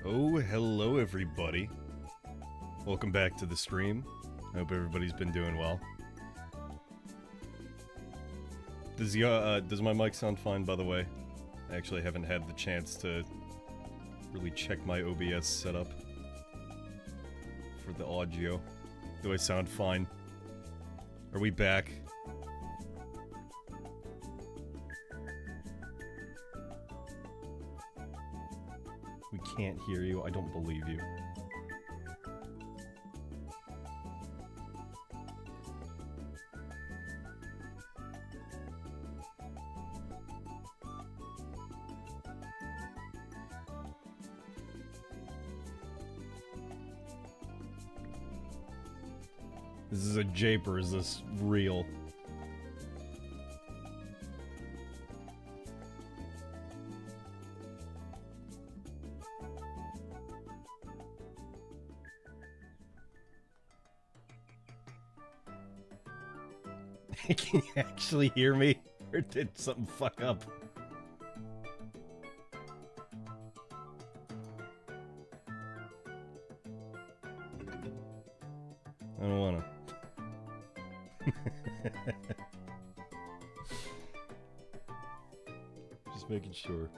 Oh, hello everybody. Welcome back to the stream. I hope everybody's been doing well. Does my mic sound fine, by the way? I actually haven't had the chance to really check my OBS setup for the audio. Do I sound fine? Are we back? We can't hear you. I don't believe you. This is a jape or is this real? Can you actually hear me? Or did something fuck up? I don't wanna. Just making sure.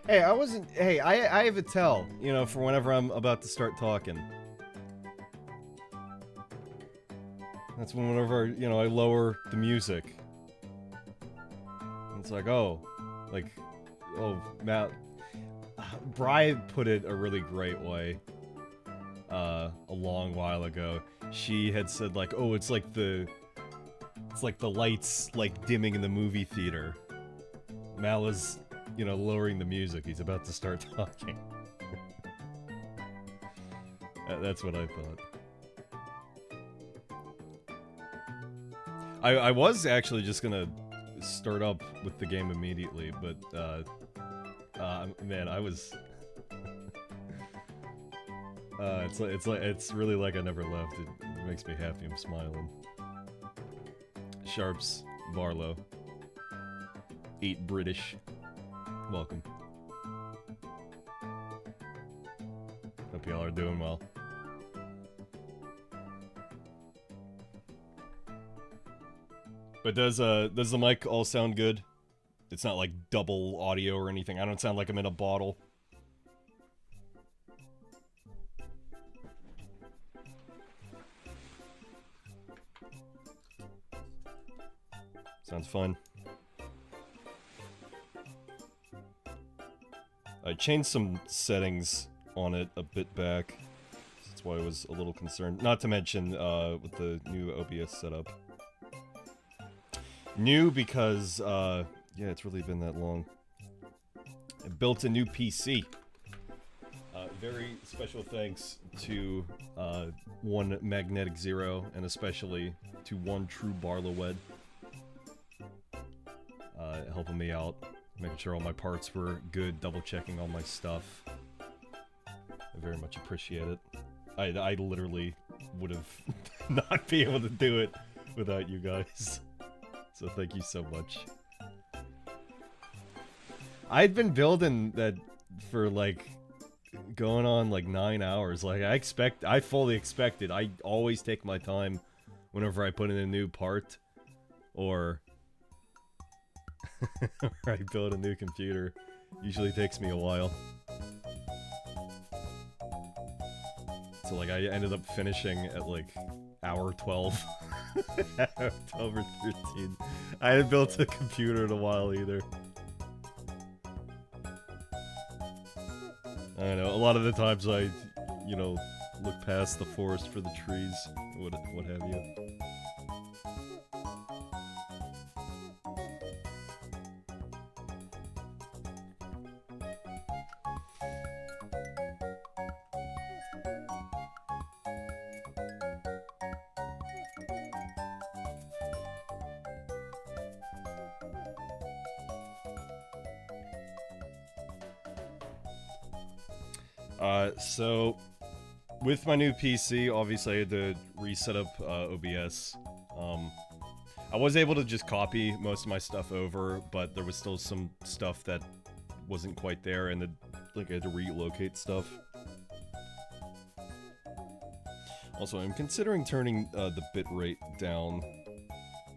Hey, I wasn't. Hey, I have a tell, you know, for whenever I'm about to start talking. That's whenever, you know, I lower the music. It's like, oh, Matt. Bri put it a really great way. A long while ago, she had said like, oh, it's like the lights like dimming in the movie theater. Mal is, you know, lowering the music. He's about to start talking. That's what I thought. I was actually just gonna start up with the game immediately, but man, I was. It's really like I never left. It makes me happy. I'm smiling. Sharps, Barlow, 8 British. Welcome. Hope y'all are doing well. But does the mic all sound good? It's not like double audio or anything. I don't sound like I'm in a bottle. Sounds fun. I changed some settings on it a bit back. That's why I was a little concerned. Not to mention with the new OBS setup. New because, yeah, it's really been that long. I built a new PC. Very special thanks to one Magnetic Zero, and especially to one True Barlowed. Helping me out, making sure all my parts were good, double-checking all my stuff. I very much appreciate it. I literally would have not be able to do it without you guys. So thank you so much. I'd been building that for like going on like 9 hours. Like I fully expected. I always take my time whenever I put in a new part or I build a new computer. Usually takes me a while. So like I ended up finishing at like hour 12. 12 or 13. I hadn't built a computer in a while either. I don't know, a lot of the times I, you know, look past the forest for the trees, what have you. So, with my new PC, obviously I had to reset up OBS. I was able to just copy most of my stuff over, but there was still some stuff that wasn't quite there, and like I had to relocate stuff. Also, I'm considering turning the bitrate down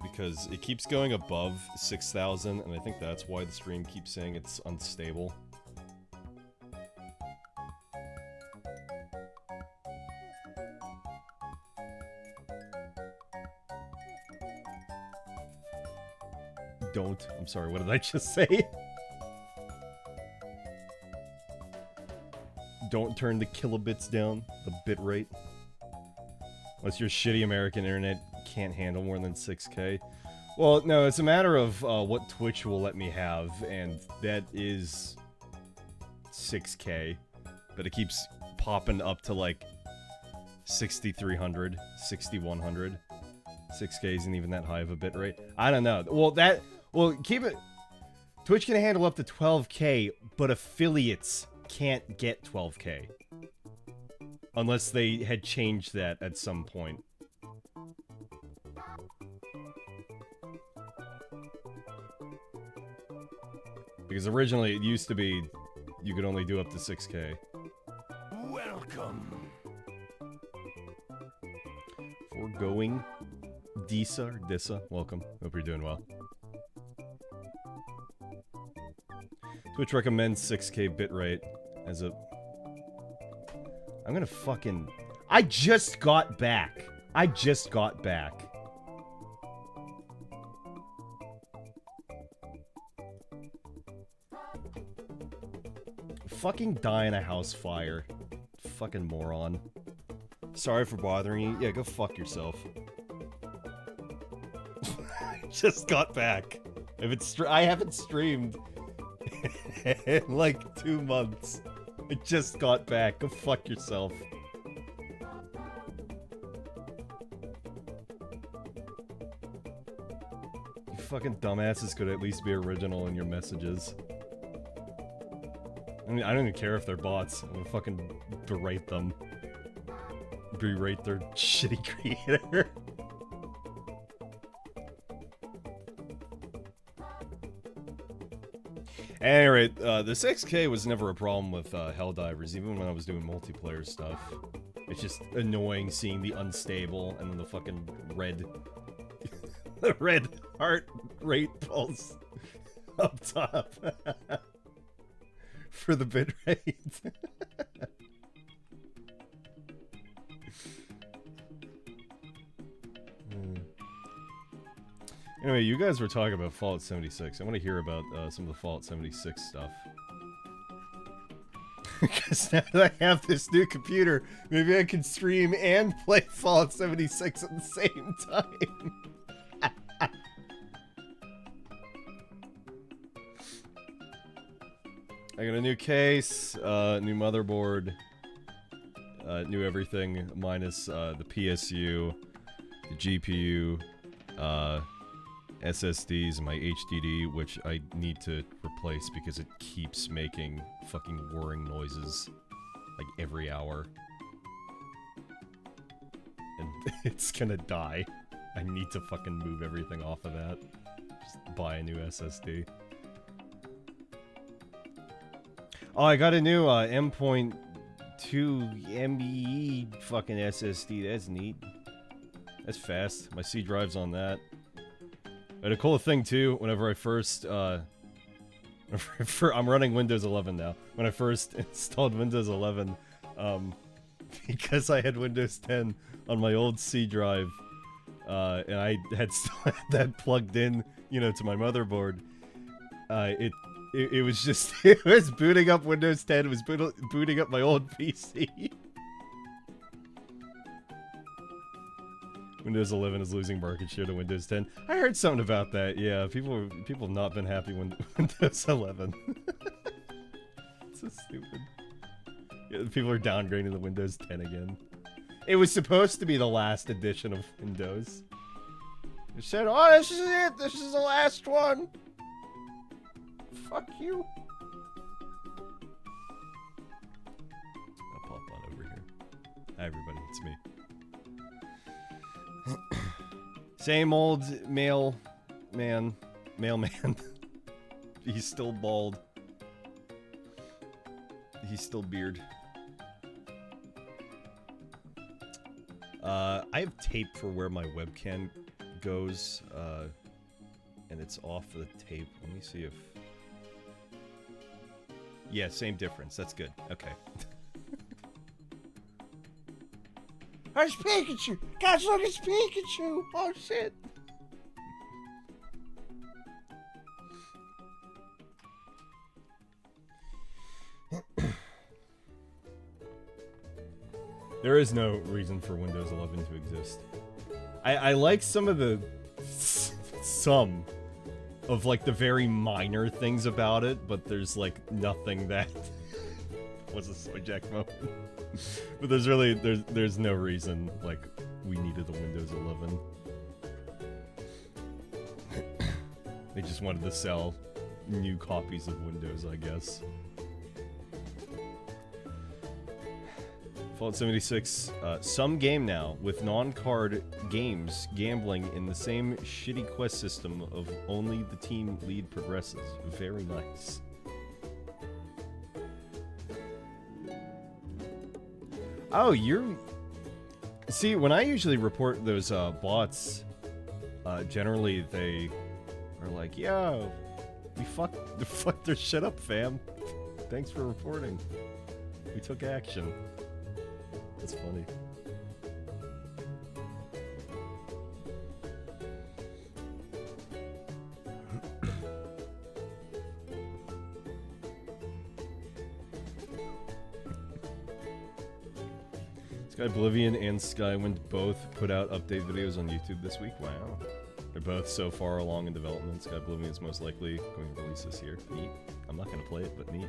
because it keeps going above 6,000, and I think that's why the stream keeps saying it's unstable. Don't. I'm sorry, what did I just say? Don't turn the kilobits down, the bitrate. Unless your shitty American internet can't handle more than 6K. Well, no, it's a matter of what Twitch will let me have, and that is 6K. But it keeps popping up to like 6,300, 6,100. 6K isn't even that high of a bitrate. I don't know. Well, keep it... Twitch can handle up to 12K, but affiliates can't get 12K. Unless they had changed that at some point. Because originally it used to be you could only do up to 6K. Welcome. Foregoing Disa or Dissa, welcome. Hope you're doing well. Twitch recommends 6K bitrate as a... I'm gonna fucking... I just got back. I just got back. Fucking die in a house fire. Fucking moron. Sorry for bothering you. Yeah, go fuck yourself. Just got back. I haven't streamed in like 2 months. I just got back. Go fuck yourself. You fucking dumbasses could at least be original in your messages. I mean, I don't even care if they're bots. I'm gonna fucking berate them. Berate their shitty creator. Anyway, the 6K was never a problem with Helldivers, even when I was doing multiplayer stuff. It's just annoying seeing the unstable and then the fucking red... the red heart rate pulse up top. For the bitrate. Anyway, you guys were talking about Fallout 76. I want to hear about some of the Fallout 76 stuff. Because now that I have this new computer, maybe I can stream and play Fallout 76 at the same time. I got a new case, new motherboard, new everything minus the PSU, the GPU, SSDs, and my HDD, which I need to replace because it keeps making fucking whirring noises like every hour. And it's gonna die. I need to fucking move everything off of that. Just buy a new SSD. Oh, I got a new M.2 MBE fucking SSD. That's neat. That's fast. My C drive's on that. And a cool thing too, whenever I first, I'm running Windows 11 now. When I first installed Windows 11, because I had Windows 10 on my old C drive, and I had still had that plugged in, you know, to my motherboard, it was just, it was booting up Windows 10, it was booting up my old PC. Windows 11 is losing market share to Windows 10. I heard something about that. Yeah, people have not been happy with Windows 11. So stupid. Yeah, people are downgrading to Windows 10 again. It was supposed to be the last edition of Windows. It said, "Oh, this is it. This is the last one." Fuck you. I'll pop on over here. Hi everybody, it's me. Same old mailman. He's still bald. He's still beard. I have tape for where my webcam goes, and it's off the tape. Let me see if... Yeah, same difference. That's good. Okay. It's Pikachu! Guys, look, it's Pikachu! Oh, shit! There is no reason for Windows 11 to exist. I like some of the... some of, like, the very minor things about it, but there's, like, nothing that... was a Soyjack moment. But there's really... There's no reason, like, we needed a Windows 11. They just wanted to sell new copies of Windows, I guess. Fallout 76, some game now, with non-card games gambling in the same shitty quest system of only the team lead progresses. Very nice. Oh, you're... See, when I usually report those bots, generally they are like, yeah, we fucked their shit up, fam. Thanks for reporting. We took action. That's funny. Sky Oblivion and Skywind both put out update videos on YouTube this week. Wow. They're both so far along in development. Sky Oblivion is most likely going to release this year. Neat. I'm not going to play it, but neat.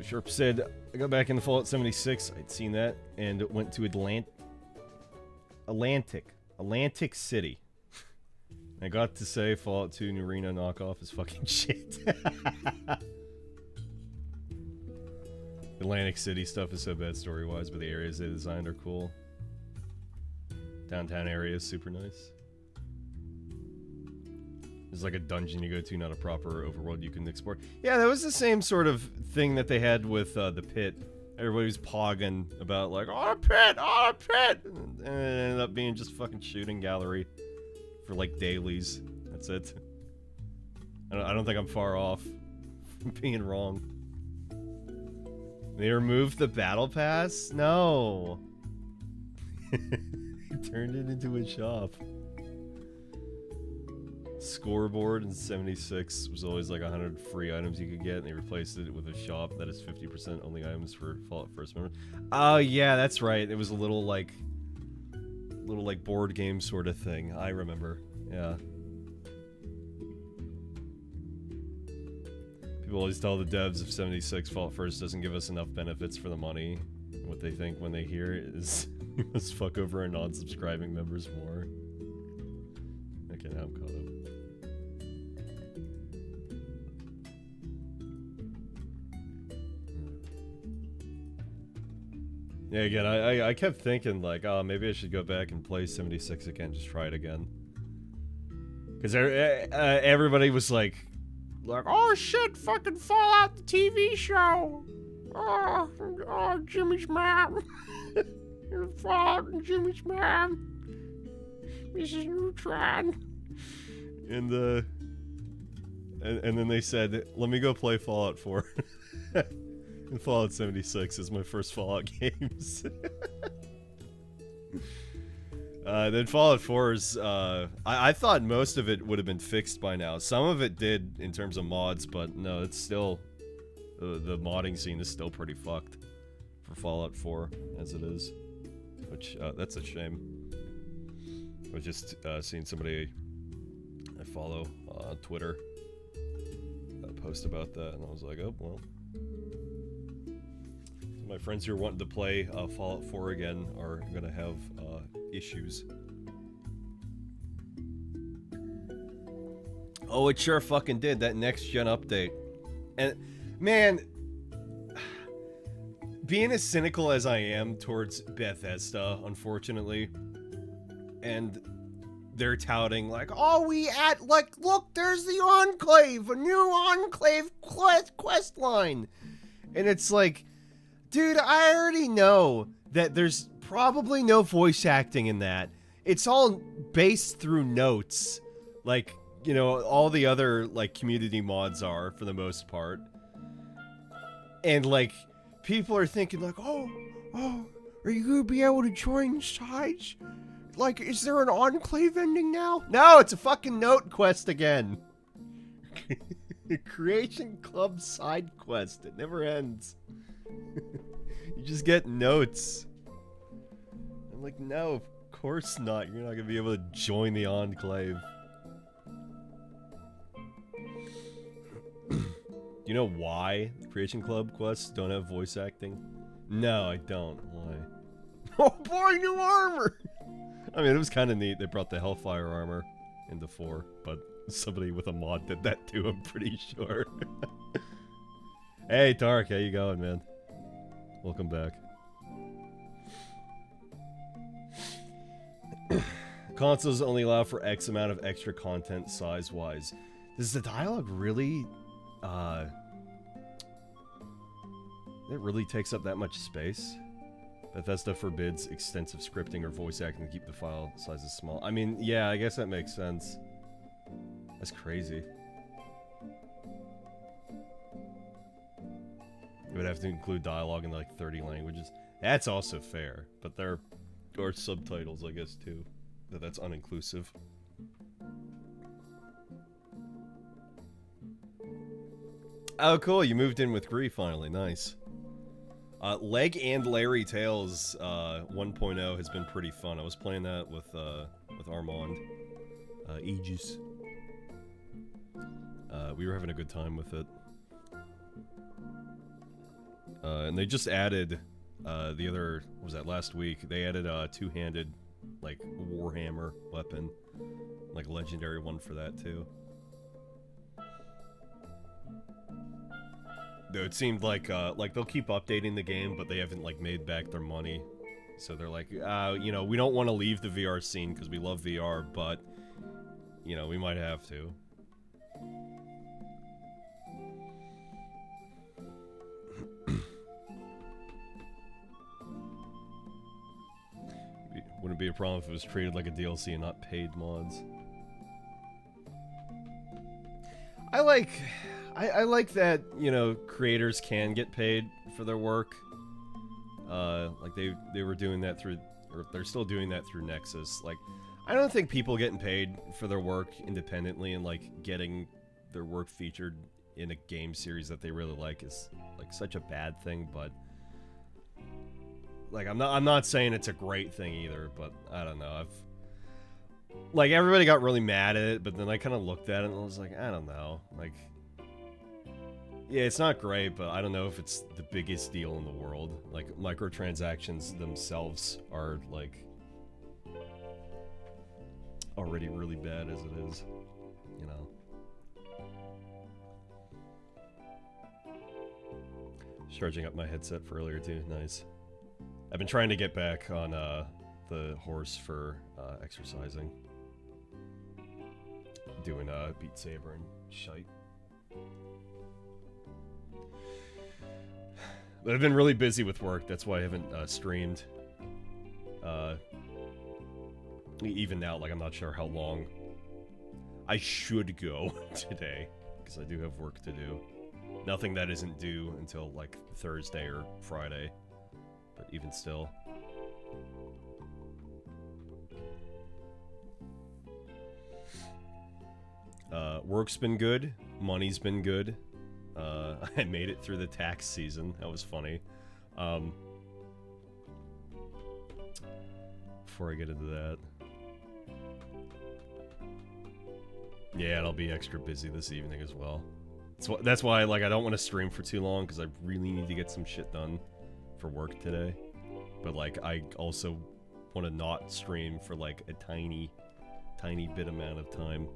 Sharp said, I got back into Fallout 76, I'd seen that, and went to Atlantic City. I got to say Fallout 2 New Arena knockoff is fucking shit. Atlantic City stuff is so bad story-wise, but the areas they designed are cool. Downtown area is super nice. There's like a dungeon you go to, not a proper overworld you can explore. Yeah, that was the same sort of thing that they had with the pit. Everybody was pogging about like, oh, a pit! And it ended up being just fucking shooting gallery for like dailies. That's it. I don't think I'm far off from being wrong. They removed the battle pass? No. They turned it into a shop. Scoreboard in 76 was always like 100 free items you could get, and they replaced it with a shop that is 50% only items for Fallout First members. Oh yeah, that's right. It was a little like board game sort of thing. I remember. Yeah. People always tell the devs of 76 Fallout First doesn't give us enough benefits for the money. What they think when they hear it is we must fuck over our non-subscribing members more. Okay, now I'm caught up. Yeah, again, I kept thinking, like, oh, maybe I should go back and play 76 again, just try it again. Because everybody was like, oh shit, fucking Fallout the TV show! Oh, Jimmy's mom! Fallout and Jimmy's mom! Mrs. Neutron! And then they said, let me go play Fallout 4. And Fallout 76 is my first Fallout games. Then Fallout 4 is, I thought most of it would have been fixed by now. Some of it did in terms of mods, but no, it's still, the modding scene is still pretty fucked for Fallout 4 as it is. Which, that's a shame. I was just seeing somebody I follow on Twitter post about that, and I was like, oh, well. My friends who are wanting to play Fallout 4 again are gonna have issues. Oh, it sure fucking did, that next gen update. And, man, being as cynical as I am towards Bethesda, unfortunately, and they're touting like, oh, look, there's the Enclave, a new Enclave quest line. And it's like, dude, I already know that there's probably no voice acting in that. It's all based through notes. Like, you know, all the other, like, community mods are, for the most part. And, like, people are thinking, like, oh, are you gonna be able to join sides? Like, is there an Enclave ending now? No, it's a fucking note quest again. Creation Club side quest. It never ends. You just get notes. I'm like, no, of course not. You're not gonna be able to join the Enclave. You know why Creation Club quests don't have voice acting? No, I don't. Why? Oh boy, new armor! I mean, it was kind of neat. They brought the Hellfire armor into 4, but somebody with a mod did that too, I'm pretty sure. Hey, Dark, how you going, man? Welcome back. Consoles only allow for X amount of extra content size-wise. Does the dialogue really, it really takes up that much space? Bethesda forbids extensive scripting or voice acting to keep the file sizes small. I mean, yeah, I guess that makes sense. That's crazy. You would have to include dialogue in like 30 languages. That's also fair, but there are subtitles, I guess, too. That's uninclusive. Oh, cool, you moved in with Gree finally, nice. Leg and Larry Tales 1.0 has been pretty fun. I was playing that with Armand. Aegis. We were having a good time with it. And they just added, the other, what was that, last week? They added a two-handed, like, Warhammer weapon. Like, a legendary one for that, too. Though it seemed like they'll keep updating the game, but they haven't, like, made back their money. So they're like, you know, we don't want to leave the VR scene because we love VR, but, you know, we might have to. Wouldn't be a problem if it was treated like a DLC and not paid mods. I like that, you know, creators can get paid for their work. Like they were doing that through, or they're still doing that through Nexus. Like, I don't think people getting paid for their work independently and like getting their work featured in a game series that they really like is like such a bad thing, but like I'm not saying it's a great thing either, but I don't know. Like everybody got really mad at it, but then I kind of looked at it and I was like, I don't know. Like, yeah, it's not great, but I don't know if it's the biggest deal in the world. Like, microtransactions themselves are, like, already really bad as it is, you know? Charging up my headset for earlier, too. Nice. I've been trying to get back on, the horse for, exercising. Doing, Beat Saber and shite. But I've been really busy with work, that's why I haven't streamed. Even now, like, I'm not sure how long I should go today, because I do have work to do. Nothing that isn't due until, like, Thursday or Friday, but even still. Work's been good, money's been good. I made it through the tax season. That was funny. Before I get into that. Yeah, and I'll be extra busy this evening as well. That's why, like, I don't want to stream for too long, because I really need to get some shit done for work today. But, like, I also want to not stream for, like, a tiny bit amount of time.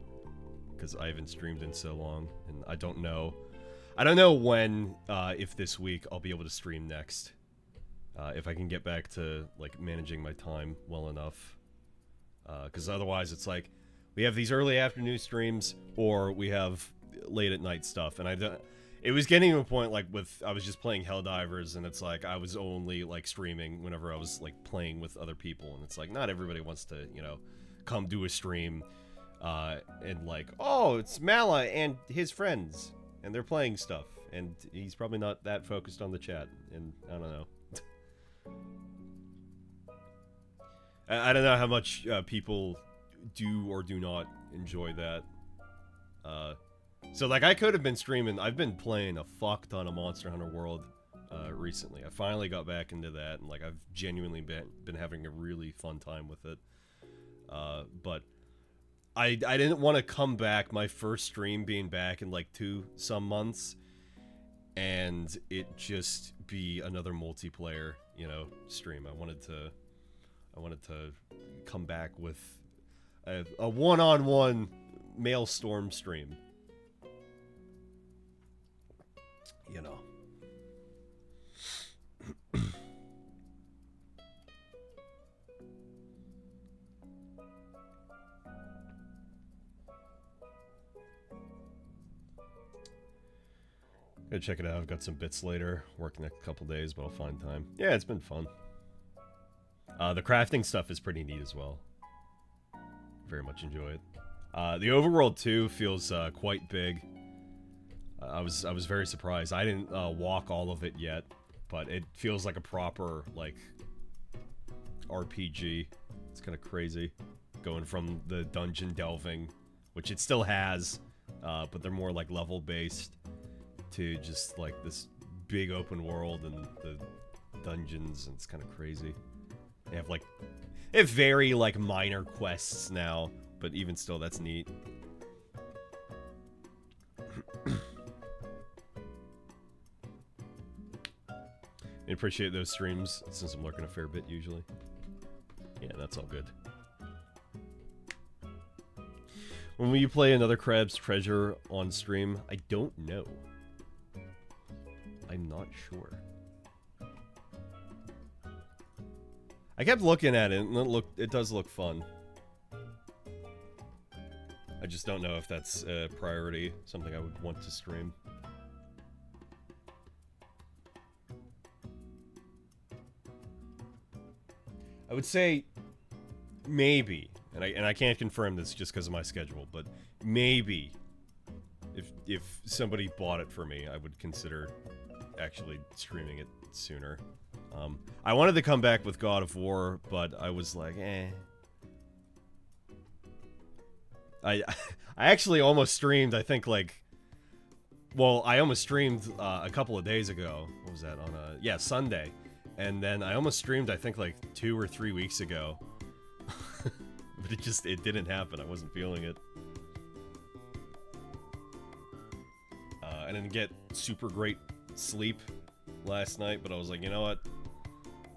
Because I haven't streamed in so long, and I don't know when, if this week, I'll be able to stream next. if I can get back to like managing my time well enough. Because otherwise it's like we have these early afternoon streams or we have late at night stuff, and it was getting to a point like I was just playing Helldivers, and it's like I was only like streaming whenever I was like playing with other people, and it's like not everybody wants to, you know, come do a stream and like, oh, it's Mala and his friends and they're playing stuff, and he's probably not that focused on the chat, and I don't know. I don't know how much people do or do not enjoy that. So like I could have been streaming. I've been playing a fuck ton of Monster Hunter World recently. I finally got back into that, and like I've genuinely been having a really fun time with it. But I didn't want to come back, my first stream being back in like some months, and it just be another multiplayer, you know, stream. I wanted to come back with a one-on-one Maelstrom stream. You know. Go check it out. I've got some bits later. Working a couple days, but I'll find time. Yeah, it's been fun. The crafting stuff is pretty neat as well. Very much enjoy it. The overworld too feels quite big. I was very surprised. I didn't walk all of it yet, but it feels like a proper like RPG. It's kind of crazy, going from the dungeon delving, which it still has, but they're more like level based, to just like this big open world and the dungeons, and it's kind of crazy. They have very like minor quests now, but even still, that's neat. I appreciate those streams since I'm lurking a fair bit usually. Yeah, that's all good. When will you play another Crab's Treasure on stream? I don't know. I'm not sure. I kept looking at it, and it does look fun. I just don't know if that's a priority, something I would want to stream. I would say maybe, and I can't confirm this just because of my schedule, but maybe if somebody bought it for me, I would consider actually streaming it sooner. I wanted to come back with God of War, but I was like, eh. I actually almost streamed, I think, like... Well, I almost streamed a couple of days ago. What was that? On Sunday. And then I almost streamed, I think, like 2 or 3 weeks ago. But it didn't happen. I wasn't feeling it. I didn't get super great sleep last night, but I was like, you know what?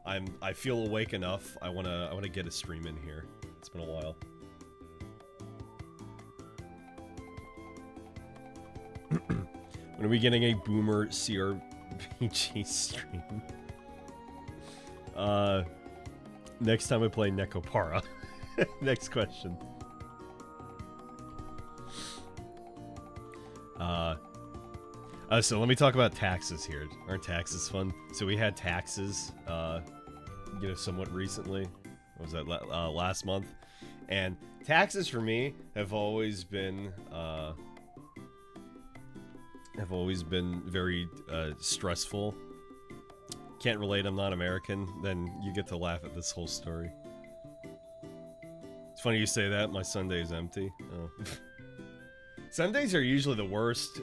I feel awake enough. I wanna get a stream in here. It's been a while. When are we getting a Boomer CRPG stream? Next time I play Nekopara. Next question. So let me talk about taxes here. Aren't taxes fun? So we had taxes, somewhat recently. What was that, last month? And taxes for me have always been very stressful. Can't relate, I'm not American. Then you get to laugh at this whole story. It's funny you say that, my Sunday is empty. Oh. Sundays are usually the worst,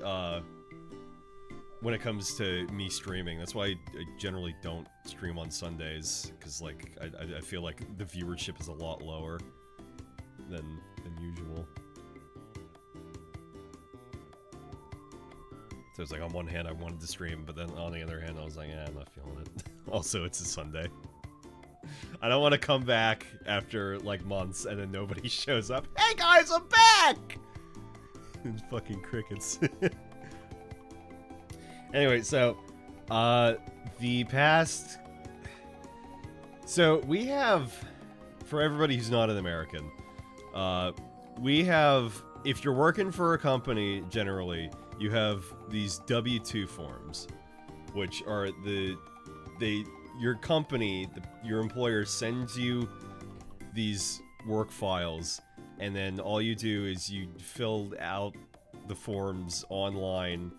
when it comes to me streaming. That's why I generally don't stream on Sundays, because like I feel like the viewership is a lot lower than usual. So it's like, on one hand I wanted to stream, but then on the other hand I was like, I'm not feeling it. Also, it's a Sunday. I don't want to come back after like months and then nobody shows up. Hey guys, I'm back! And fucking crickets. Anyway, so, the past So we have, for everybody who's not an American, we have, if you're working for a company, generally, you have these W-2 forms, which are your company, your employer sends you these work files, and then all you do is you fill out the forms online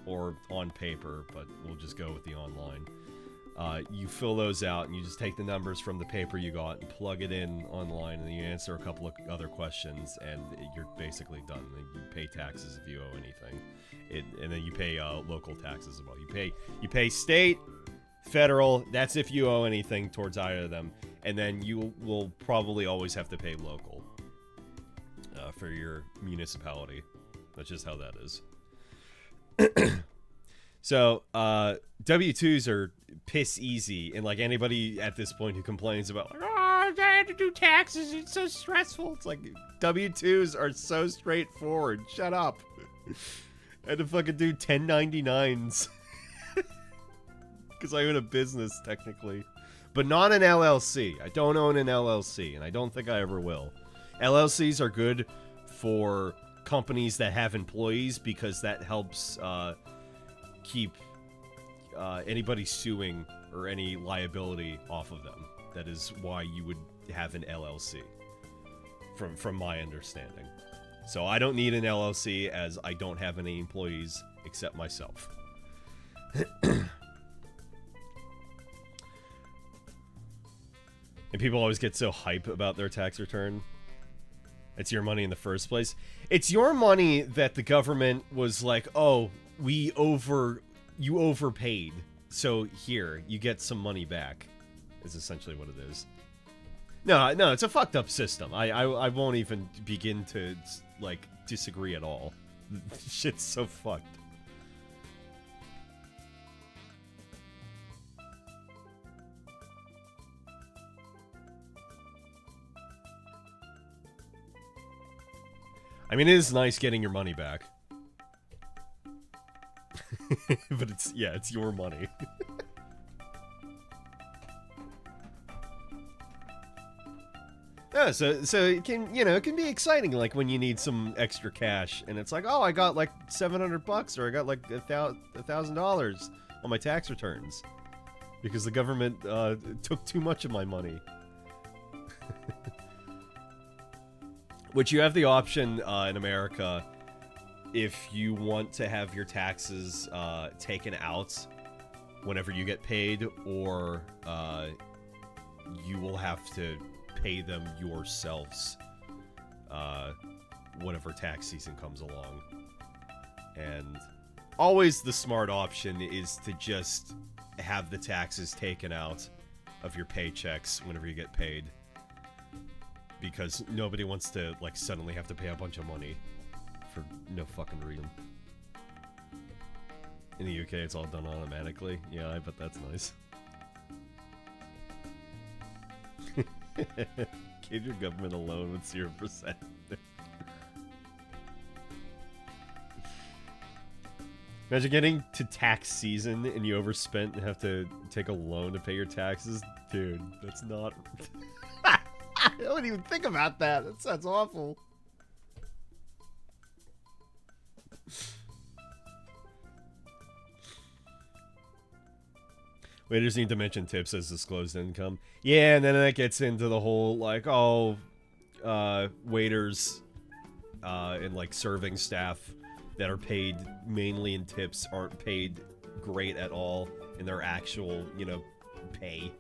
or on paper, but we'll just go with the online. You fill those out, and you just take the numbers from the paper you got and plug it in online, and then you answer a couple of other questions, and you're basically done. You pay taxes if you owe anything, and then you pay local taxes as well. You pay state, federal. That's if you owe anything towards either of them, and then you will probably always have to pay local for your municipality. That's just how that is. So, W-2s are piss easy, and like anybody at this point who complains about, like, oh, I had to do taxes, it's so stressful. It's like, W-2s are so straightforward. Shut up. I had to fucking do 1099s. Because I own a business, technically. But not an LLC. I don't own an LLC, and I don't think I ever will. LLCs are good for companies that have employees, because that helps, keep anybody suing or any liability off of them. That is why you would have an LLC, from my understanding. So I don't need an LLC, as I don't have any employees except myself. And people always get so hype about their tax return. It's your money in the first place. It's your money that the government was like, oh, you overpaid, so here, you get some money back, is essentially what it is. No, it's a fucked up system. I won't even begin to, like, disagree at all. Shit's so fucked. I mean, it is nice getting your money back. But it's your money. Yeah, so it can, it can be exciting, like when you need some extra cash, and it's like, oh, I got like $700, or I got like $1,000 on my tax returns because the government took too much of my money. Which you have the option in America, if you want to have your taxes taken out whenever you get paid, or you will have to pay them yourselves whenever tax season comes along. And always the smart option is to just have the taxes taken out of your paychecks whenever you get paid, because nobody wants to, like, suddenly have to pay a bunch of money for no fucking reason. In the UK, it's all done automatically. Yeah, I bet that's nice. Give your government a loan with 0%. Imagine getting to tax season and you overspent and have to take a loan to pay your taxes. Dude, that's not... I don't even think about that. That sounds awful. Waiters need to mention tips as disclosed income. Yeah, and then that gets into the whole, like, oh, waiters and, like, serving staff that are paid mainly in tips aren't paid great at all in their actual, pay.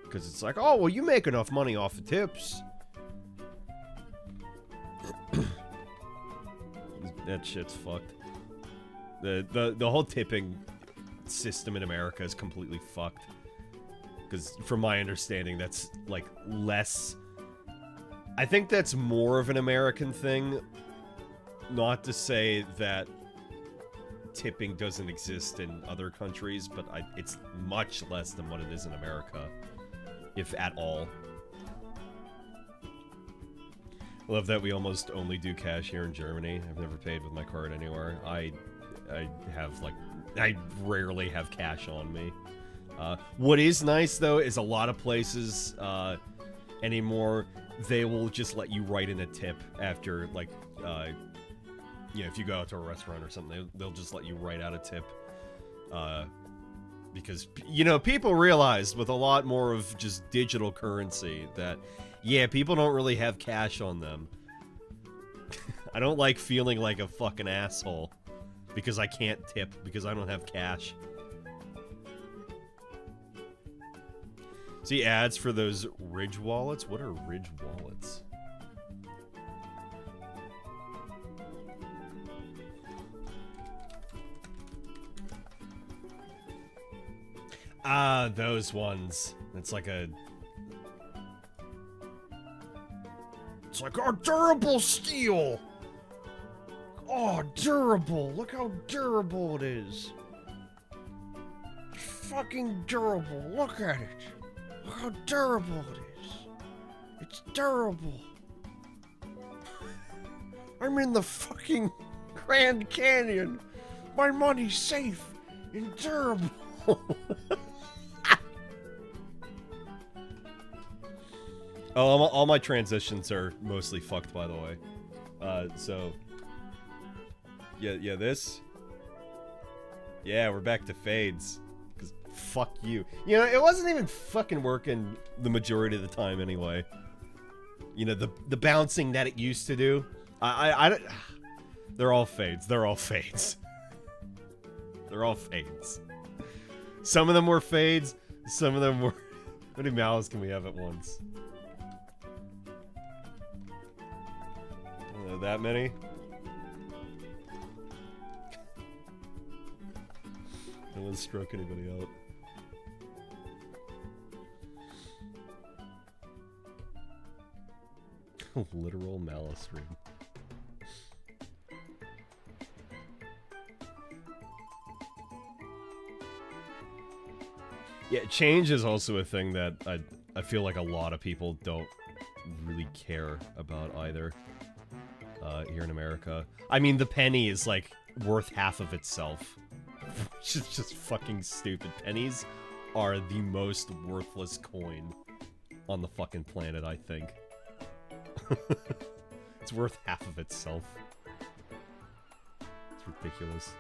Because it's like, oh, well, you make enough money off the tips. That shit's fucked. The whole tipping system in America is completely fucked. Because from my understanding, that's, like, less... I think that's more of an American thing. Not to say that tipping doesn't exist in other countries, but it's much less than what it is in America. If at all. I love that we almost only do cash here in Germany. I've never paid with my card anywhere. I have, like... I rarely have cash on me. What is nice, though, is a lot of places anymore, they will just let you write in a tip after, like, if you go out to a restaurant or something, they'll just let you write out a tip. Because, people realize with a lot more of just digital currency that, yeah, people don't really have cash on them. I don't like feeling like a fucking asshole because I can't tip because I don't have cash. See ads for those Ridge wallets? What are Ridge wallets? Ah, those ones. It's like a durable steel! Oh, durable! Look how durable it is! It's fucking durable, look at it! Look how durable it is! It's durable! I'm in the fucking Grand Canyon! My money's safe and durable! Oh, all my transitions are mostly fucked, by the way. So... Yeah, this? Yeah, we're back to fades. Because fuck you. It wasn't even fucking working the majority of the time anyway. The bouncing that it used to do. They're all fades. They're all fades. They're all fades. Some of them were fades. Some of them were... How many mouths can we have at once? That many? No one struck anybody out. Literal malice read. Yeah, change is also a thing that I feel like a lot of people don't really care about either. Here in America. I mean, the penny is, like, worth half of itself. Which is just fucking stupid. Pennies are the most worthless coin on the fucking planet, I think. It's worth half of itself. It's ridiculous.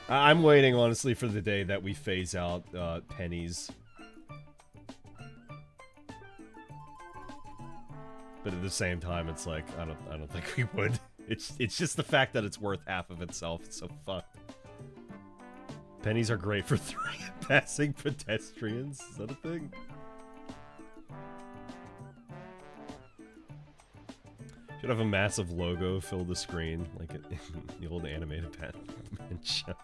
I'm waiting, honestly, for the day that we phase out pennies. But at the same time, it's like, I don't think we would. It's just the fact that it's worth half of itself. It's so fucked. Pennies are great for passing pedestrians. Is that a thing? Should have a massive logo fill the screen, like in the old animated Batman show.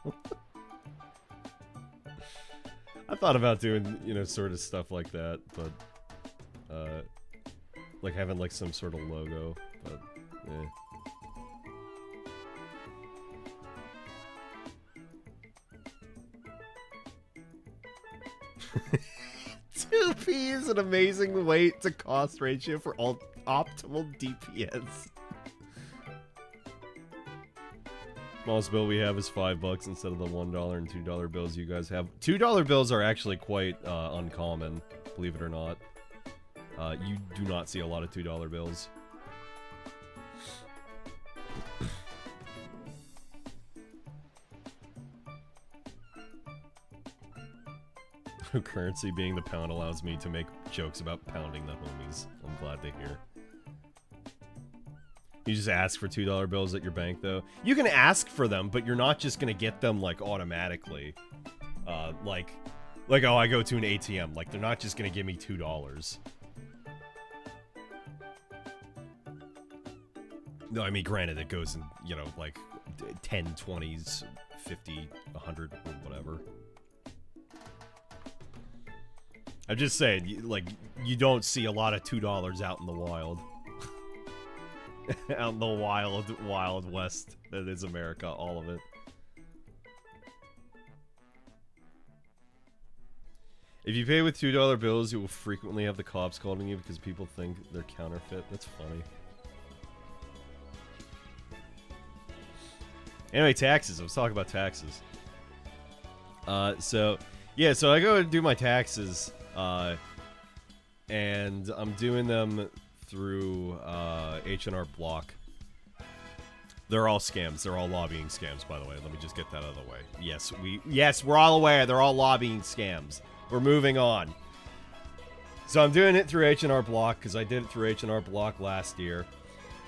I thought about doing, sort of stuff like that, but, like having like some sort of logo, but eh. Two P is an amazing weight to cost ratio for optimal DPS. Smallest bill we have is $5 instead of the $1 and $2 bills you guys have. $2 bills are actually quite uncommon, believe it or not. You do not see a lot of $2 bills. Currency being the pound allows me to make jokes about pounding the homies. I'm glad to hear. You just ask for $2 bills at your bank, though. You can ask for them, but you're not just gonna get them, like, automatically. Like, oh, I go to an ATM. Like, they're not just gonna give me $2. No, I mean, granted, it goes in, like, 10, 20s, 50, 100, or whatever. I'm just saying, like, you don't see a lot of $2 out in the wild. Out in the wild, wild west that is America, all of it. If you pay with $2 bills, you will frequently have the cops calling you because people think they're counterfeit. That's funny. Anyway, taxes. Let's talk about taxes. So yeah, so I go to do my taxes, and I'm doing them through H&R Block. They're all scams. They're all lobbying scams, by the way. Let me just get that out of the way. Yes, we're all aware they're all lobbying scams. We're moving on. So I'm doing it through H&R Block because I did it through H&R Block last year.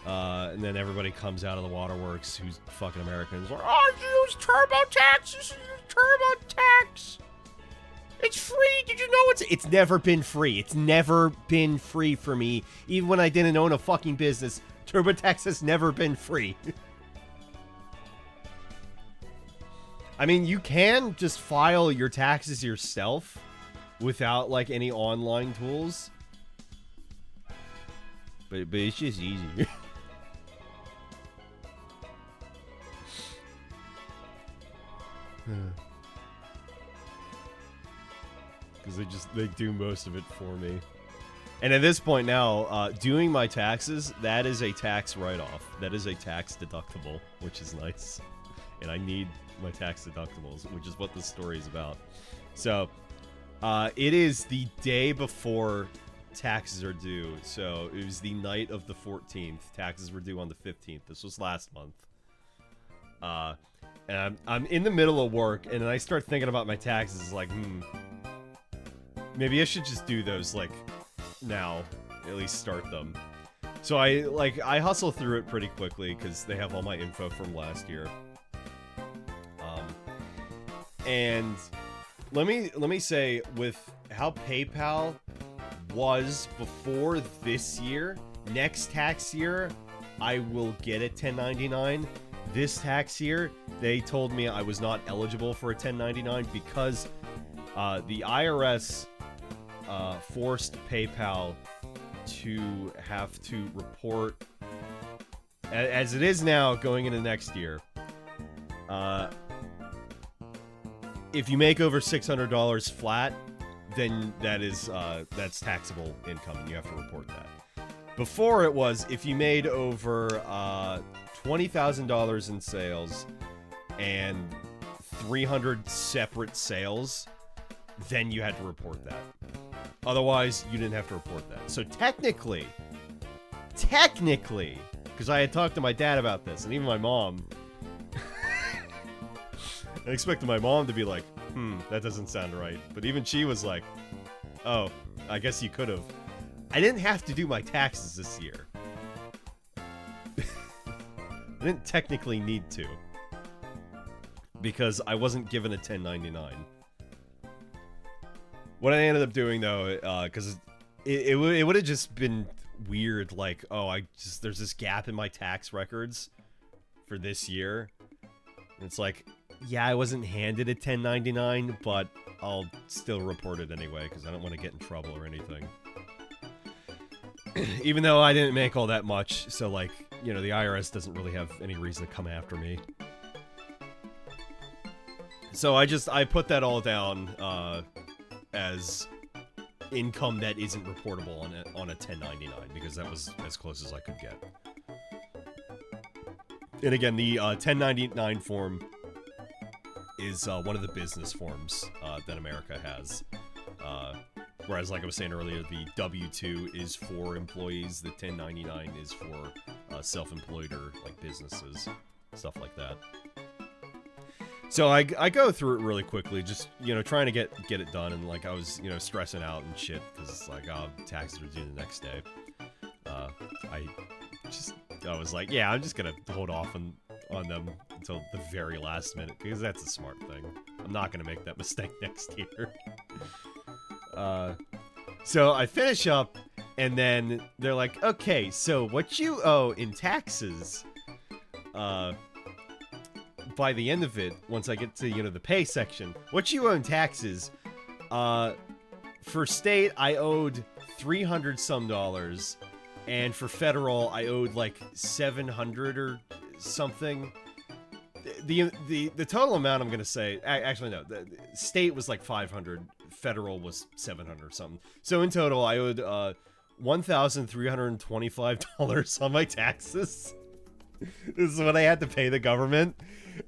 And then everybody comes out of the waterworks who's fucking Americans. Like, oh, use TurboTax. Use TurboTax. It's free. Did you know it's never been free. It's never been free for me. Even when I didn't own a fucking business, TurboTax has never been free. I mean, you can just file your taxes yourself without, like, any online tools. But it's just easier. Because they do most of it for me. And at this point now, doing my taxes, that is a tax write-off. That is a tax deductible, which is nice. And I need my tax deductibles, which is what this story is about. So, it is the day before taxes are due. So, it was the night of the 14th. Taxes were due on the 15th. This was last month. And I'm in the middle of work, and then I start thinking about my taxes, like, maybe I should just do those, like, now. At least start them. So I hustle through it pretty quickly, because they have all my info from last year. And let me say, with how PayPal was before this year, next tax year, I will get a 1099. This tax year, they told me I was not eligible for a 1099 because the IRS forced PayPal to have to report, as it is now going into next year, if you make over $600 flat, then that's taxable income, and you have to report that. Before it was, if you made over $20,000 in sales and 300 separate sales, then you had to report that. Otherwise, you didn't have to report that. So technically, because I had talked to my dad about this, and even my mom, I expected my mom to be like, that doesn't sound right. But even she was like, oh, I guess you could have. I didn't have to do my taxes this year. I didn't technically need to. Because I wasn't given a 1099. What I ended up doing, though, because it would have just been weird, like, oh, there's this gap in my tax records for this year. And it's like, yeah, I wasn't handed a 1099, but I'll still report it anyway, because I don't want to get in trouble or anything. Even though I didn't make all that much, so, like, you know, the IRS doesn't really have any reason to come after me. So I put that all down, as income that isn't reportable on a 1099, because that was as close as I could get. And again, the 1099 form is one of the business forms that America has. Whereas, like I was saying earlier, the W-2 is for employees, the 1099 is for self-employed or like businesses, stuff like that. So I go through it really quickly, just, you know, trying to get it done, and like I was, you know, stressing out and shit because it's like, oh, taxes are due the next day. I was like, yeah, I'm just gonna hold off on them until the very last minute, because that's a smart thing. I'm not gonna make that mistake next year. So I finish up, and then they're like, okay, so what you owe in taxes, by the end of it, once I get to, you know, the pay section, what you owe in taxes, for state, I owed $300 some, and for federal, I owed like $700 or something. The total amount, I'm gonna say, actually no, the state was like $500, federal was $700 or something. So in total, I owed $1,325 on my taxes. This is what I had to pay the government,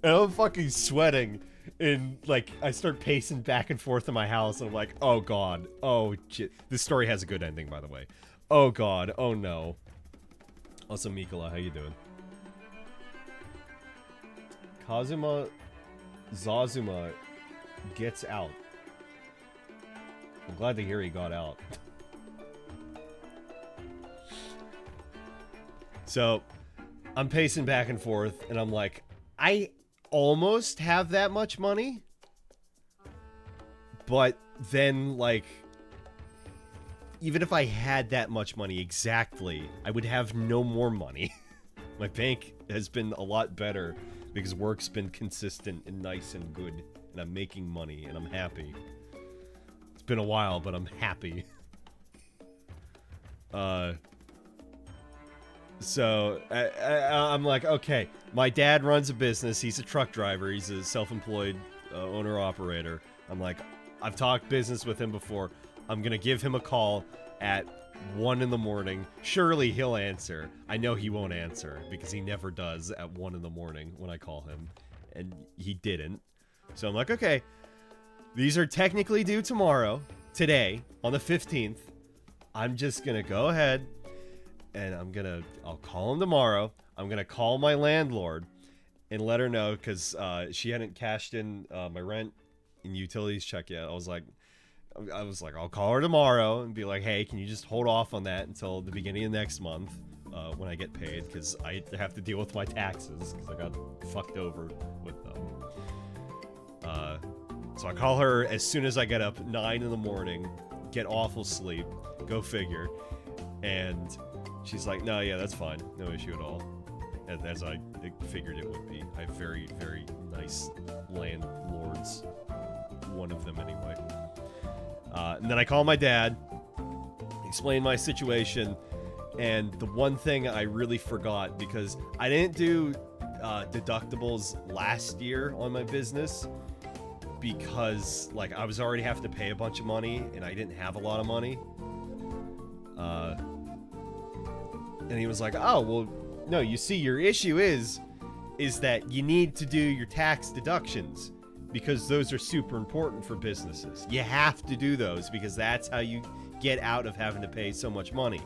and I'm fucking sweating And, like, I start pacing back and forth in my house, and I'm like, oh god, oh shit. This story has a good ending, by the way. Oh god, oh no. Also, Mikola, how you doing? Kazuma Zazuma gets out. I'm glad to hear he got out. So, I'm pacing back and forth, and I'm like, I almost have that much money, but then, like, even if I had that much money exactly, I would have no more money. My bank has been a lot better because work's been consistent and nice and good, and I'm making money, and I'm happy. It's been a while, but I'm happy. So, I'm like, okay, my dad runs a business. He's a truck driver. He's a self-employed owner-operator. I'm like, I've talked business with him before. I'm going to give him a call at 1 in the morning. Surely he'll answer. I know he won't answer because he never does at 1 in the morning when I call him. And he didn't. So I'm like, okay, these are technically due tomorrow, today, on the 15th. I'm just going to go ahead and I'll call him tomorrow. I'm going to call my landlord and let her know because she hadn't cashed in my rent and utilities check yet. I was like, I'll call her tomorrow and be like, hey, can you just hold off on that until the beginning of next month when I get paid? Because I have to deal with my taxes because I got fucked over with them. So I call her as soon as I get up, 9 in the morning, get awful sleep, go figure. And she's like, no, yeah, that's fine. No issue at all. And as I figured it would be. I have very, very nice landlords. One of them, anyway. And then I call my dad, explain my situation, and the one thing I really forgot, because I didn't do deductibles last year on my business, because, like, I was already having to pay a bunch of money, and I didn't have a lot of money. And he was like, oh, well, no, you see, your issue is that you need to do your tax deductions because those are super important for businesses. You have to do those because that's how you get out of having to pay so much money.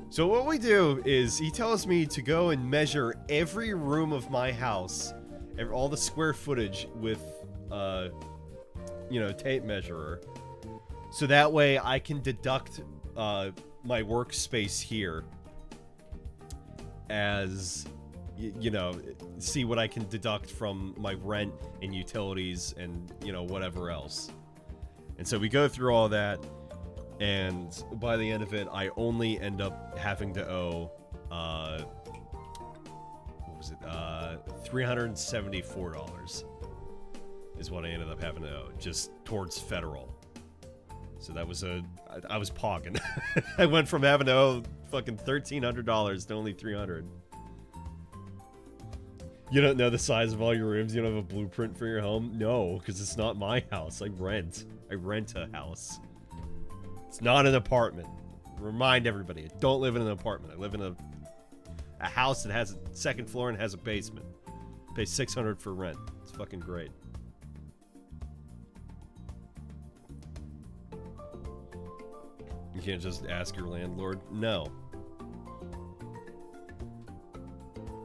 So what we do is he tells me to go and measure every room of my house, all the square footage with, tape measurer. So that way I can deduct my workspace here as, see what I can deduct from my rent and utilities and, whatever else. And so we go through all that, and by the end of it, I only end up having to owe, $374 is what I ended up having to owe, just towards federal. So that was I was pogging. I went from having to owe fucking $1,300 to only $300. You don't know the size of all your rooms? You don't have a blueprint for your home? No, because it's not my house. I rent a house. It's not an apartment. Remind everybody, I don't live in an apartment. I live in a house that has a second floor and has a basement. Pay $600 for rent. It's fucking great. You can't just ask your landlord? No.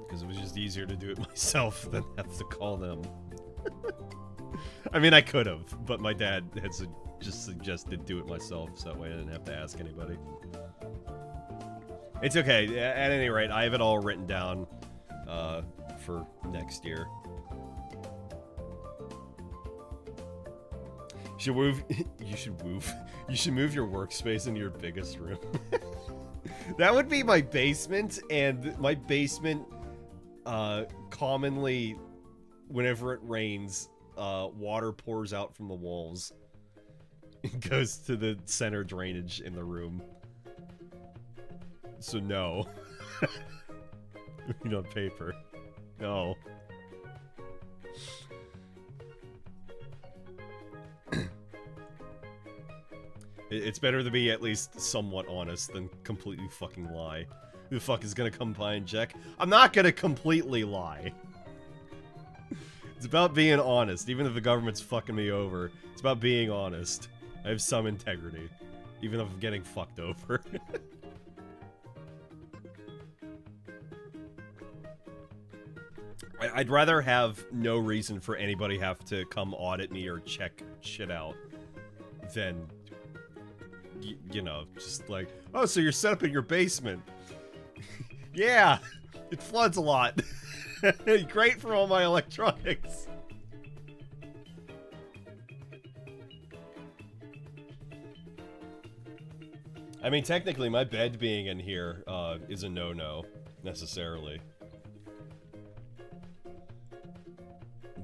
Because it was just easier to do it myself than have to call them. I mean, I could have, but my dad had just suggested do it myself, so that way I didn't have to ask anybody. It's okay. At any rate, I have it all written down for next year. You should move your workspace into your biggest room. That would be my basement, and my basement commonly, whenever it rains, water pours out from the walls and goes to the center drainage in the room. So no. On paper. No. It's better to be at least somewhat honest than completely fucking lie. Who the fuck is gonna come by and check? I'm not gonna completely lie. It's about being honest, even if the government's fucking me over. It's about being honest. I have some integrity, even if I'm getting fucked over. I'd rather have no reason for anybody have to come audit me or check shit out than, you know, just like, oh, so you're set up in your basement. Yeah, it floods a lot. Great for all my electronics. I mean, technically, my bed being in here is a no-no, necessarily.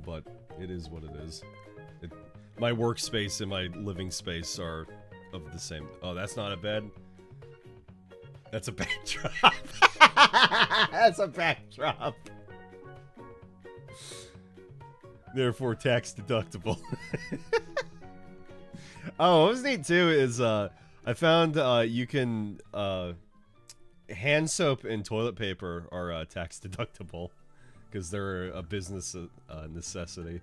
But it is what it is. My workspace and my living space are of the same... Oh, that's not a bed? That's a backdrop. That's a backdrop. Therefore, tax deductible. Oh, what was neat too is I found you can hand soap and toilet paper are tax deductible because they're a business necessity.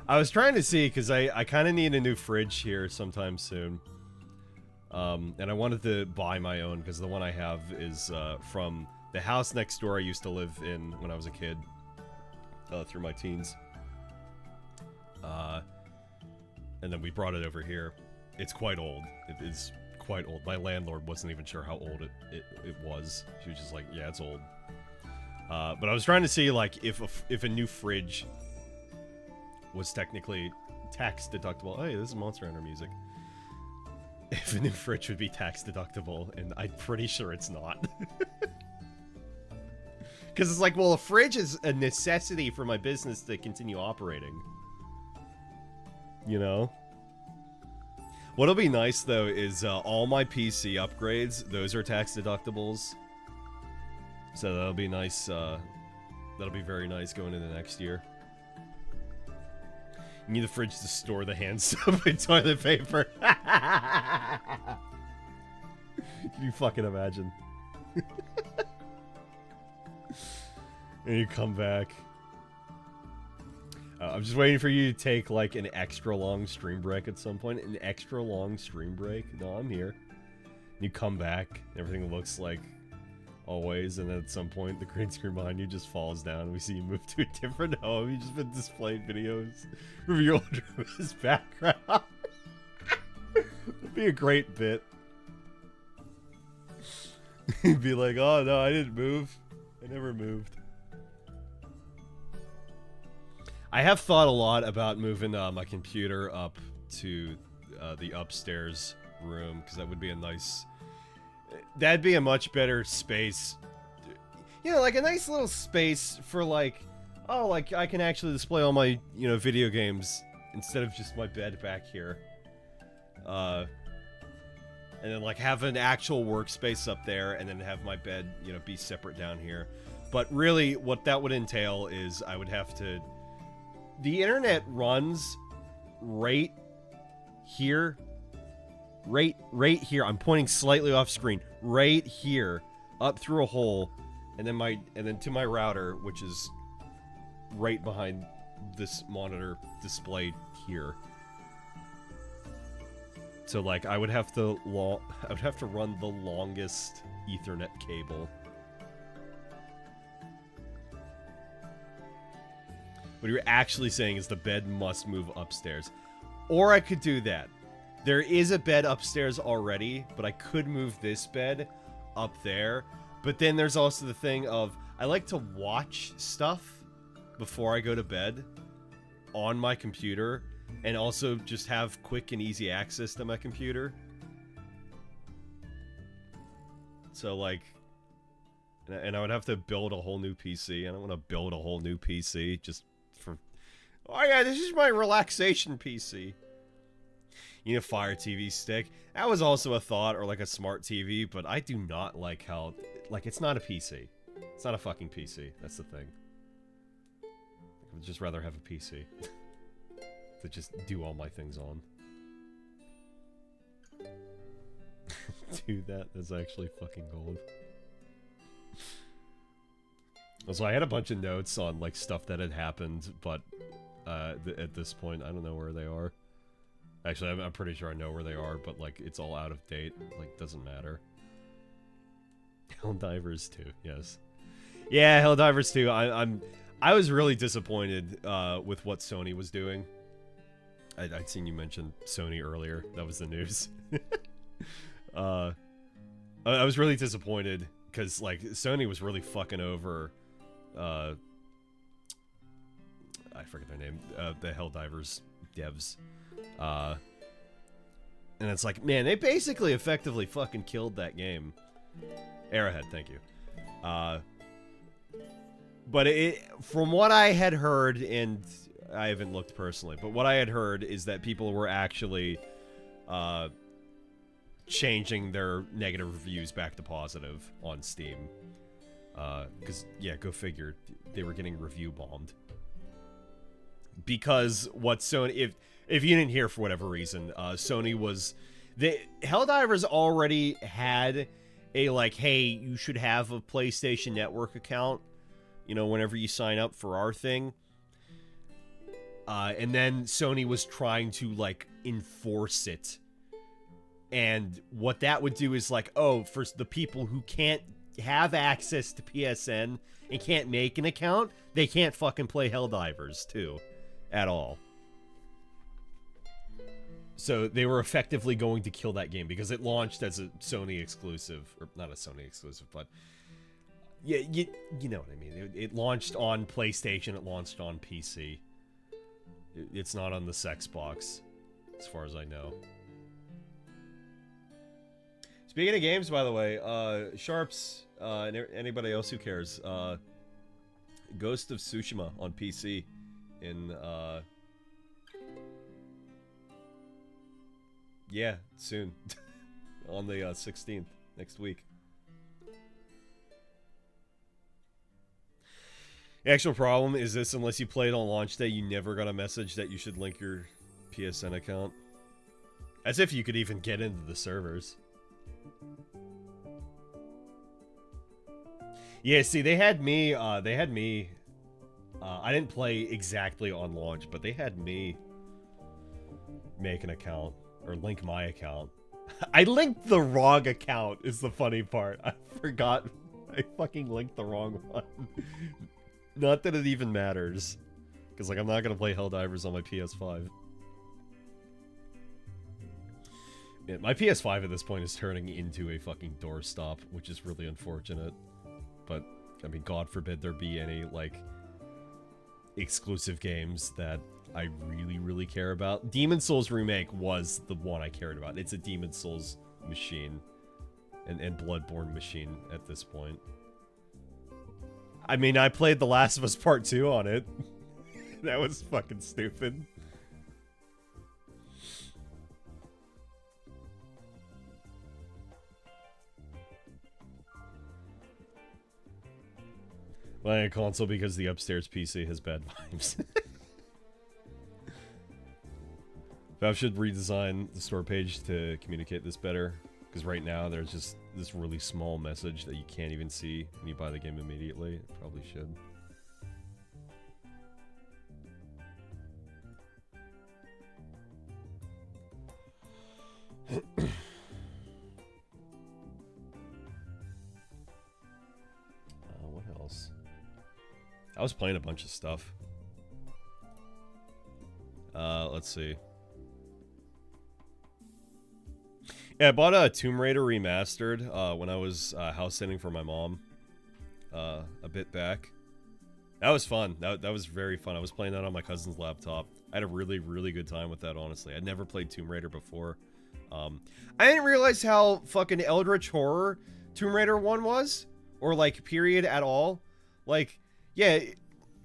I was trying to see because I kind of need a new fridge here sometime soon. And I wanted to buy my own because the one I have is from the house next door I used to live in when I was a kid. Through my teens. And then we brought it over here. It's quite old. It is quite old. My landlord wasn't even sure how old it was. She was just like, yeah, it's old. But I was trying to see, like, if a new fridge was technically tax deductible. Oh, hey, this is Monster Hunter music. If a new fridge would be tax deductible, and I'm pretty sure it's not. Because it's like, well, a fridge is a necessity for my business to continue operating. You know? What'll be nice, though, is all my PC upgrades, those are tax deductibles. So that'll be nice, that'll be very nice going into next year. You need the fridge to store the hand soap and toilet paper. Can you fucking imagine? And you come back. I'm just waiting for you to take, like, an extra long stream break at some point. An extra long stream break? No, I'm here. You come back, everything looks like always, and then at some point, the green screen behind you just falls down, and we see you move to a different home. You've just been displaying videos of your old room's background. That'd be a great bit. You'd be like, oh, no, I didn't move. I never moved. I have thought a lot about moving my computer up to the upstairs room, because that would be a nice... That'd be a much better space. You know, like a nice little space for, like... Oh, like, I can actually display all my, you know, video games instead of just my bed back here. And then, like, have an actual workspace up there, and then have my bed, you know, be separate down here. But really, what that would entail is I would have to... The internet runs right here. Right here. I'm pointing slightly off screen. Right here. Up through a hole. And then to my router, which is right behind this monitor display here. So, like, I would have to run the longest Ethernet cable. What you're actually saying is the bed must move upstairs. Or I could do that. There is a bed upstairs already, but I could move this bed up there. But then there's also the thing of, I like to watch stuff before I go to bed on my computer, and also just have quick and easy access to my computer. So, like, and I would have to build a whole new PC. I don't want to build a whole new PC just for, oh yeah, this is my relaxation PC. You need a Fire TV stick. That was also a thought, or like a smart TV, but I do not like how, like, it's not a PC. It's not a fucking PC. That's the thing. I would just rather have a PC to just do all my things on. Dude, that's actually fucking gold. So I had a bunch of notes on like stuff that had happened, but at this point, I don't know where they are. Actually, I'm pretty sure I know where they are, but like it's all out of date. Like, doesn't matter. Helldivers 2, yes. Yeah, Helldivers 2. I was really disappointed with what Sony was doing. I'd seen you mention Sony earlier. That was the news. I was really disappointed because like Sony was really fucking over. I forget their name. The Helldivers devs. And it's like, man, they basically effectively fucking killed that game. Arrowhead, thank you. But from what I had heard, and I haven't looked personally, but what I had heard is that people were actually changing their negative reviews back to positive on Steam. Because, yeah, go figure, they were getting review bombed. Because what Sony, if you didn't hear for whatever reason, Sony was, Helldivers already had a like, hey, you should have a PlayStation Network account, you know, whenever you sign up for our thing. And then Sony was trying to like enforce it. And what that would do is like, oh, for the people who can't have access to PSN and can't make an account, they can't fucking play Helldivers too. At all. So they were effectively going to kill that game because it launched as a Sony exclusive, or not a Sony exclusive, but yeah, you know what I mean. It launched on PlayStation, it launched on PC. It's not on the Xbox, as far as I know. Speaking of games, by the way, Sharps, and anybody else who cares, Ghost of Tsushima on PC in, yeah, soon. On the 16th, next week. The actual problem is this: unless you play it on launch day, you never got a message that you should link your PSN account. As if you could even get into the servers. Yeah, see, they had me, I didn't play exactly on launch, but they had me make an account, or link my account. I linked the wrong account, is the funny part. I forgot. I fucking linked the wrong one. Not that it even matters. Because, like, I'm not gonna play Helldivers on my PS5. Yeah, my PS5 at this point is turning into a fucking doorstop, which is really unfortunate. But, I mean, God forbid there be any, like, exclusive games that I really, really care about. Demon's Souls Remake was the one I cared about. It's a Demon's Souls machine. And Bloodborne machine at this point. I mean, I played The Last of Us Part 2 on it. That was fucking stupid. Buying a console because the upstairs PC has bad vibes. Valve should redesign the store page to communicate this better. Because right now there's just this really small message that you can't even see when you buy the game immediately. It probably should. What else? I was playing a bunch of stuff. Let's see. Yeah, I bought a Tomb Raider Remastered when I was house sitting for my mom a bit back. That was fun. That was very fun. I was playing that on my cousin's laptop. I had a really, really good time with that, honestly. I'd never played Tomb Raider before. I didn't realize how fucking Eldritch Horror Tomb Raider 1 was. Or, like, period at all. Like, yeah...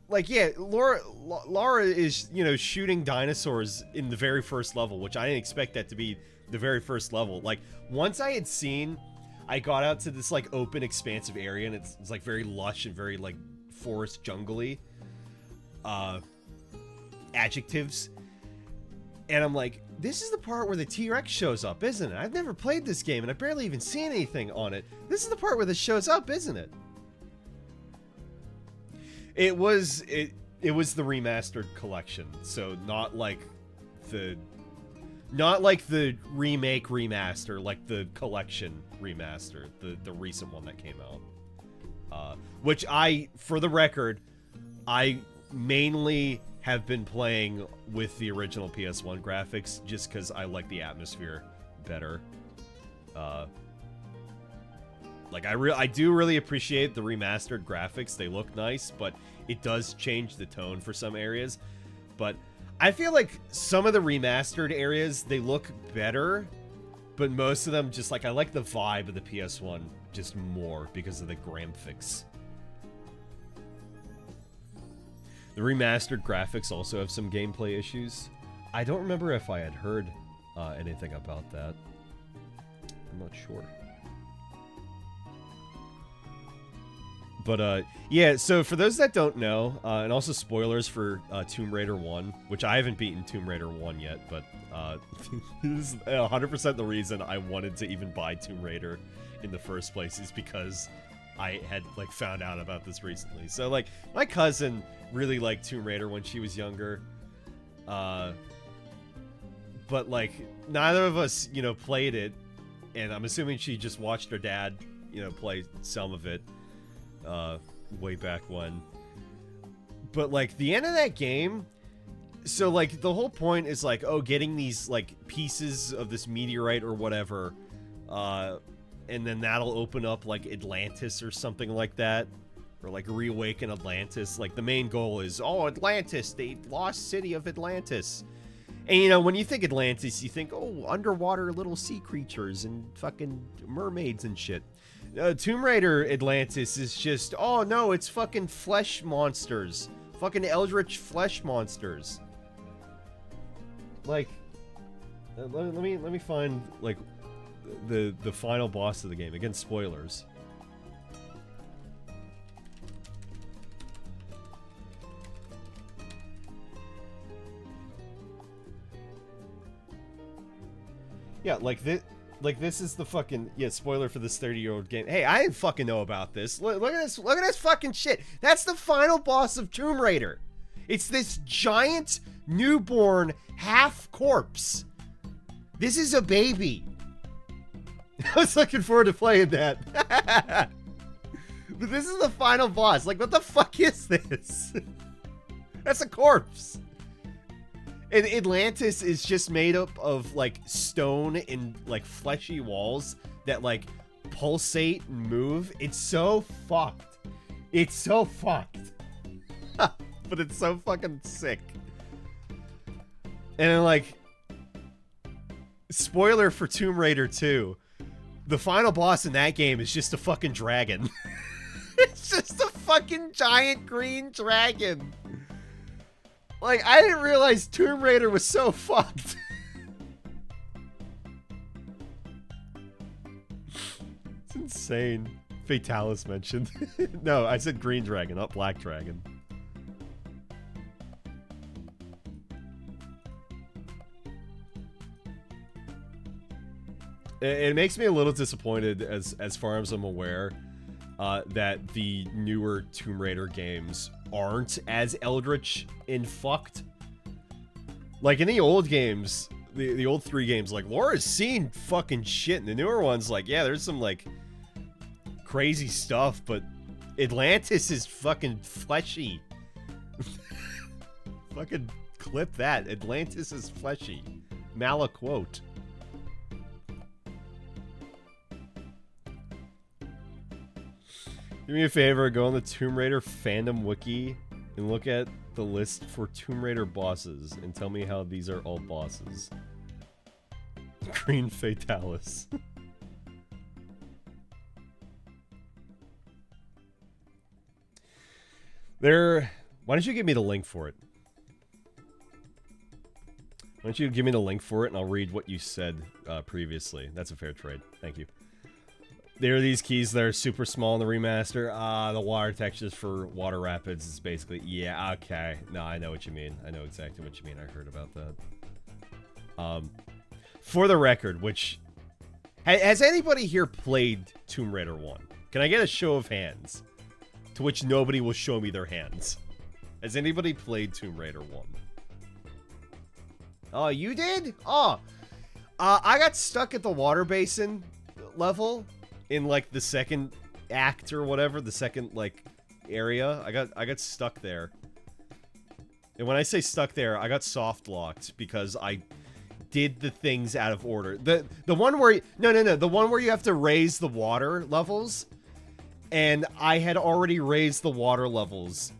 Like, yeah, Lara is, you know, shooting dinosaurs in the very first level, which I didn't expect that to be the very first level. Like, once I had seen, I got out to this, like, open, expansive area, and it's like, very lush and very, like, forest jungly. Adjectives. And I'm like, this is the part where the T-Rex shows up, isn't it? I've never played this game, and I've barely even seen anything on it. This is the part where this shows up, isn't it? It was the remastered collection, so not like the remake remaster, like the collection remaster, the recent one that came out. Which for the record, I mainly have been playing with the original PS1 graphics just because I like the atmosphere better. Like I do really appreciate the remastered graphics. They look nice, but it does change the tone for some areas. But I feel like some of the remastered areas, they look better, but most of them just like, I like the vibe of the PS1 just more because of the graphics. The remastered graphics also have some gameplay issues. I don't remember if I had heard anything about that. I'm not sure. But, yeah, so for those that don't know, and also spoilers for Tomb Raider 1, which I haven't beaten Tomb Raider 1 yet, but this is 100% the reason I wanted to even buy Tomb Raider in the first place is because I had, like, found out about this recently. So, like, my cousin really liked Tomb Raider when she was younger, but, like, neither of us, you know, played it, and I'm assuming she just watched her dad, you know, play some of it. Way back when. But, like, the end of that game, so, like, the whole point is, like, oh, getting these, like, pieces of this meteorite or whatever, and then that'll open up, like, Atlantis or something like that, or, like, reawaken Atlantis. Like, the main goal is, oh, Atlantis, the lost city of Atlantis. And, you know, when you think Atlantis, you think, oh, underwater little sea creatures and fucking mermaids and shit. Tomb Raider Atlantis is just, oh no, it's fucking flesh monsters. Fucking eldritch flesh monsters. Like, let me find, like, the final boss of the game. Again, spoilers. Yeah, like this. Like, this is the fucking, yeah, spoiler for this 30-year-old game. Hey, I didn't fucking know about this. Look at this. Look at this fucking shit. That's the final boss of Tomb Raider. It's this giant, newborn, half corpse. This is a baby. I was looking forward to playing that. But this is the final boss. Like, what the fuck is this? That's a corpse. And Atlantis is just made up of, like, stone and, like, fleshy walls that, like, pulsate and move. It's so fucked. It's so fucked. But it's so fucking sick. And, like, spoiler for Tomb Raider 2, the final boss in that game is just a fucking dragon. It's just a fucking giant green dragon. Like, I didn't realize Tomb Raider was so fucked. It's insane. Fatalis mentioned. No, I said green dragon, not black dragon. It makes me a little disappointed, as far as I'm aware, that the newer Tomb Raider games aren't as eldritch and fucked. Like, in the old games, the old 3 games, like, Laura's seen fucking shit. In the newer ones, like, yeah, there's some, like, crazy stuff, but Atlantis is fucking fleshy. Fucking clip that. Atlantis is fleshy. Malaquote. Do me a favor, go on the Tomb Raider fandom wiki and look at the list for Tomb Raider bosses and tell me how these are all bosses. Green Fatalis. Why don't you give me the link for it? Why don't you give me the link for it and I'll read what you said previously. That's a fair trade. Thank you. There are these keys that are super small in the remaster. The water textures for Water Rapids is basically... Yeah, okay. No, I know what you mean. I know exactly what you mean. I heard about that. For the record, which... Has anybody here played Tomb Raider 1? Can I get a show of hands? to which nobody will show me their hands. Has anybody played Tomb Raider 1? Oh, you did? Oh. I got stuck at the water basin level in, like, the second act or whatever. The second, like, area. I got stuck there. And when I say stuck there, I got soft locked because I did the things out of order. The one where... No. The one where you have to raise the water levels. And I had already raised the water levels.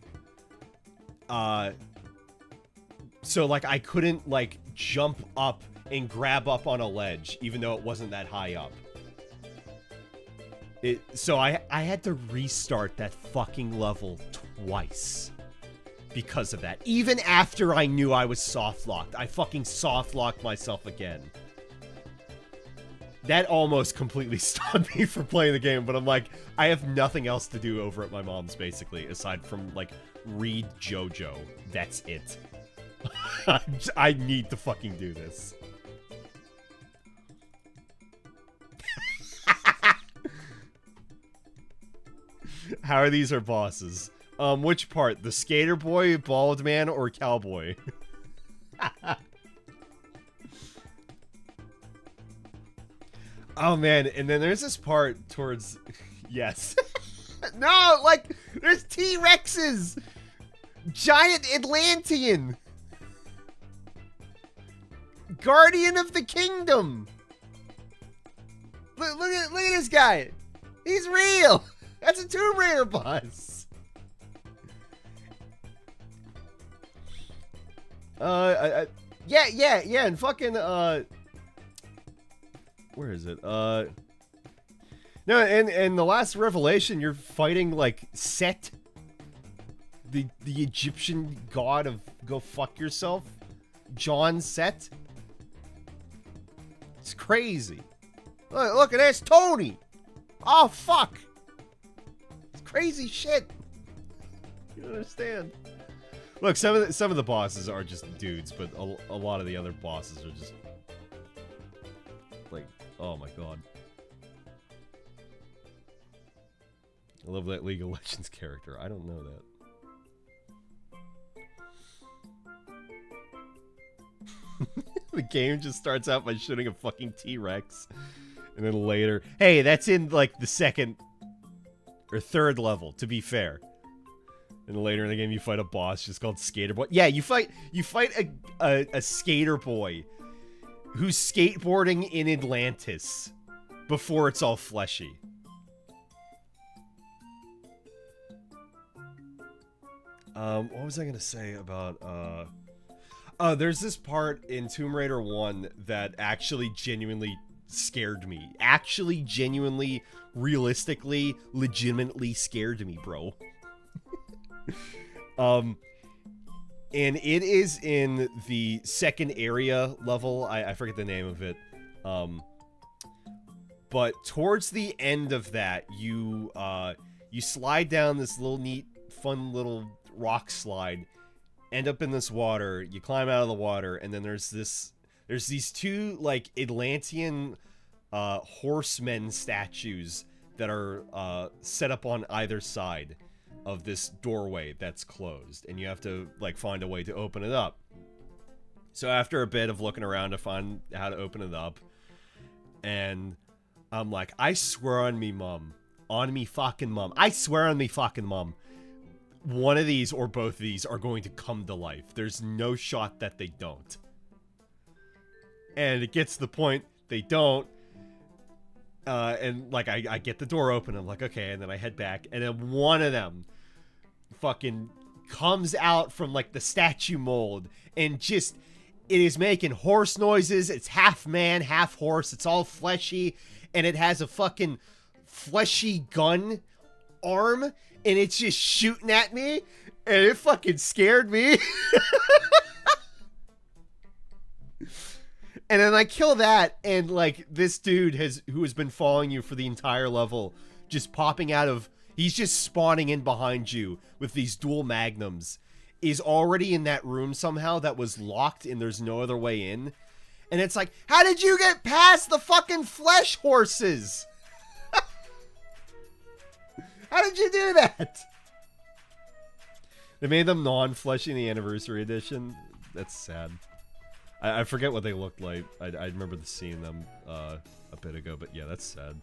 So, like, I couldn't, like, jump up and grab up on a ledge, even though it wasn't that high up. So I had to restart that fucking level twice. Because of that. Even after I knew I was soft-locked. I fucking soft-locked myself again. That almost completely stopped me from playing the game, but I'm like, I have nothing else to do over at my mom's, basically, aside from, like, read JoJo. That's it. I need to fucking do this. How are these our bosses? Which part? The skater boy, bald man, or cowboy? Oh man, and then there's this part towards... Yes. No, like, there's T-Rexes! Giant Atlantean! Guardian of the Kingdom! Look at this guy! He's real! That's a Tomb Raider boss! Yeah, and fucking, where is it? No, and the last revelation, you're fighting, like, Set. The Egyptian god of go fuck yourself. John Set. It's crazy. Look at this, Tony! Oh, fuck! It's crazy shit. You don't understand. Look, some of the bosses are just dudes, but a lot of the other bosses are just... like, oh my god. I love that League of Legends character. I don't know that. The game just starts out by shooting a fucking T-Rex. And then later... Hey, that's in, like, the second... or third level, to be fair. And later in the game, you fight a boss just called Skater Boy. Yeah, you fight a skater boy who's skateboarding in Atlantis before it's all fleshy. What was I gonna say about, there's this part in Tomb Raider 1 that actually genuinely scared me. Actually, genuinely, realistically, legitimately scared me, bro. And it is in the second area level. I forget the name of it. But towards the end of that, you slide down this little neat, fun little rock slide, end up in this water, you climb out of the water, and then there's these two, like, Atlantean horsemen statues that are set up on either side of this doorway that's closed, and you have to, like, find a way to open it up. So after a bit of looking around to find how to open it up, and I'm like, I swear on me mum, I swear on me fucking mum, one of these or both of these are going to come to life. There's no shot that they don't. And it gets to the point they don't. And, like, I get the door open. I'm like, okay. And then I head back. And then one of them fucking comes out from, like, the statue mold. And just, it is making horse noises. It's half man, half horse. It's all fleshy. And it has a fucking fleshy gun arm. And it's just shooting at me. And it fucking scared me. And then I kill that, and, like, this dude who has been following you for the entire level, just popping out of... He's just spawning in behind you with these dual magnums, is already in that room somehow that was locked and there's no other way in. And it's like, how did you get past the fucking flesh horses? How did you do that? They made them non-fleshy in the anniversary edition. That's sad. I forget what they looked like. I remember seeing them a bit ago, but yeah, that's sad.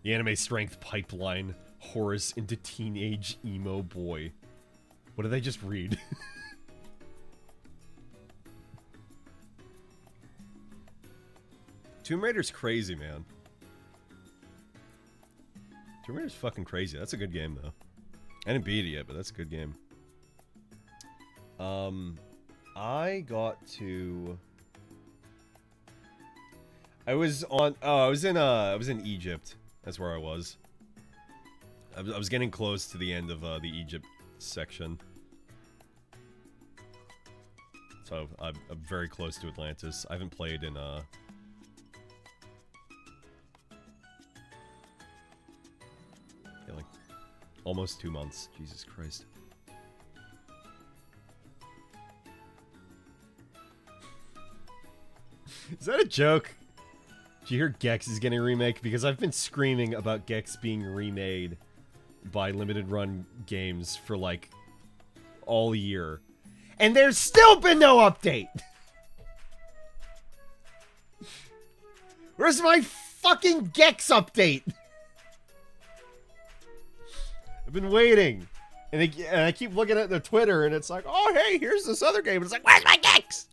The anime strength pipeline. Horus into teenage emo boy. What did I just read? Tomb Raider's crazy, man. Tomb Raider's fucking crazy. That's a good game, though. I didn't beat it yet, but that's a good game. I got to... I was in Egypt. That's where I was. I was getting close to the end of the Egypt section. So I'm very close to Atlantis. I haven't played in yeah, like almost 2 months. Jesus Christ. Is that a joke? Did you hear Gex is getting a remake? Because I've been screaming about Gex being remade by Limited Run Games for like all year. And there's still been no update! Where's my fucking Gex update? I've been waiting. And I keep looking at the Twitter and it's like, oh hey, here's this other game. And it's like, where's my Gex?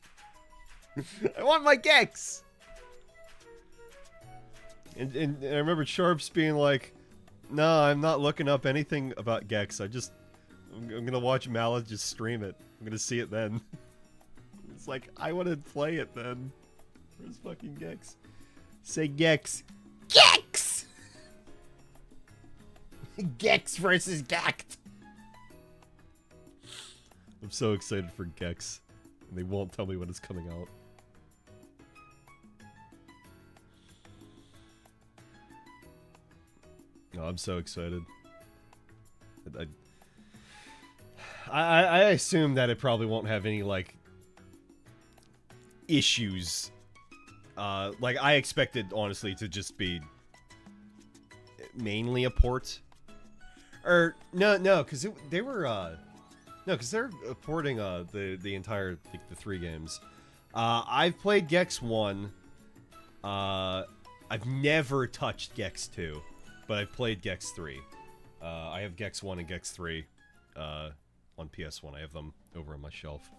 I want my Gex! And I remember Sharps being like, no, I'm not looking up anything about Gex. I'm gonna watch Mallet just stream it. I'm gonna see it then. It's like, I want to play it then. Where's fucking Gex? Say Gex. Gex! Gex versus Gact. I'm so excited for Gex. And they won't tell me when it's coming out. Oh, I'm so excited. I assume that it probably won't have any, like, issues. Like, I expected, honestly, to just be mainly a port. Or, no, because they were, no, because they're porting, the entire, like, the 3 games. I've played Gex 1. I've never touched Gex 2. But I've played Gex 3. I have Gex 1 and Gex 3 on PS1. I have them over on my shelf.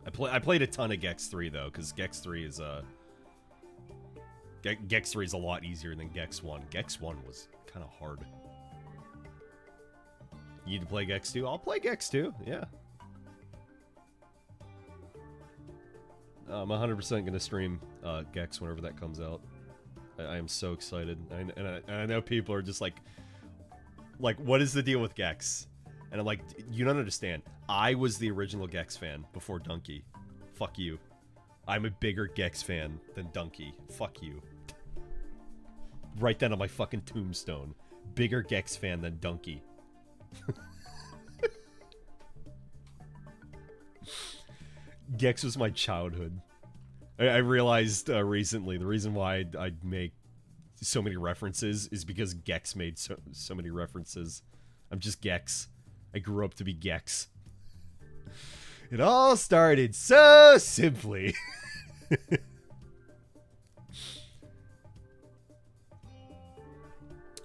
I played a ton of Gex 3 though, because Gex 3 is Gex 3 is a lot easier than Gex 1. Gex 1 was kind of hard. You need to play Gex 2? I'll play Gex 2, yeah. I'm 100% going to stream Gex whenever that comes out. I am so excited, and I know people are just like, what is the deal with Gex? And I'm like, you don't understand. I was the original Gex fan before Donkey. Fuck you. I'm a bigger Gex fan than Donkey. Fuck you. Write that on my fucking tombstone. Bigger Gex fan than Donkey. Gex was my childhood. I realized recently the reason why I make so many references is because Gex made so many references. I'm just Gex. I grew up to be Gex. It all started so simply.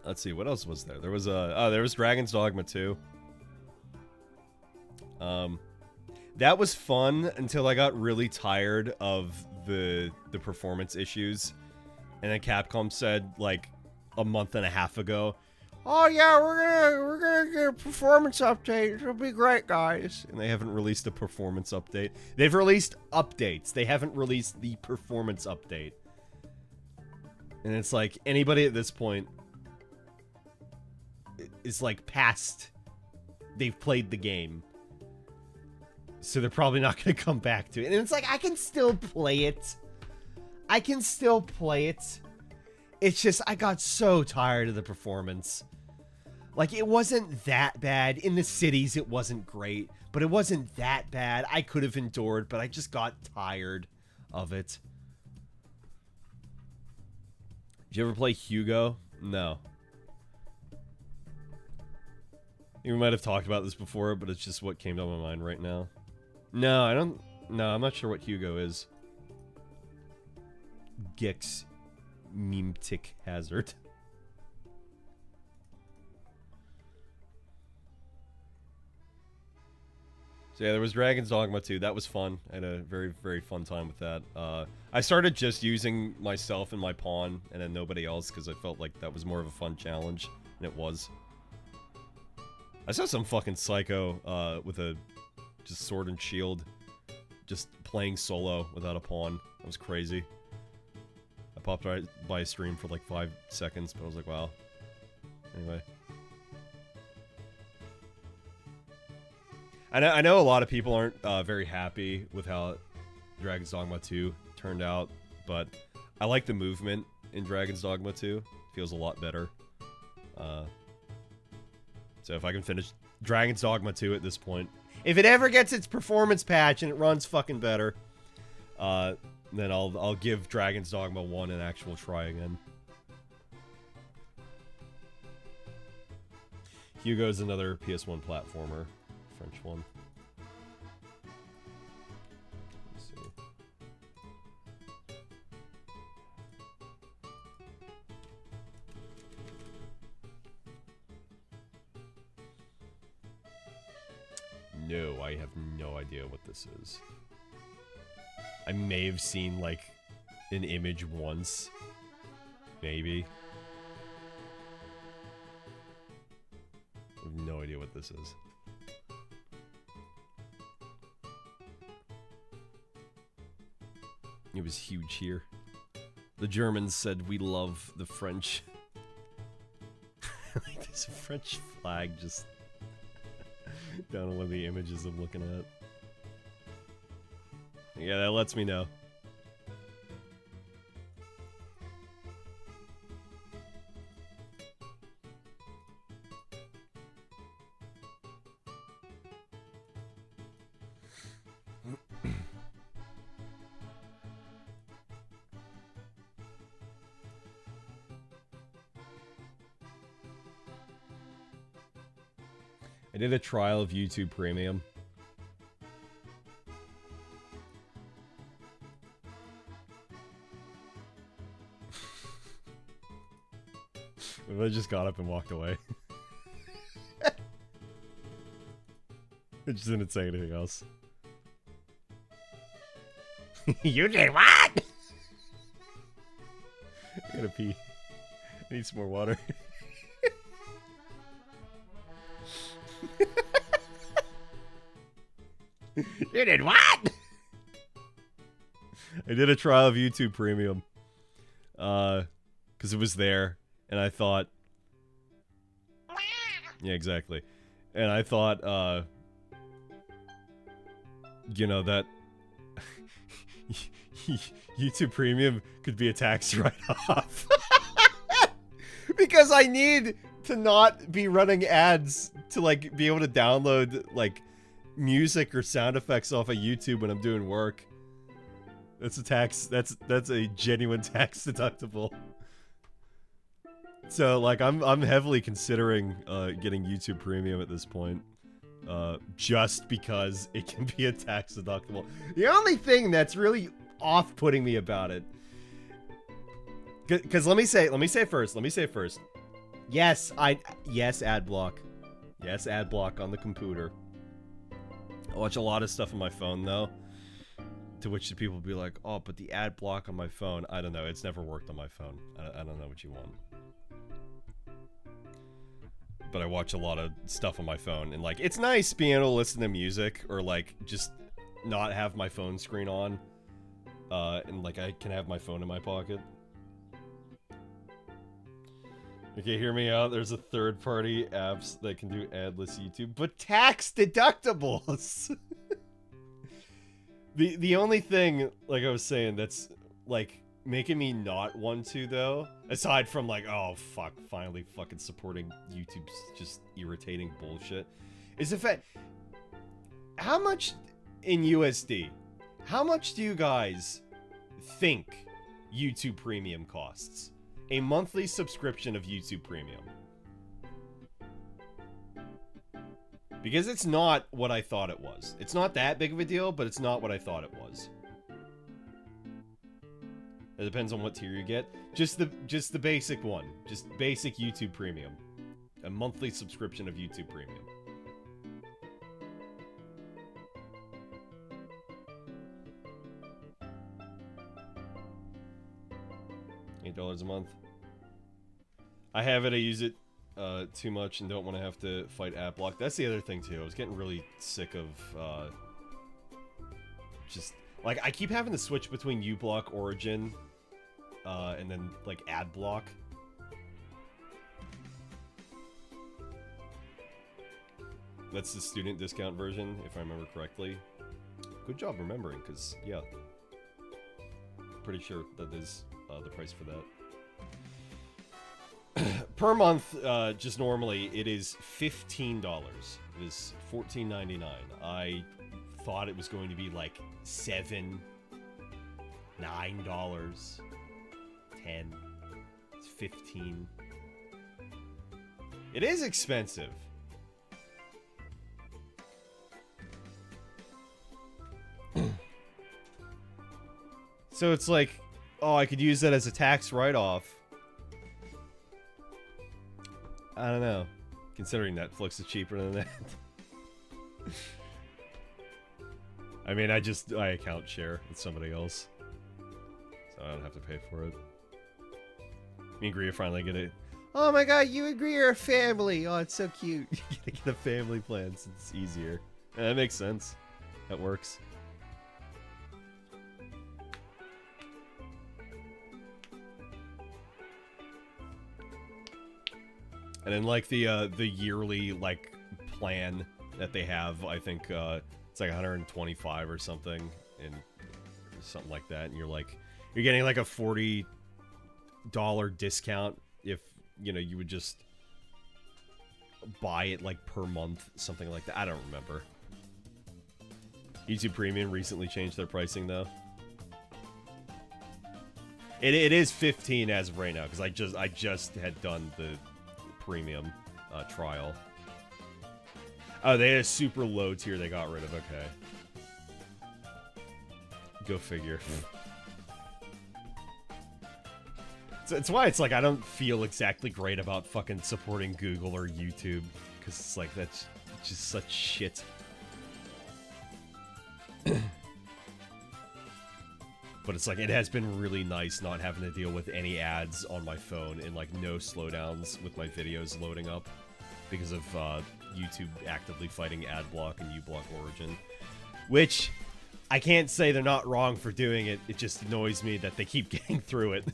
Let's see, what else was there? There was there was Dragon's Dogma 2. That was fun until I got really tired of the performance issues. And then Capcom said, like, a month and a half ago, oh yeah, we're gonna get a performance update. It'll be great, guys. And they haven't released a performance update. They've released updates. They haven't released the performance update. And it's like, anybody at this point is like past, they've played the game. So they're probably not going to come back to it. And it's like, I can still play it. I can still play it. It's just, I got so tired of the performance. Like, it wasn't that bad. In the cities, it wasn't great. But it wasn't that bad. I could have endured, but I just got tired of it. Did you ever play Hugo? No. We might have talked about this before, but it's just what came to my mind right now. No, I don't... No, I'm not sure what Hugo is. Gex Memtic Hazard. So yeah, there was Dragon's Dogma 2. That was fun. I had a very, very fun time with that. I started just using myself and my pawn, and then nobody else, because I felt like that was more of a fun challenge, and it was. I saw some fucking psycho with a just sword and shield, just playing solo without a pawn. That was crazy. I popped right by a stream for like 5 seconds, but I was like, wow. Anyway. I know a lot of people aren't very happy with how Dragon's Dogma 2 turned out, but I like the movement in Dragon's Dogma 2. It feels a lot better. So if I can finish Dragon's Dogma 2 at this point, if it ever gets its performance patch and it runs fucking better, then I'll give Dragon's Dogma 1 an actual try again. Hugo's another PS1 platformer. French one. Let's see. No, I have no idea what this is. I may have seen, like, an image once. Maybe. I have no idea what this is. It was huge here. The Germans said, "We love the French." Like, there's a French flag just down on one of the images I'm looking at. Yeah, that lets me know. I did a trial of YouTube Premium. I just got up and walked away. I just didn't say anything else. You did what? I gotta pee. I need some more water. You did what? I did a trial of YouTube Premium. Because it was there. And I thought... Yeah, exactly. And I thought, you know, that... YouTube Premium could be a tax write-off. Because I need to not be running ads to, like, be able to download, like, music or sound effects off of YouTube when I'm doing work. That's a tax, that's a genuine tax deductible. So, like, I'm heavily considering getting YouTube Premium at this point. Just because it can be a tax deductible. The only thing that's really off-putting me about it, because let me say first. Yes, yes, ad block. Yes, ad block on the computer. I watch a lot of stuff on my phone, though. To which the people will be like, oh, but the ad block on my phone. I don't know. It's never worked on my phone. I don't know what you want. But I watch a lot of stuff on my phone. And, like, it's nice being able to listen to music. Or, like, just not have my phone screen on. And, like, I can have my phone in my pocket. Okay, hear me out. There's a third-party apps that can do adless YouTube, but tax deductibles. the only thing, like I was saying, that's like making me not want to, though, aside from like, oh fuck, finally fucking supporting YouTube's just irritating bullshit, is the fact, how much in USD? How much do you guys think YouTube Premium costs? A monthly subscription of YouTube Premium. Because it's not what I thought it was. It's not that big of a deal, but it's not what I thought it was. It depends on what tier you get. Just the basic one. Just basic YouTube Premium. A monthly subscription of YouTube Premium. $8 a month. I have it, I use it too much and don't want to have to fight ad block. That's the other thing too. I was getting really sick of just like I keep having to switch between uBlock, Origin, and then like ad block. That's the student discount version, if I remember correctly. Good job remembering, because yeah, pretty sure that is the price for that. Per month, just normally, it is $15. It is $14.99. I thought it was going to be like $7, $9, $10. It's $15. It is expensive. So it's like, oh, I could use that as a tax write-off. I don't know. Considering Netflix is cheaper than that. I mean, I account share with somebody else. So I don't have to pay for it. Me and Gria finally get it. Oh my god, you and Gria are a family! Oh, it's so cute. You gotta get a family plan so it's easier. Yeah, that makes sense. That works. And then like the yearly like plan that they have, I think it's like 125 or something, and something like that. And you're getting like a $40 discount if you would just buy it like per month, something like that. I don't remember. YouTube Premium recently changed their pricing though. It is 15 as of right now because I just had done the premium trial. Oh, they had a super low tier they got rid of. Okay. Go figure. So it's why it's like I don't feel exactly great about fucking supporting Google or YouTube because it's like that's just such shit. But it's like, it has been really nice not having to deal with any ads on my phone and like no slowdowns with my videos loading up because of YouTube actively fighting ad block and uBlock Origin. Which, I can't say they're not wrong for doing it, it just annoys me that they keep getting through it.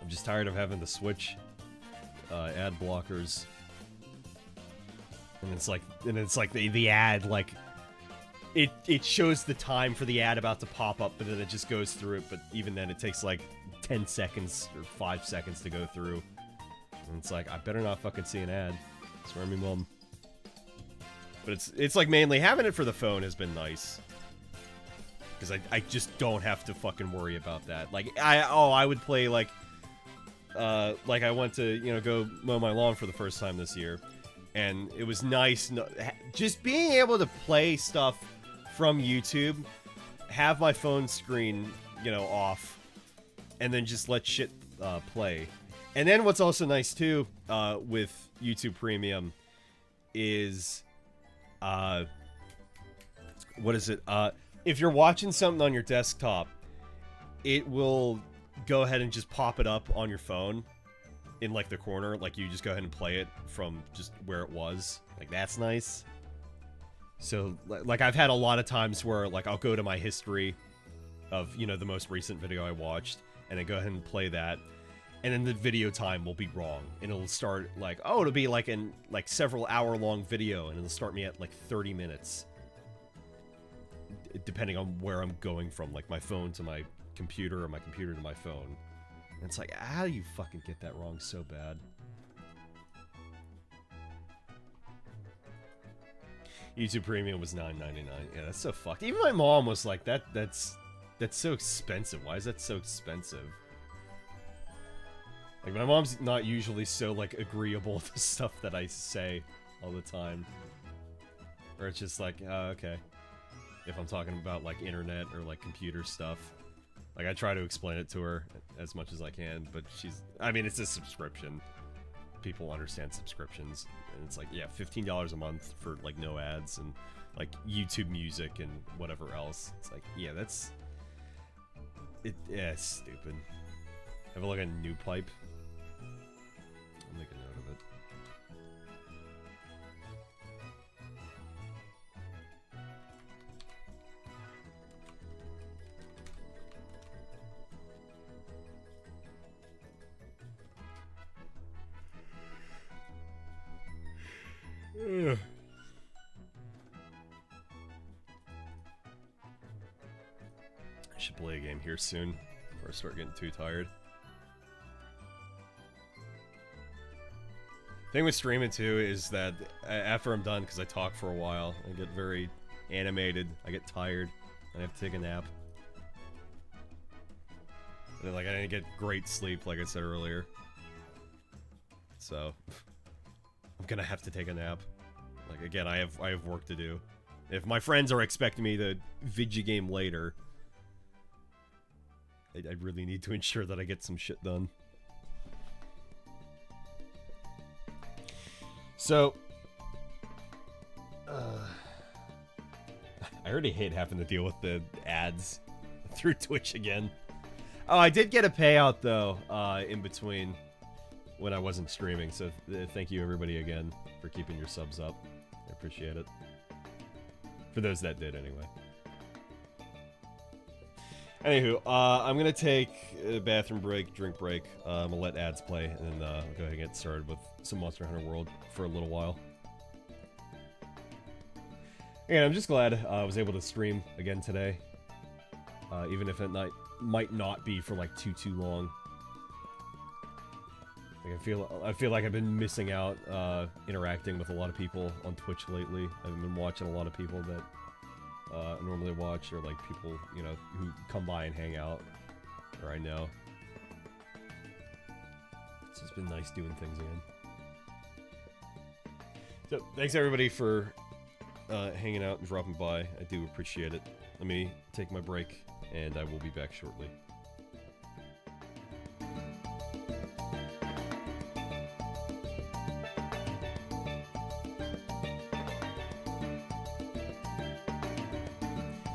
I'm just tired of having to switch ad blockers. And it's like the ad, like, it shows the time for the ad about to pop up, but then it just goes through it, but even then it takes like 10 seconds or 5 seconds to go through. And it's like, I better not fucking see an ad. Swear me mum. But it's like mainly having it for the phone has been nice. Because I just don't have to fucking worry about that. Like, I would play like I went to, go mow my lawn for the first time this year. And it was nice, just being able to play stuff from YouTube, have my phone screen, off, and then just let shit play. And then what's also nice too, with YouTube Premium, is, what is it? If you're watching something on your desktop, it will go ahead and just pop it up on your phone in like the corner, like you just go ahead and play it from just where it was. Like, that's nice. So like I've had a lot of times where like I'll go to my history of the most recent video I watched and then go ahead and play that, and then the video time will be wrong and it'll start like, oh, it'll be like in like several hour long video and it'll start me at like 30 minutes depending on where I'm going from, like my phone to my computer or my computer to my phone. And it's like, how do you fucking get that wrong so bad? YouTube Premium was $9.99. Yeah, that's so fucked. Even my mom was like, that's so expensive. Why is that so expensive? Like, my mom's not usually so, like, agreeable to stuff that I say all the time. Or it's just like, okay. If I'm talking about, like, internet or, like, computer stuff. Like, I try to explain it to her as much as I can, but I mean, it's a subscription. People understand subscriptions. And it's like, yeah, $15 a month for, like, no ads and, like, YouTube music and whatever else. It's like, yeah, that's... Yeah, it's stupid. Have a look at New Pipe. I'll make a note of it. Ugh. I should play a game here soon before I start getting too tired. Thing with streaming too is that after I'm done, because I talk for a while, I get very animated, I get tired, I have to take a nap. And then, like, I didn't get great sleep, like I said earlier. So, I'm gonna have to take a nap. Like, again, I have work to do. If my friends are expecting me to video game later, I really need to ensure that I get some shit done. So, I already hate having to deal with the ads through Twitch again. Oh, I did get a payout, though, in between when I wasn't streaming, so thank you everybody again for keeping your subs up. I appreciate it. For those that did, anyway. Anywho, I'm gonna take a bathroom break, drink break. I'm gonna let ads play, and then I'll go ahead and get started with some Monster Hunter World for a little while. And I'm just glad I was able to stream again today, even if it might not be for like too long. Like, I feel like I've been missing out interacting with a lot of people on Twitch lately. I've been watching a lot of people that I normally watch, or like people, you know, who come by and hang out, or I know. It's just been nice doing things again. So, thanks everybody for hanging out and dropping by. I do appreciate it. Let me take my break, and I will be back shortly.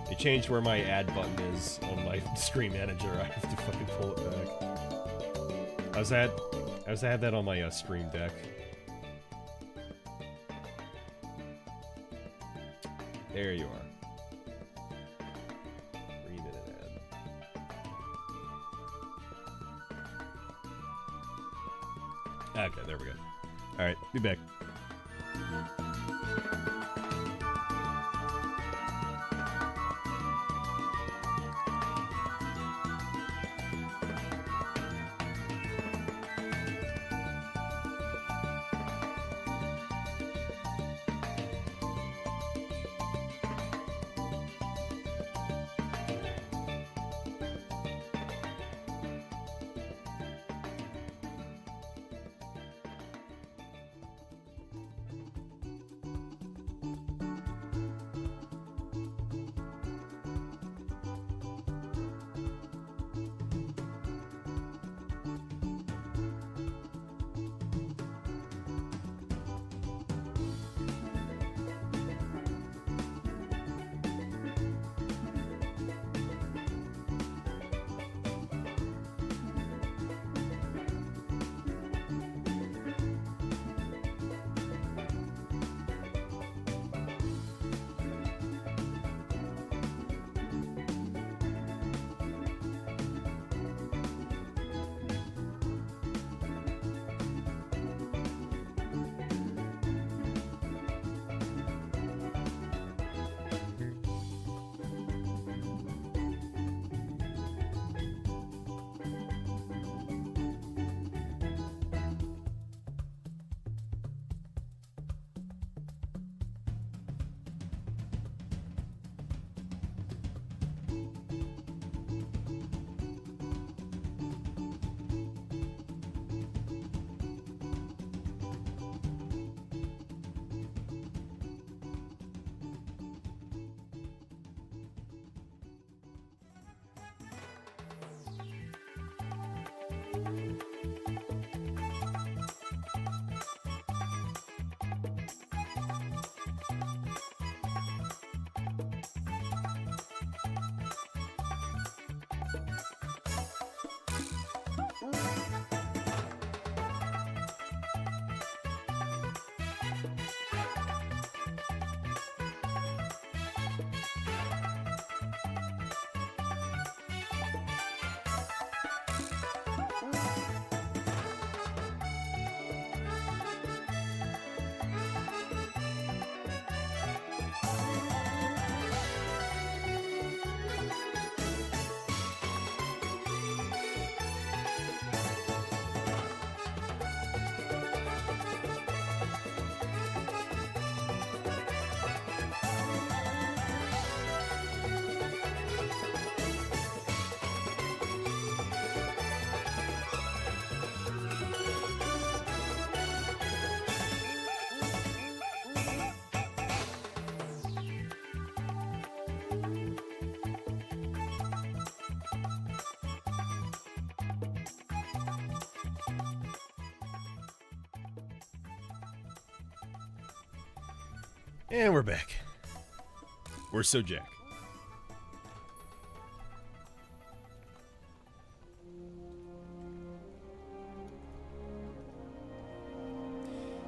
They changed where my ad button is on my screen manager. I have to fucking pull it back. I was had that on my stream deck. There you are. 3-minute ad. Okay, there we go. Alright, be back. And we're back. We're so Jack.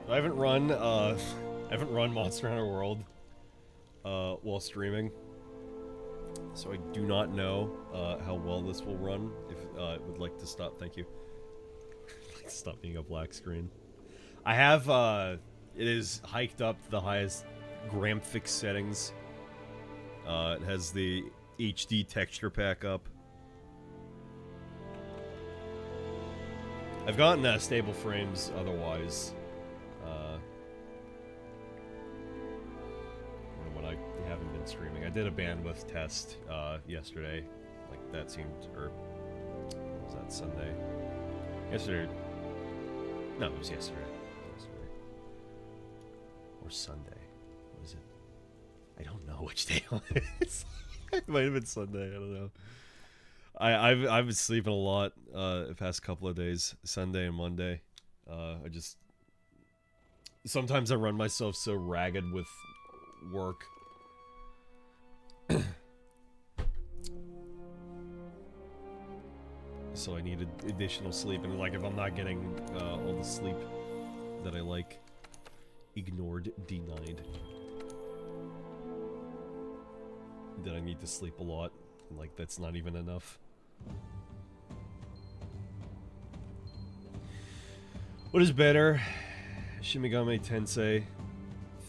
I haven't run Monster Hunter World while streaming, so I do not know how well this will run. If I would like to stop, thank you. Like to stop being a black screen. I have it is hiked up to the highest Gramfix settings. It has the HD texture pack up. I've gotten stable frames otherwise. When I haven't been streaming, I did a bandwidth test yesterday. Like that seemed, or was that Sunday? Yesterday? No, it was yesterday. Or Sunday. What was it? I don't know which day it is. It might have been Sunday. I don't know. I've been sleeping a lot the past couple of days, Sunday and Monday. I just sometimes I run myself so ragged with work. So I needed additional sleep, and like if I'm not getting all the sleep that I like, ignored, denied, then I need to sleep a lot, and like that's not even enough. What is better, Shin Megami Tensei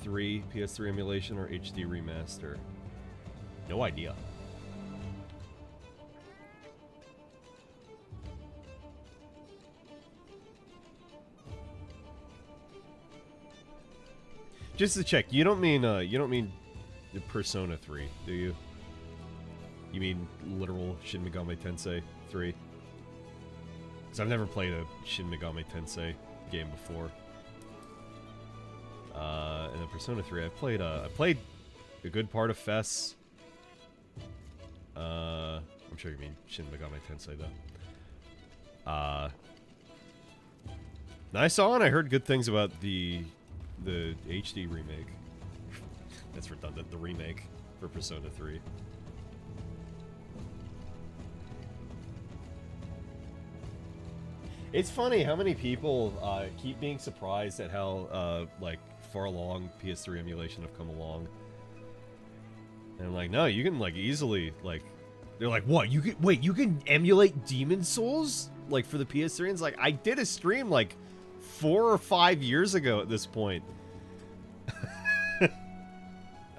3 PS3 emulation or HD remaster? No idea. Just to check, you don't mean the Persona 3, do you? You mean literal Shin Megami Tensei 3? Because I've never played a Shin Megami Tensei game before. And the Persona 3, I played a good part of Fess. I'm sure you mean Shin Megami Tensei though. I saw and I heard good things about the HD remake. That's redundant. The remake for Persona 3. It's funny how many people keep being surprised at how like far along PS3 emulation have come along. And I'm like, no, you can like easily like. They're like, what? You can wait? You can emulate Demon Souls like for the PS3? And it's like I did a stream like 4 or 5 years ago at this point.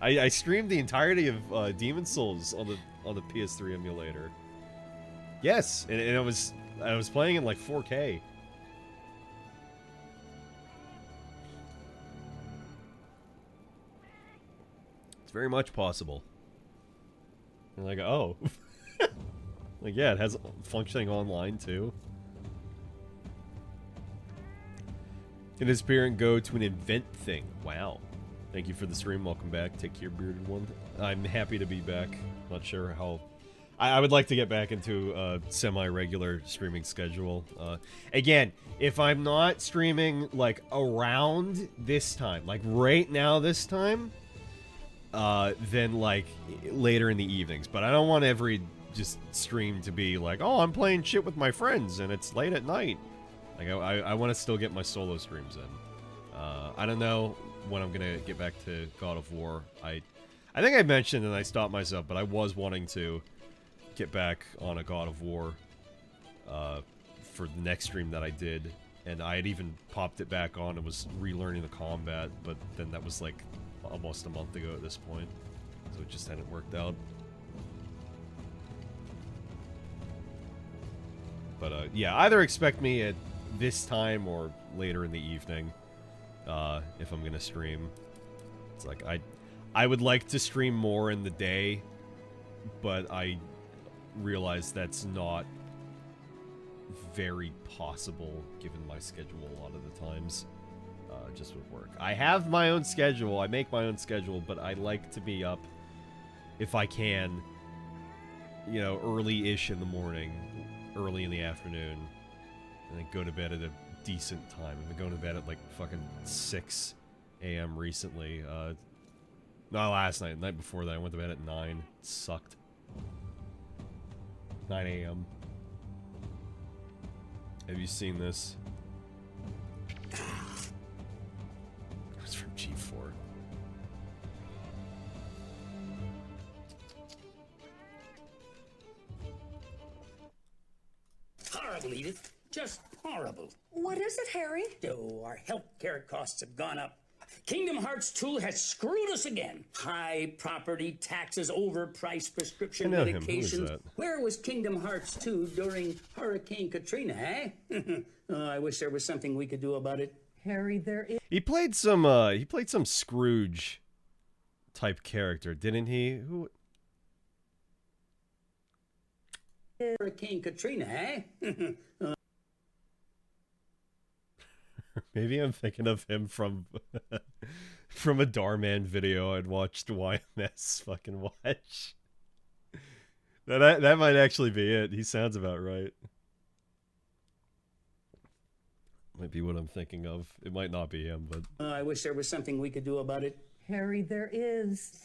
I streamed the entirety of Demon Souls on the PS3 emulator. Yes, and I was playing in like 4K. It's very much possible. And like, oh, like yeah, it has functioning online too. Can this parent go to an event thing? Wow. Thank you for the stream. Welcome back. Take care, bearded one. I'm happy to be back. Not sure how. I would like to get back into a semi-regular streaming schedule. Again, if I'm not streaming like around this time, like right now this time, then like later in the evenings. But I don't want every just stream to be like, oh, I'm playing shit with my friends and it's late at night. Like I want to still get my solo streams in. I don't know when I'm gonna get back to God of War. I think I mentioned and I stopped myself, but I was wanting to get back on a God of War for the next stream that I did, and I had even popped it back on and was relearning the combat, but then that was like almost a month ago at this point, so it just hadn't worked out. But yeah, either expect me at this time or later in the evening if I'm gonna stream. It's like I would like to stream more in the day, but I realize that's not very possible given my schedule a lot of the times. Just with work. I have my own schedule, I make my own schedule, but I like to be up, if I can, you know, early-ish in the morning, early in the afternoon, and then go to bed at a decent time. I've been going to bed at like fucking 6 a.m. recently. Not last night. The night before that, I went to bed at 9. It sucked. 9 a.m. Have you seen this? It's from G4. Horrible, Edith. Just horrible. What is it, Harry? Oh, our healthcare costs have gone up. Kingdom Hearts 2 has screwed us again. High property taxes, overpriced prescription medications. Where was Kingdom Hearts 2 during Hurricane Katrina, eh? Oh, I wish there was something we could do about it. Harry, there is... He played some Scrooge type character, didn't he? Who? Hurricane Katrina, eh? Maybe I'm thinking of him from from a Darman video I'd watched YMS fucking watch. That might actually be it. He sounds about right. Might be what I'm thinking of. It might not be him, but... I wish there was something we could do about it. Harry, there is...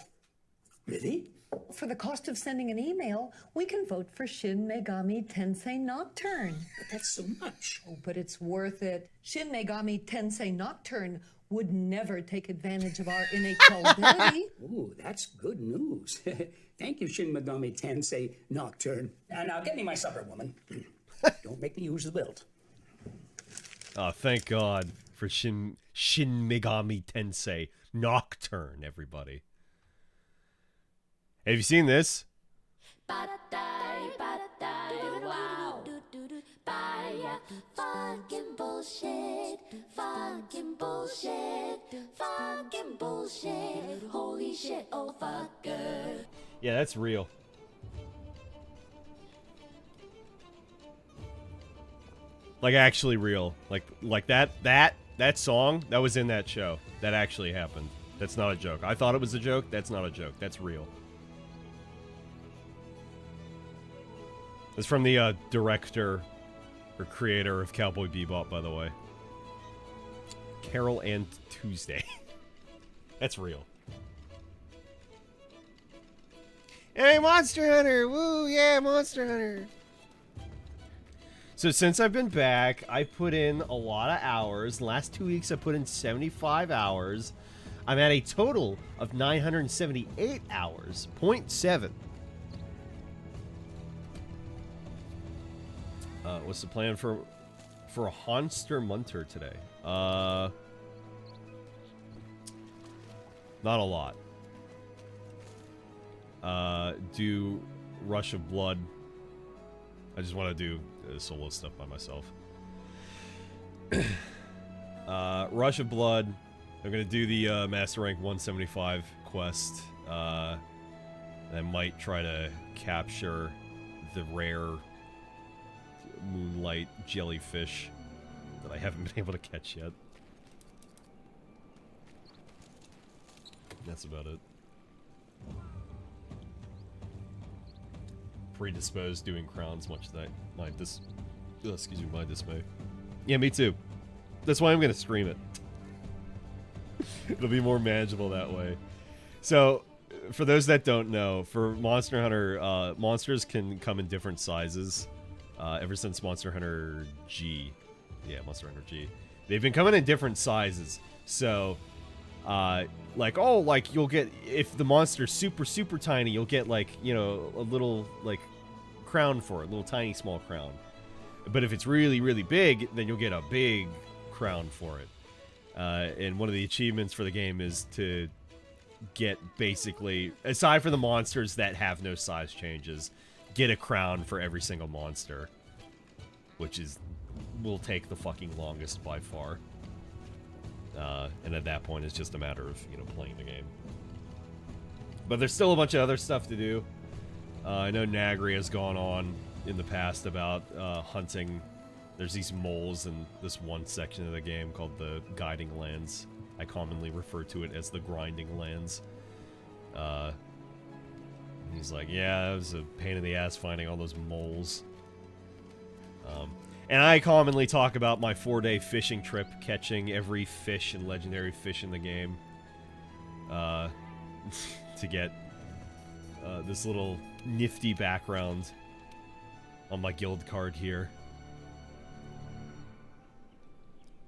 Really? For the cost of sending an email, we can vote for Shin Megami Tensei Nocturne. But that's so much. Oh, but it's worth it. Shin Megami Tensei Nocturne would never take advantage of our innate gullibility. Ooh, that's good news. Thank you, Shin Megami Tensei Nocturne. Now get me my supper, woman. Don't make me use the belt. Oh, thank God for Shin Megami Tensei Nocturne, everybody. Have you seen this? Fucking bullshit, fucking bullshit, fucking bullshit, holy shit, oh fucker. Yeah, that's real. Like actually real. Like that song that was in that show. That actually happened. That's not a joke. I thought it was a joke. That's not a joke. That's real. It's from the director or creator of Cowboy Bebop, by the way. Carol and Tuesday. That's real. Hey, Monster Hunter! Woo, yeah, Monster Hunter! So since I've been back, I put in a lot of hours. The last 2 weeks, I put in 75 hours. I'm at a total of 978 hours. 0.7. What's the plan for a Honster Munter today? Not a lot. Do Rush of Blood. I just want to do solo stuff by myself. Rush of Blood. I'm gonna do the Master Rank 175 quest. I might try to capture the rare Moonlight jellyfish that I haven't been able to catch yet. That's about it. Predisposed doing crowns much that my dismay. Yeah, me too. That's why I'm gonna stream it. It'll be more manageable that way. So, for those that don't know, for Monster Hunter, monsters can come in different sizes. Ever since Monster Hunter G. Yeah, Monster Hunter G. They've been coming in different sizes. So, you'll get, if the monster's super, super tiny, you'll get, like, you know, a little, like, crown for it. A little tiny, small crown. But if it's really, really big, then you'll get a big crown for it. And one of the achievements for the game is to get, basically, aside from the monsters that have no size changes, get a crown for every single monster, which will take the fucking longest by far. And at that point, it's just a matter of, you know, playing the game. But there's still a bunch of other stuff to do. I know Nagri has gone on in the past about hunting. There's these moles in this one section of the game called the Guiding Lands. I commonly refer to it as the Grinding Lands. He's like, yeah, it was a pain in the ass finding all those moles. And I commonly talk about my 4-day fishing trip, catching every fish and legendary fish in the game. to get this little nifty background on my guild card here.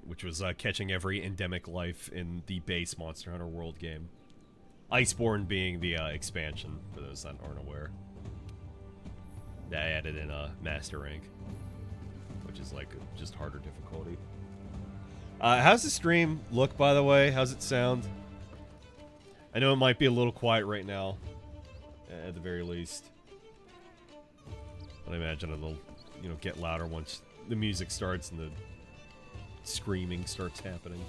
Which was catching every endemic life in the base Monster Hunter World game. Iceborne being the expansion, for those that aren't aware. That I added in Master Rank, which is like just harder difficulty. How's the stream look, by the way? How's it sound? I know it might be a little quiet right now, at the very least. But I imagine it'll, you know, get louder once the music starts and the screaming starts happening.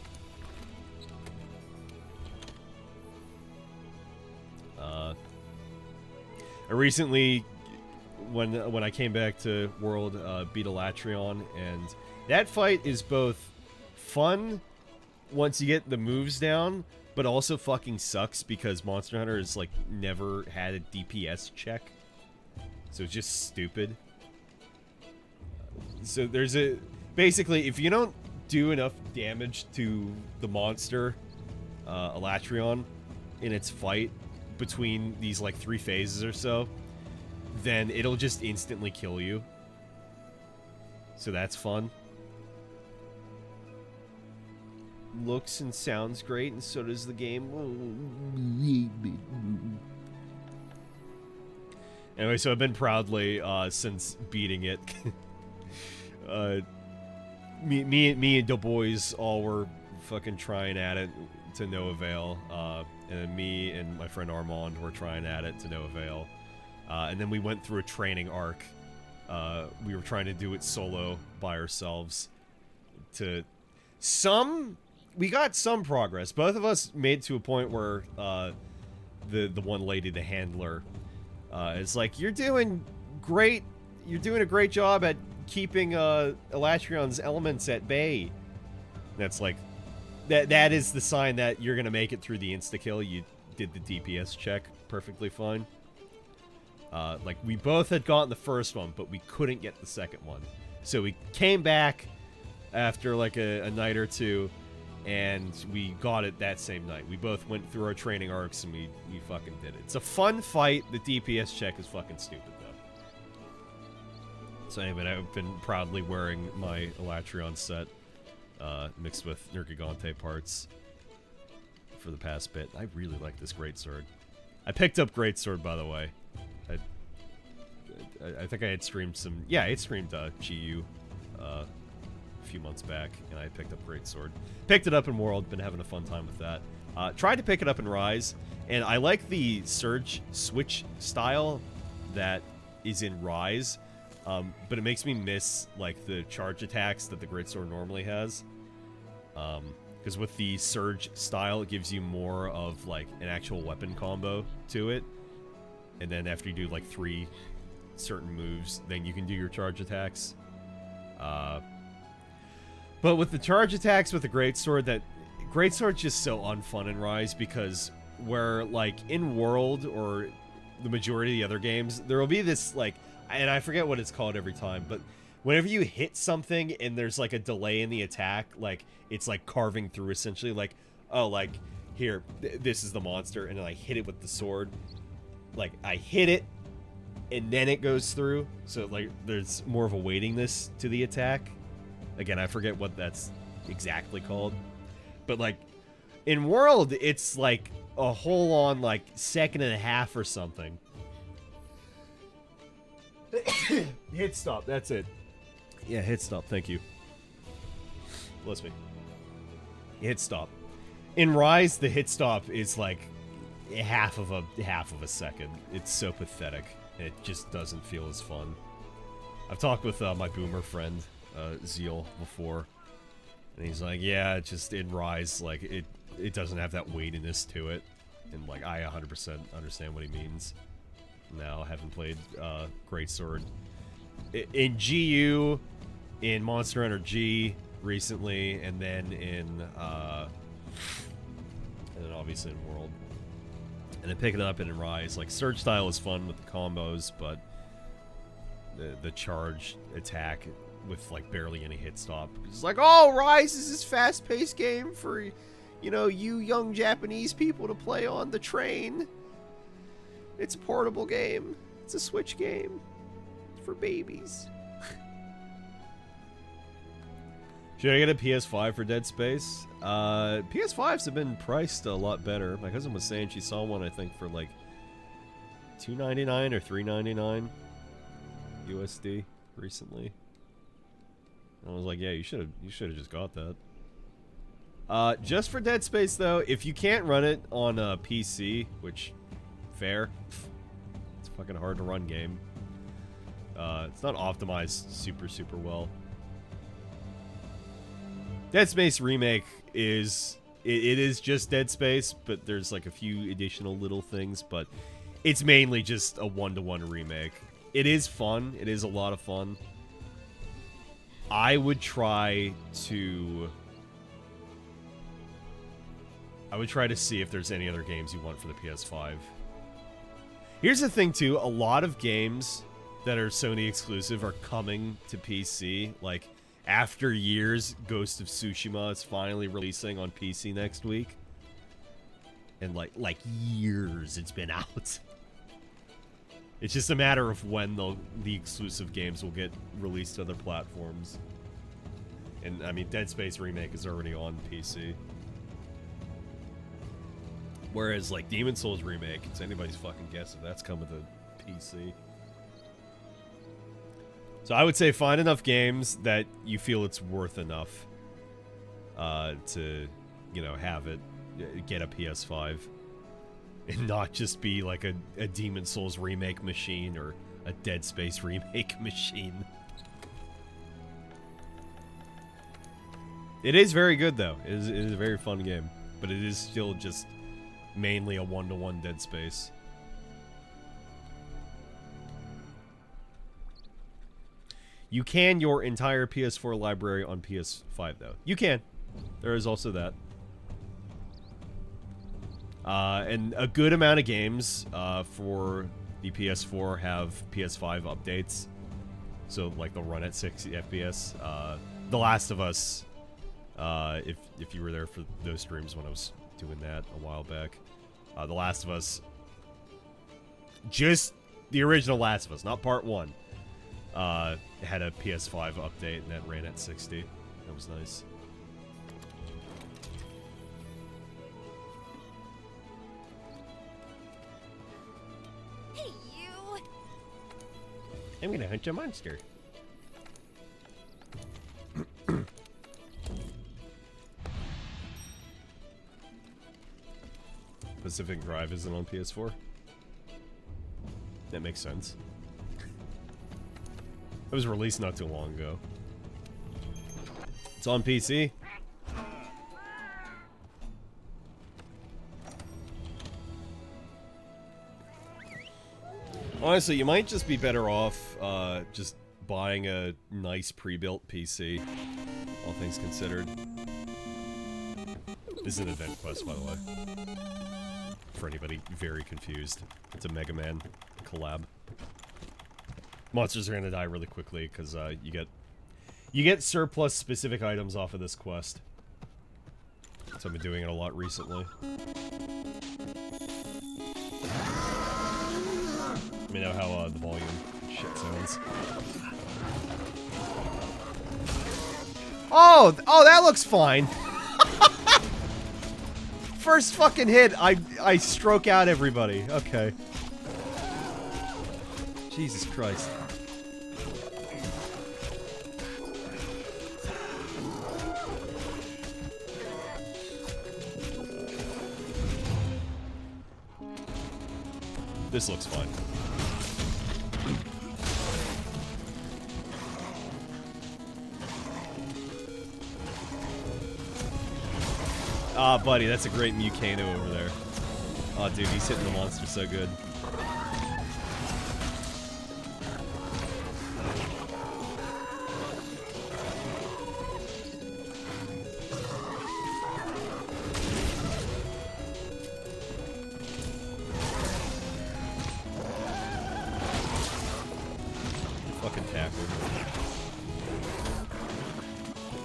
I recently, when I came back to World, beat Alatreon, and that fight is both fun once you get the moves down, but also fucking sucks because Monster Hunter has like never had a DPS check, so it's just stupid. So there's a basically, if you don't do enough damage to the monster, Alatreon, in its fight between these like 3 phases or so, then it'll just instantly kill you. So that's fun. Looks and sounds great, and so does the game. Anyway, so I've been proudly, since beating it, me and the boys all were fucking trying at it to no avail. And then me and my friend Armand were trying at it to no avail. And then we went through a training arc. We were trying to do it solo by ourselves. We got some progress. Both of us made to a point where the one lady, the handler, is like, "You're doing great. You're doing a great job at keeping Alatreon's elements at bay." That's like, that is the sign that you're gonna make it through the insta-kill. You did the DPS check perfectly fine. Like, we both had gotten the first one, but we couldn't get the second one. So we came back after like a night or two, and we got it that same night. We both went through our training arcs, and we fucking did it. It's a fun fight. The DPS check is fucking stupid, though. So anyway, I've been proudly wearing my Alatreon set, mixed with Nergigante parts for the past bit. I really like this greatsword. I picked up greatsword, by the way. I think I had streamed some... Yeah, I had streamed GU a few months back, and I picked up greatsword. Picked it up in World, been having a fun time with that. Tried to pick it up in Rise, and I like the surge switch style that is in Rise, but it makes me miss like the charge attacks that the greatsword normally has. Because with the surge style, it gives you more of like an actual weapon combo to it, and then after you do like 3 certain moves, then you can do your charge attacks. But with the charge attacks with the greatsword, that greatsword's just so unfun in Rise, because where like in World or the majority of the other games, there will be this like, and I forget what it's called every time, but whenever you hit something and there's like a delay in the attack, like it's like carving through essentially, like, oh, like here, this is the monster, and then I hit it with the sword, like I hit it and then it goes through, so like there's more of a weightiness to the attack. Again, I forget what that's exactly called, but like in World, it's like a whole on like 1.5 seconds or something. Hit stop, that's it. Yeah, hit stop, thank you. Bless me. Hit stop. In Rise, the hit stop is like half of a second. It's so pathetic. It just doesn't feel as fun. I've talked with my boomer friend, Zeal, before, and he's like, yeah, it's just in Rise, like, it doesn't have that weightiness to it, and like, I 100% understand what he means. Now, having played greatsword in GU, in Monster Hunter G recently, and then obviously in World. And then picking it up in Rise, like, Surge style is fun with the combos, but the charge attack with, like, barely any hit stop. It's like, oh, Rise is this fast-paced game for you know, you young Japanese people to play on the train. It's a portable game. It's a Switch game. It's for babies. Should I get a PS5 for Dead Space? PS5s have been priced a lot better. My cousin was saying she saw one, I think, for like $2.99 or $3.99 USD recently. I was like, yeah, you should have just got that. Just for Dead Space though, if you can't run it on a PC, which fair, it's a fucking hard to run game. It's not optimized super well. Dead Space Remake is it is just Dead Space, but there's like a few additional little things, but it's mainly just a one-to-one remake. It is fun. It is a lot of fun. I would try to see if there's any other games you want for the PS5. Here's the thing too, a lot of games that are Sony exclusive are coming to PC. Like, after years, Ghost of Tsushima is finally releasing on PC next week. And like years it's been out. It's just a matter of when the exclusive games will get released to other platforms. And, I mean, Dead Space Remake is already on PC. Whereas, like, Demon's Souls Remake, it's anybody's fucking guess if that's coming to PC. So I would say find enough games that you feel it's worth enough to, you know, have it, get a PS5. And not just be like a Demon's Souls remake machine or a Dead Space remake machine. It is very good though. It is a very fun game. But it is still just mainly a one-to-one Dead Space. You can your entire PS4 library on PS5 though. You can. There is also that. And a good amount of games for the PS4 have PS5 updates. So, like, they'll run at 60 FPS. The Last of Us, if you were there for those streams when I was doing that a while back. The Last of Us, just the original Last of Us, not part 1, had a PS5 update, and that ran at 60. That was nice. I'm gonna hunt a monster. Pacific Drive isn't on PS4? That makes sense. It was released not too long ago. It's on PC. Honestly, you might just be better off just buying a nice pre-built PC, all things considered. This is an event quest, by the way. For anybody very confused. It's a Mega Man collab. Monsters are gonna die really quickly, because you get surplus specific items off of this quest. So I've been doing it a lot recently. Let me know how the volume shit sounds. Oh, that looks fine. First fucking hit, I stroke out everybody. Okay. Jesus Christ. This looks fine. Ah, buddy, that's a great Mukano over there. Oh, dude, he's hitting the monster so good. Fucking tackle.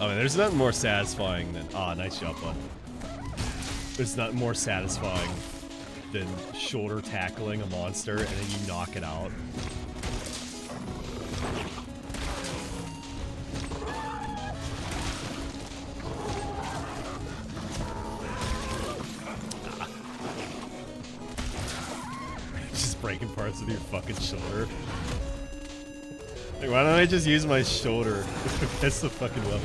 I mean, there's nothing more satisfying than... Ah, nice job, bud. It's not more satisfying than shoulder tackling a monster and then you knock it out. Just breaking parts of your fucking shoulder. Like, why don't I just use my shoulder? That's the fucking weapon.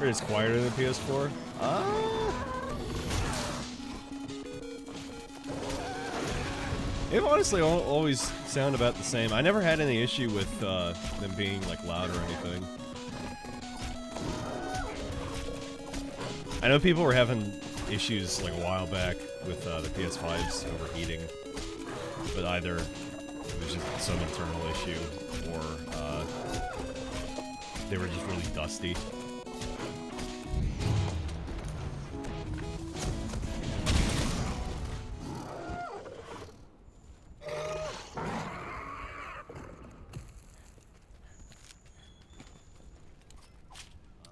It's quieter than PS4. It honestly always sound about the same. I never had any issue with them being like loud or anything. I know people were having issues like a while back with the PS5s overheating, but either it was just some internal issue or they were just really dusty.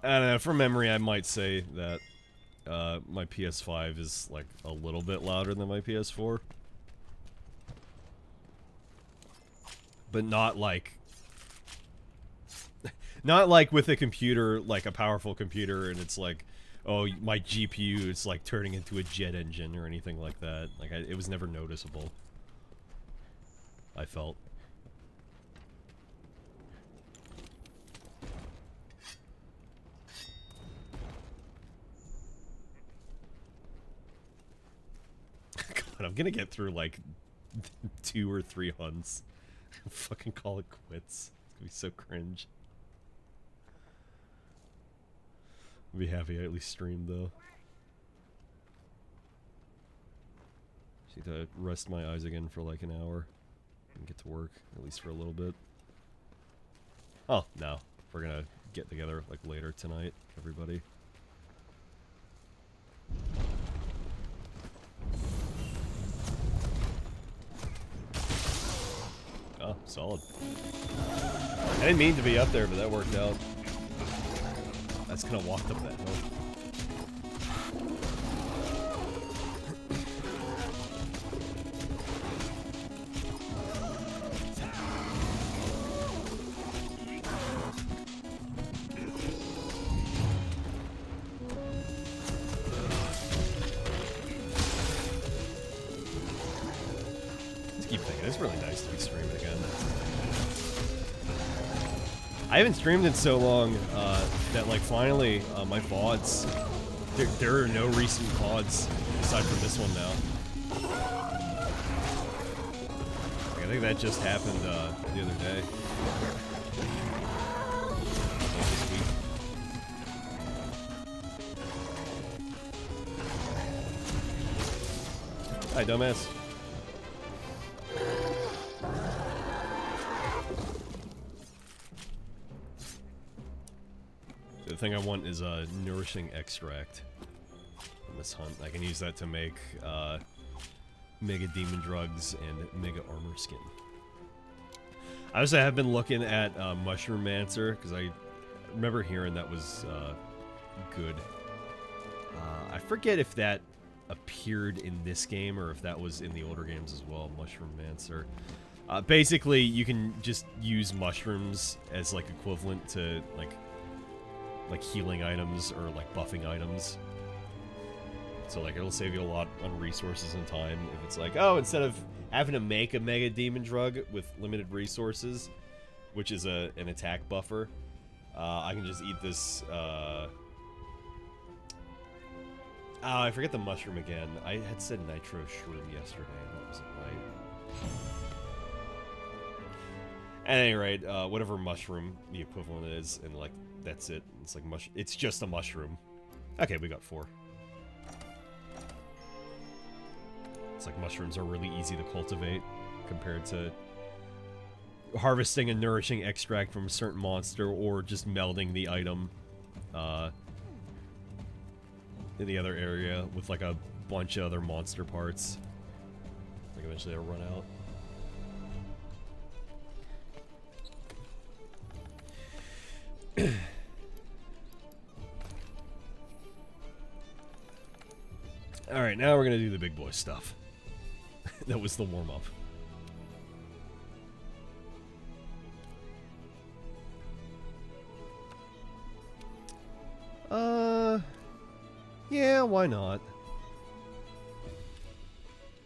I don't know, from memory I might say that my PS5 is like a little bit louder than my PS4. But not like with a computer, like a powerful computer, and it's like, oh, my GPU is like turning into a jet engine or anything like that. Like, it was never noticeable, I felt. God, I'm gonna get through like 2 or 3 hunts. Fucking call it quits. It's gonna be so cringe. I'll be happy I at least streamed though. Just need to rest my eyes again for like an hour and get to work, at least for a little bit. Oh, no. We're gonna get together like later tonight, everybody. Oh, solid. I didn't mean to be up there, but that worked out. I just kind of walked up that hill. Just keep thinking, it's really nice to be streaming again. I haven't streamed in so long that, like, finally, my VODs, there are no recent VODs aside from this one now. Like, I think that just happened the other day. Like this week. Hi, dumbass. The thing I want is a nourishing extract from this hunt. I can use that to make mega demon drugs and mega armor skin. I also have been looking at Mushroom Mancer because I remember hearing that was good. I forget if that appeared in this game or if that was in the older games as well. Mushroom Mancer. Basically, you can just use mushrooms as like equivalent to like healing items or like buffing items. So like it'll save you a lot on resources and time if it's like, oh, instead of having to make a mega demon drug with limited resources, which is an attack buffer, I can just eat this oh, I forget the mushroom again. I had said nitro shroom yesterday and that wasn't right. At any rate, whatever mushroom the equivalent is, and like that's it. It's like it's just a mushroom. Okay, we got 4. It's like mushrooms are really easy to cultivate compared to harvesting a nourishing extract from a certain monster or just melding the item in the other area with like a bunch of other monster parts. Like eventually they'll run out. Alright, now we're gonna do the big boy stuff. That was the warm-up. Yeah, why not?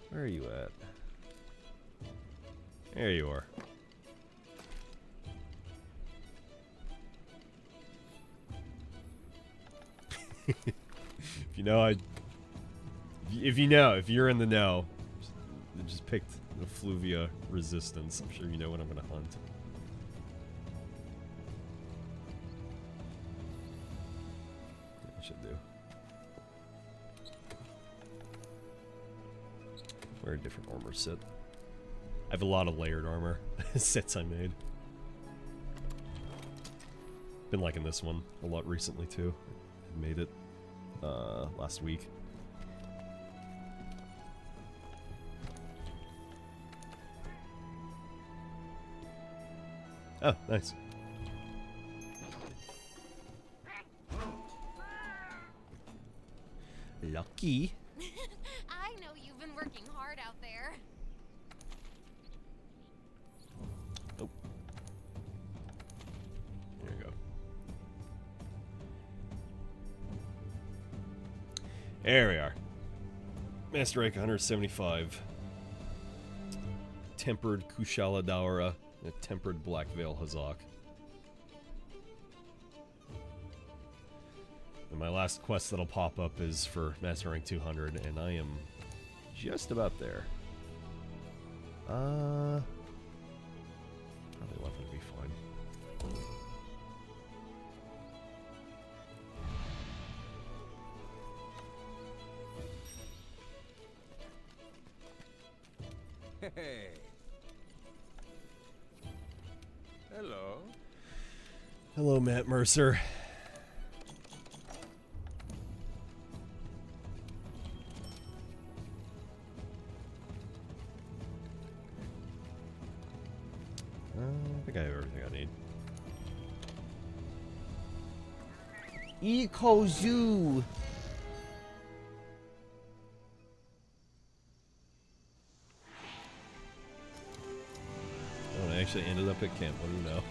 Where are you at? There you are. If you know, if you're in the know, just picked the Fluvia Resistance. I'm sure you know what I'm gonna hunt. I should do. Wear a different armor set. I have a lot of layered armor sets I made. Been liking this one a lot recently too. I made it last week. Oh, nice. Lucky. I know you've been working hard out there. Oh. There you go. There we are. Master Rank 175. Tempered Kushala Daura. And a tempered Black Veil Hazak. And my last quest that'll pop up is for Master Rank 200, and I am just about there. Probably 11 would be fine. Hey. Hello. Hello, Matt Mercer. I think I have everything I need. Eco Zoo. Oh, I actually ended up at camp. What do you know?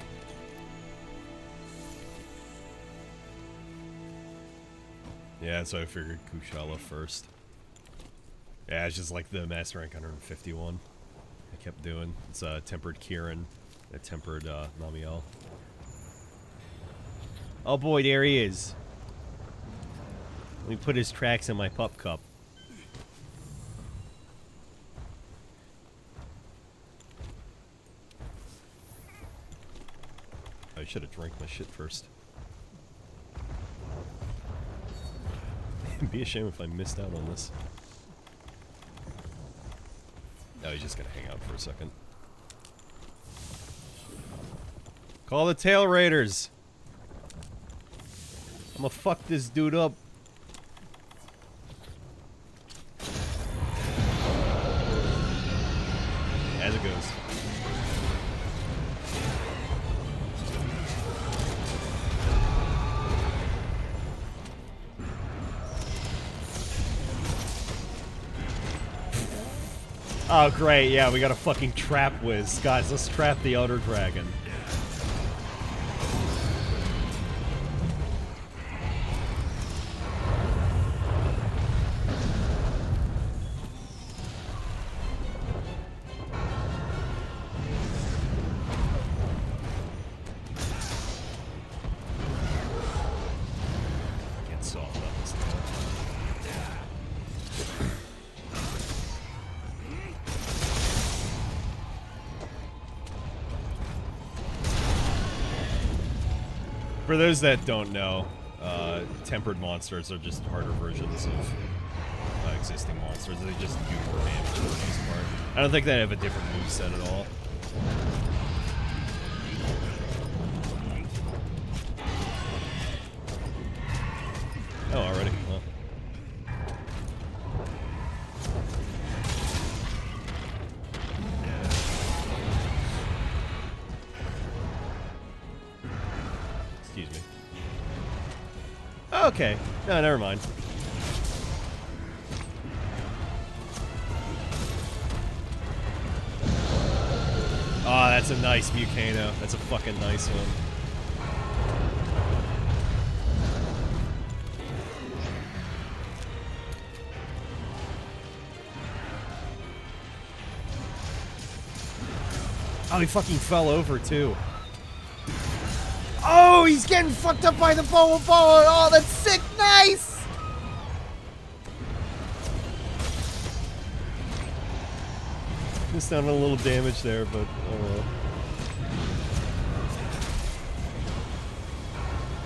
Yeah, so I figured Kushala first. Yeah, it's just like the Master Rank 151 I kept doing. It's a tempered Kieran, a tempered Namiel. Oh boy, there he is. Let me put his tracks in my pup cup. I should have drank my shit first. It'd be a shame if I missed out on this. No, he's just gonna hang out for a second. Call the Tail Raiders! I'm gonna fuck this dude up. As it goes. Oh, great. Yeah, we got a fucking trap whiz. Guys, let's trap the Outer Dragon. Get soft on this thing. For those that don't know, tempered monsters are just harder versions of existing monsters. They just do more damage for the most part. I don't think they have a different moveset at all. Oh, already? Well. Excuse me. Okay. No, never mind. Oh, that's a nice Volcano. That's a fucking nice one. Oh, he fucking fell over, too. Oh, he's getting fucked up by the Boa Boa! Oh, that's sick! Nice! Missed out on a little damage there, but oh well.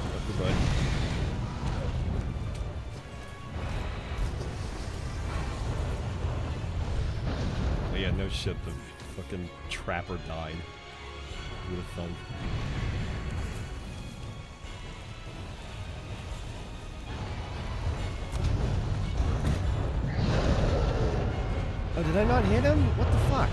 Oh, goodbye. Oh, yeah, no shit, the fucking trapper died. Would have fun. Oh, did I not hit him? What the fuck?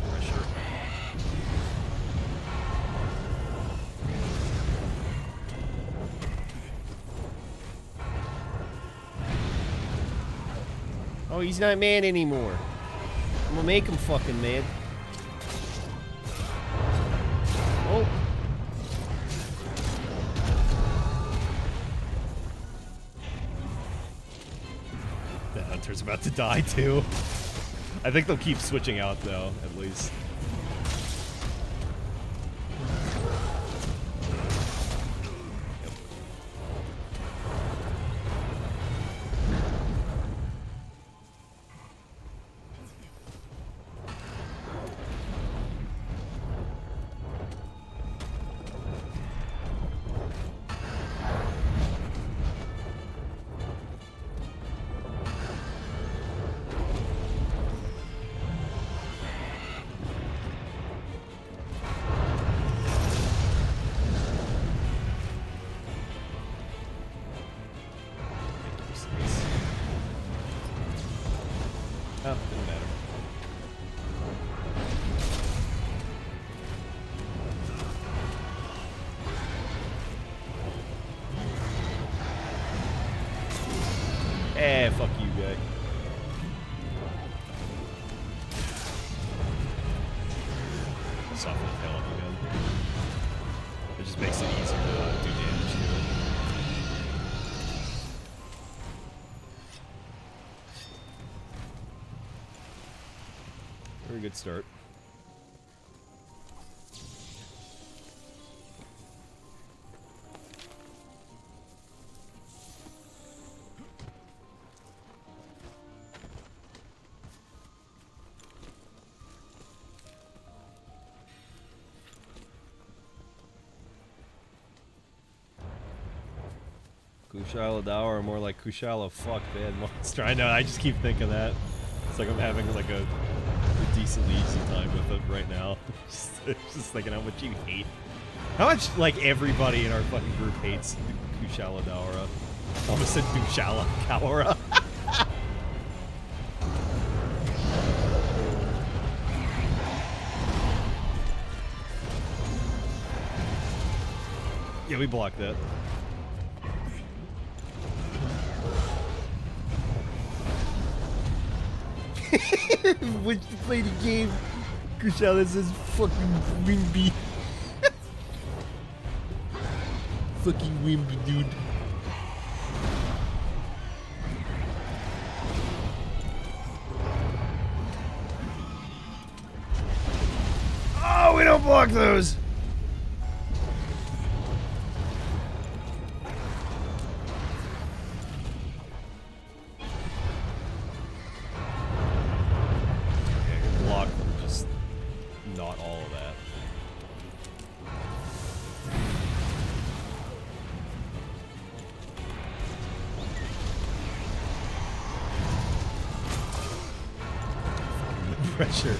Pressure. Oh, he's not mad anymore. I'm gonna make him fucking mad. Oh. The hunter's about to die too. I think they'll keep switching out though, at least. Oh, didn't matter. Eh, fuck you, guy. Soften the tail up again. It just makes it easier to do damage to it. Very good start. Kushala Dower, more like Kushala fuck bad monster. I know, I just keep thinking that. It's like I'm having like a decently easy time with it right now. just thinking how much you hate. How much, like, everybody in our fucking group hates Kushala Daora. I almost said Dushala Kaora. Yeah, we blocked that. When you play the game, Kushala says fucking Wimby. Fucking Wimby, dude. Oh, we don't block those! Pressure.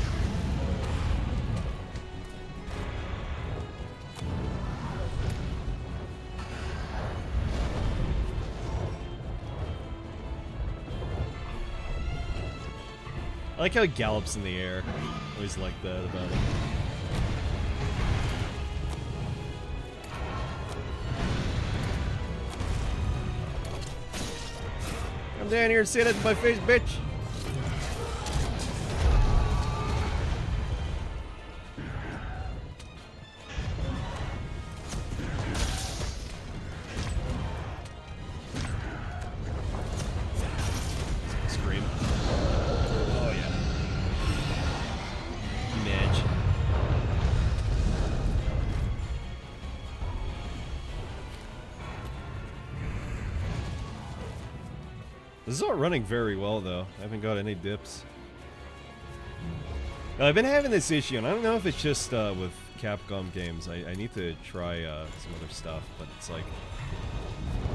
like how it gallops in the air. Always like that about it. Come down here and say that to my face, bitch. Scream. Oh yeah. Midge. This is all running very well, though. I haven't got any dips. Now, I've been having this issue, and I don't know if it's just with Capcom games. I need to try some other stuff, but it's like...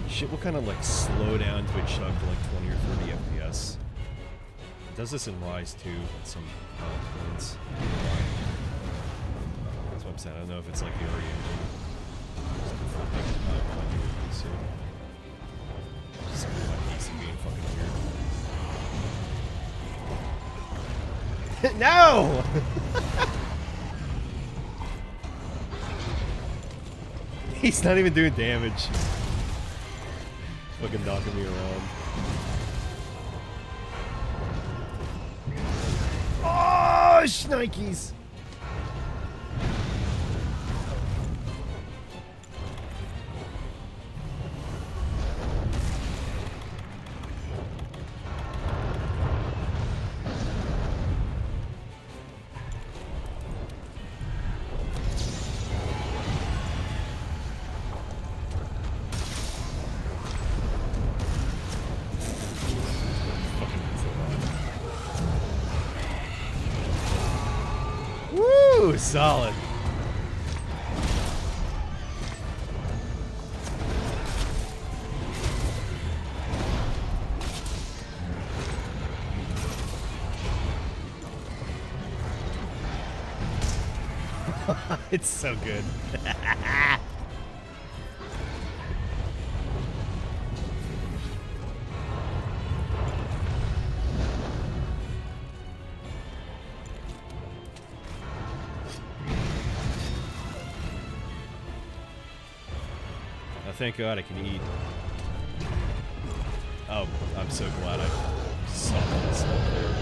shit will kind of like slow down to a chug to like 20 or 30 FPS. It does this in Rise 2 at some points. That's what I'm saying. I don't know if it's like the RE engine. Something like PC being fucking weird. No! He's not even doing damage. He's fucking knocking me around. Oh, shnikes! Woo! Solid. It's so good. Thank God I can eat. Oh, I'm so glad I saw that stuff there.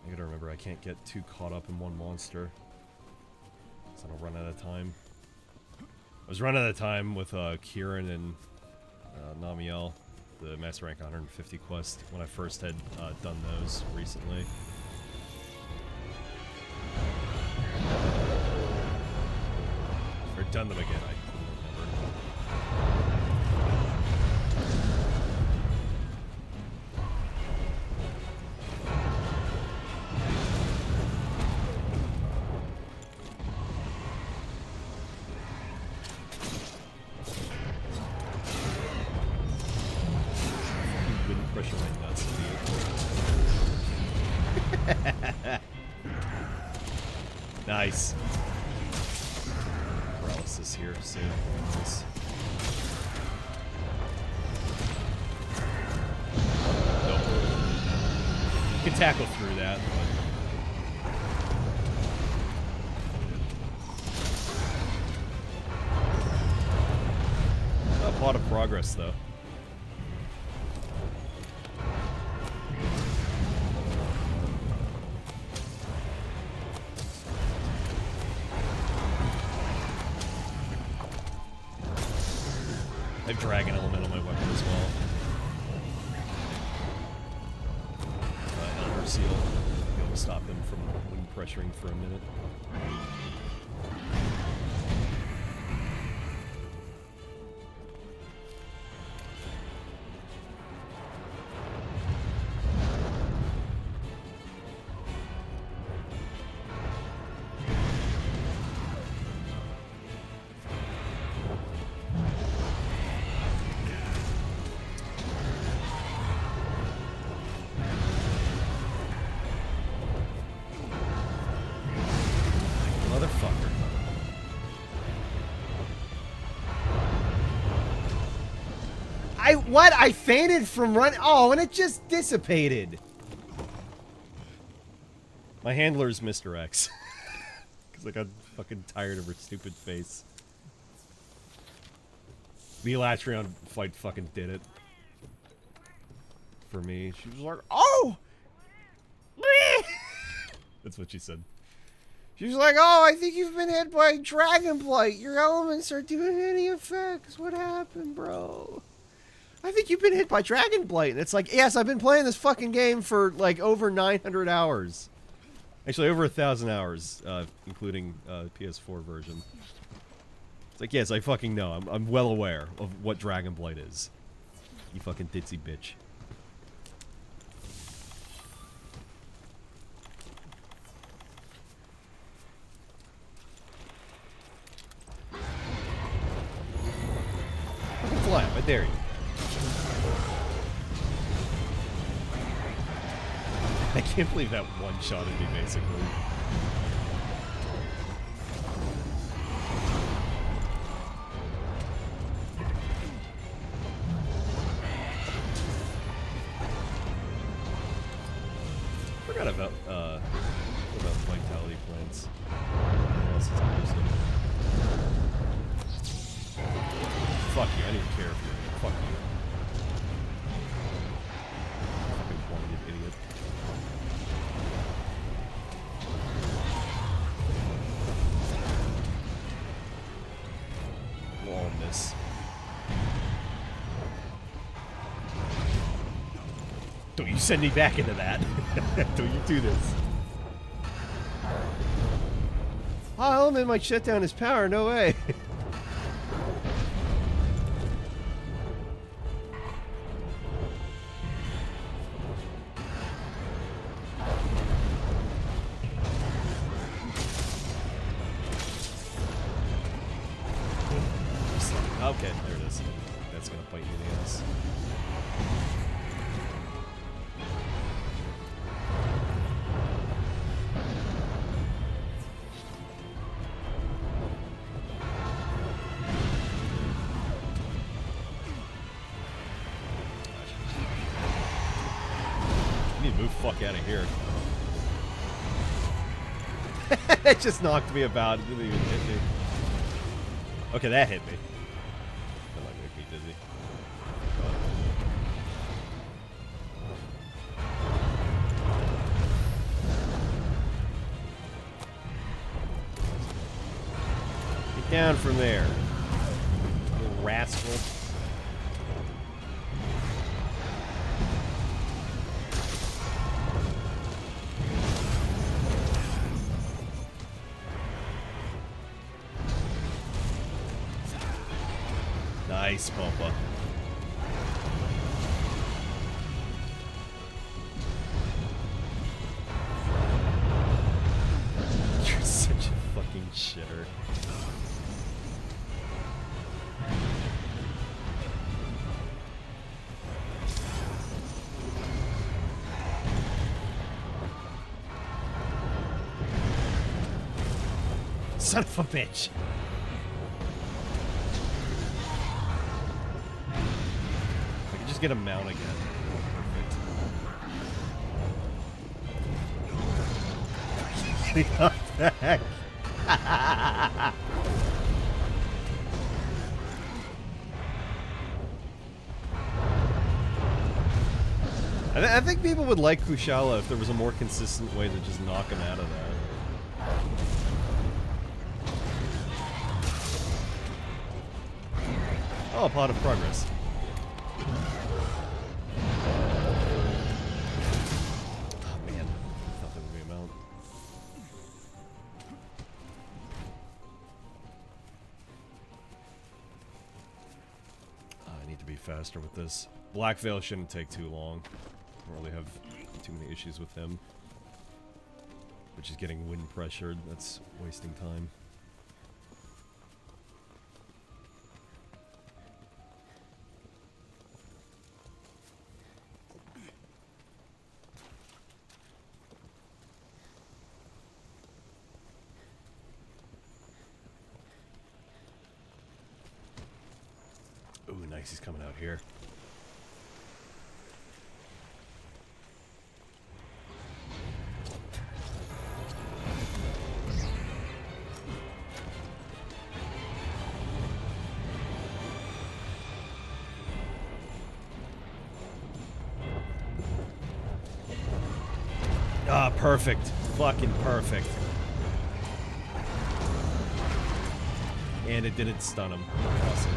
I gotta remember I can't get too caught up in one monster, so I don't run out of time. I was running out of time with Kieran and Namiel, the Master Rank 150 quest, when I first had done those recently. Or done them again, I couldn't remember. Pressure my nuts, dude. Nice. Paralysis here soon. Nice. Nope. You can tackle through that, but... a lot of progress, though. I have Dragon Element on my weapon as well. Elder Seal. Be able to stop him from wind pressuring for a minute. Motherfucker. What? I fainted from run. Oh, and it just dissipated. My handler's Mr. X. Because I got fucking tired of her stupid face. The Elatrion fight fucking did it. For me. She was like, oh! That's what she said. She was like, oh, I think you've been hit by Dragonblight. Your elements are doing any effects. What happened, bro? I think you've been hit by Dragonblight. And it's like, yes, I've been playing this fucking game for, like, over 900 hours. Actually, over 1,000 hours, including PS4 version. It's like, yes, I fucking know. I'm well aware of what Dragonblight is. You fucking ditzy bitch. Fucking fly, I dare you. I can't believe that one-shotted me, basically. Forgot about vitality plants. What else is I using? Fuck you, I don't even care if you're here. Fuck you. Fucking blinded idiot. We'll miss. Don't you send me back into that. Don't you do this. Oh, Element might shut down his power, no way. Okay, there it is. That's gonna bite you in the ass. You need to move the fuck out of here. It just knocked me about. It didn't even hit me. Okay, that hit me. That might make me dizzy. Get down from there, you rascal. Nice, Pumpa. You're such a fucking shitter. Son of a bitch. Just get a mount again. Perfect. What the heck? I think people would like Kushala if there was a more consistent way to just knock him out of that. Oh, Pot of Progress. Faster with this. Black Veil shouldn't take too long. I don't really have too many issues with him. Which is getting wind pressured. That's wasting time. thinks he's coming out here. Ah, perfect. Fucking perfect. And it didn't stun him. Awesome.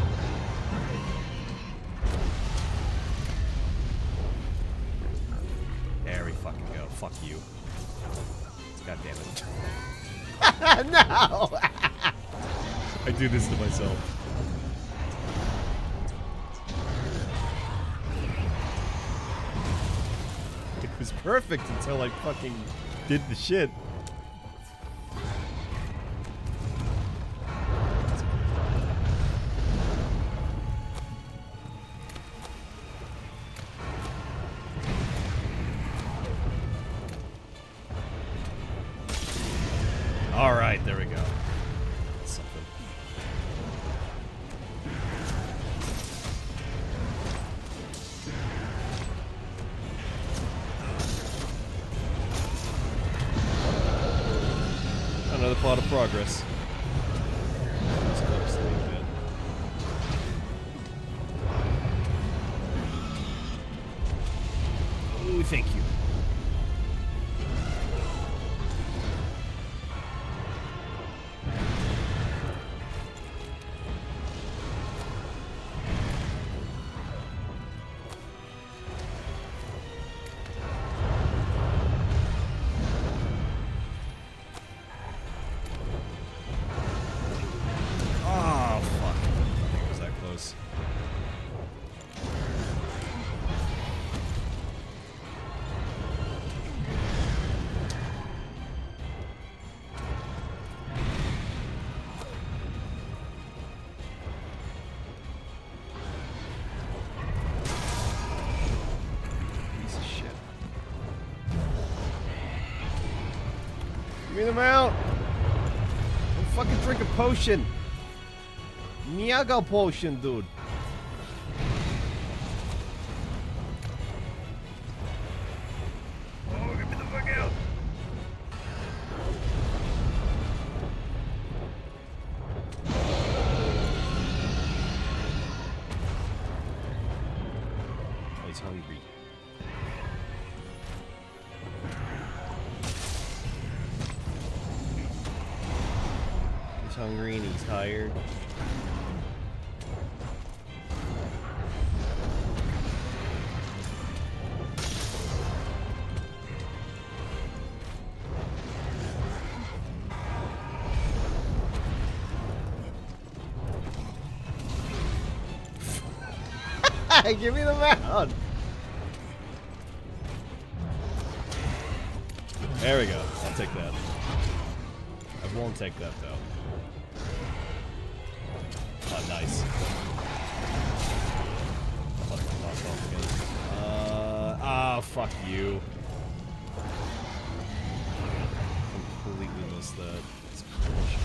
There we fucking go. Fuck you. God damn it. No! I do this to myself. It was perfect until I fucking did the shit. Alright, there we go. Something. Another plot of progress. Ooh, thank you. Give me them out! Don't fucking drink a potion! Nyaga potion, dude! Oh, get me the fuck out! Oh, he's hungry. Hungry and he's tired. Give me the mount. There we go. I'll take that. I won't take that though. Oh, nice. Fuck you. Completely missed that. It's bullshit.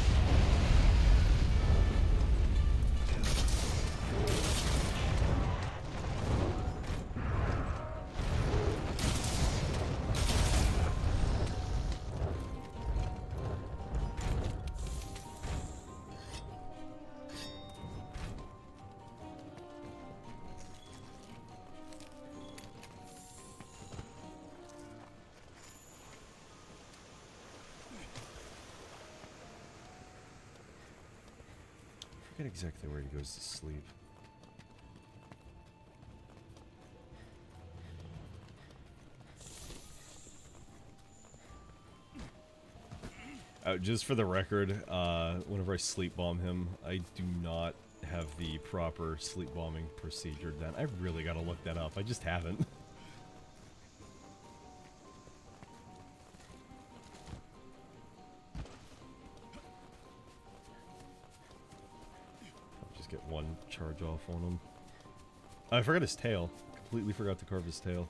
I forget exactly where he goes to sleep. Just for the record, whenever I sleep bomb him, I do not have the proper sleep bombing procedure done. I really gotta look that up. I just haven't. Get one charge off on him. I forgot his tail. Completely forgot to carve his tail.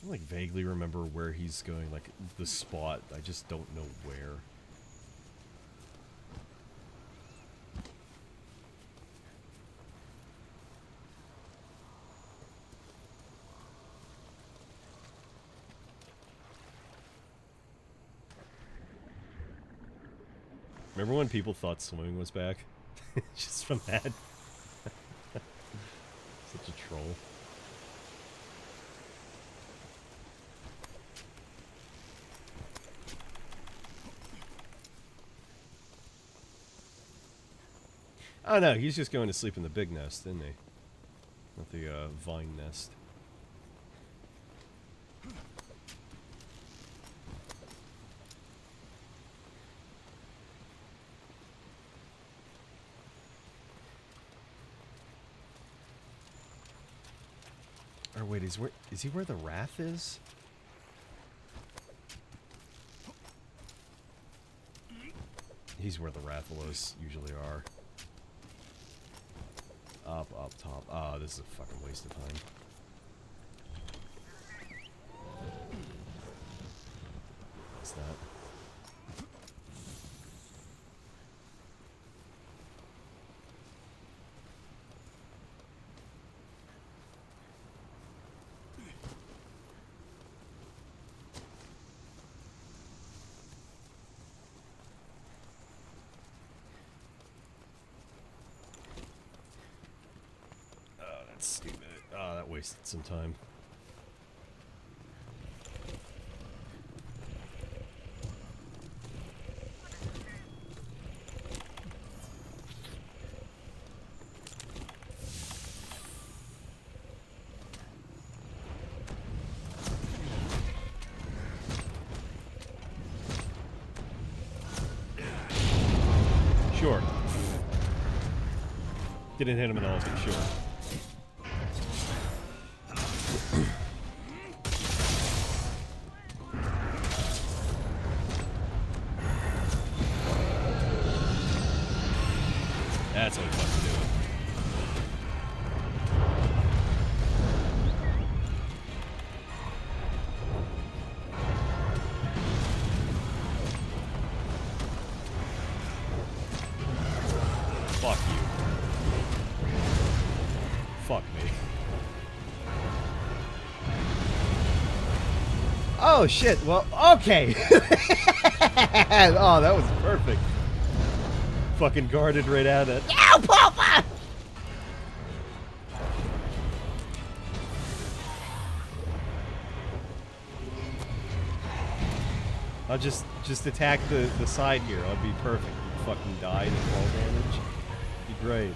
I like vaguely remember where he's going, like the spot. I just don't know where. Remember when people thought swimming was back? Just from that. Such a troll. Oh no, he's just going to sleep in the big nest, isn't he? Not the vine nest. Or wait, is he where the Wrath is? He's where the Rathalos usually are. Up, top. Ah, this is a fucking waste of time. What's that? Stupid. Oh, that wasted some time. Sure. Didn't hit him at all, but sure. That's how we fucking do it. Fuck you. Fuck me. Oh shit, well, okay. Oh, that was perfect. Fucking guarded right at it. Ow, Papa! I'll just attack the side here. I'll be perfect. You fucking die to fall damage. Be great.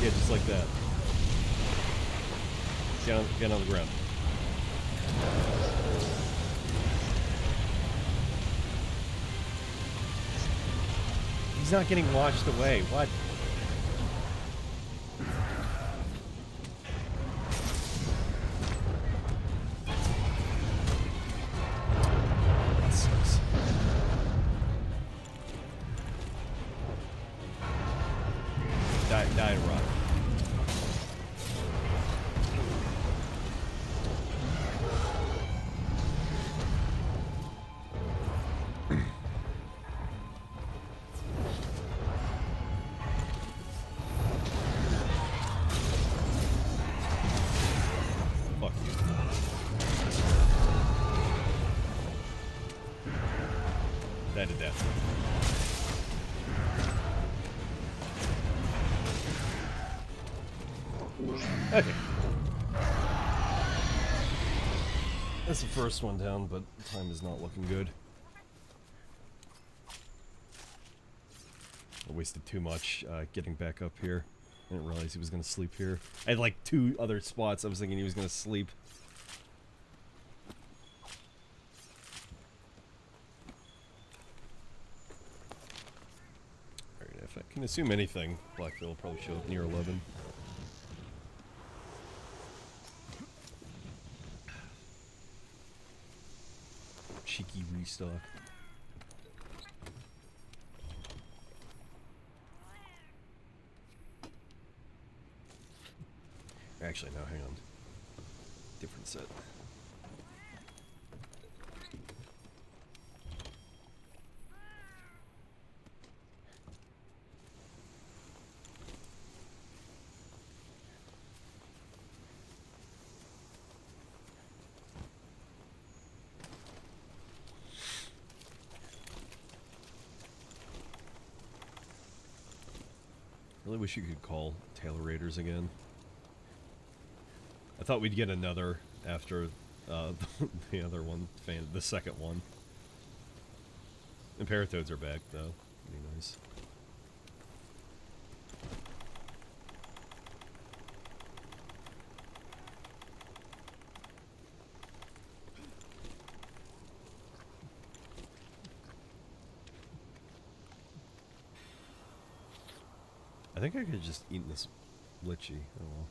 Yeah, just like that. Get on the ground. He's not getting washed away. What? That sucks. Die, rot. To death. Okay. That's the first one down, but time is not looking good. I wasted too much getting back up here. I didn't realize he was going to sleep here. I had like 2 other spots I was thinking he was going to sleep. If I can assume anything, Blackville will probably show up near 11. Cheeky restock. Actually, no, hang on. Different set. Really wish you could call Taylor Raiders again. I thought we'd get another after the other one, the second one. And Paratoads are back, though. Pretty nice. I think I could just eat this lychee. Oh well.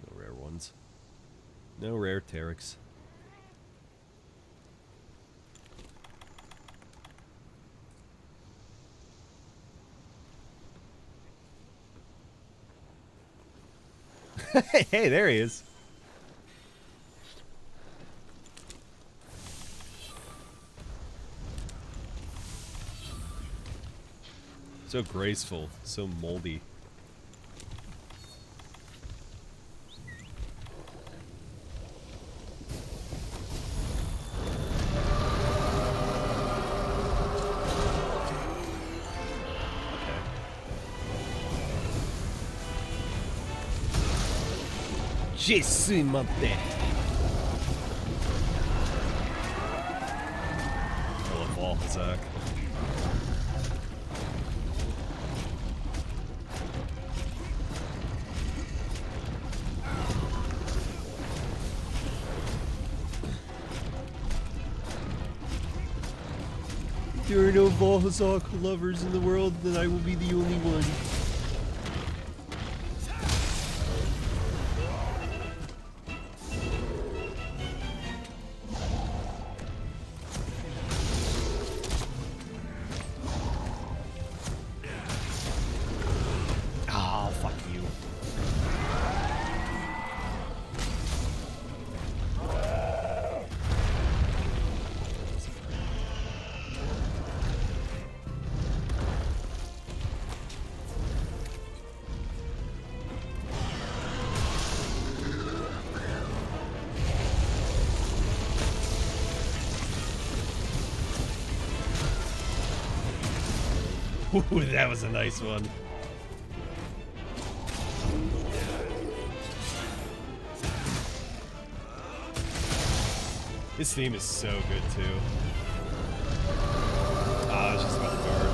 No rare ones. No rare Terex. Hey, there he is. So graceful, so moldy. Je suis monté. I love Balzac. If there are no Balzac lovers in the world, then I will be the only one. Ooh, that was a nice one. This theme is so good too. Ah, I was just about to guard.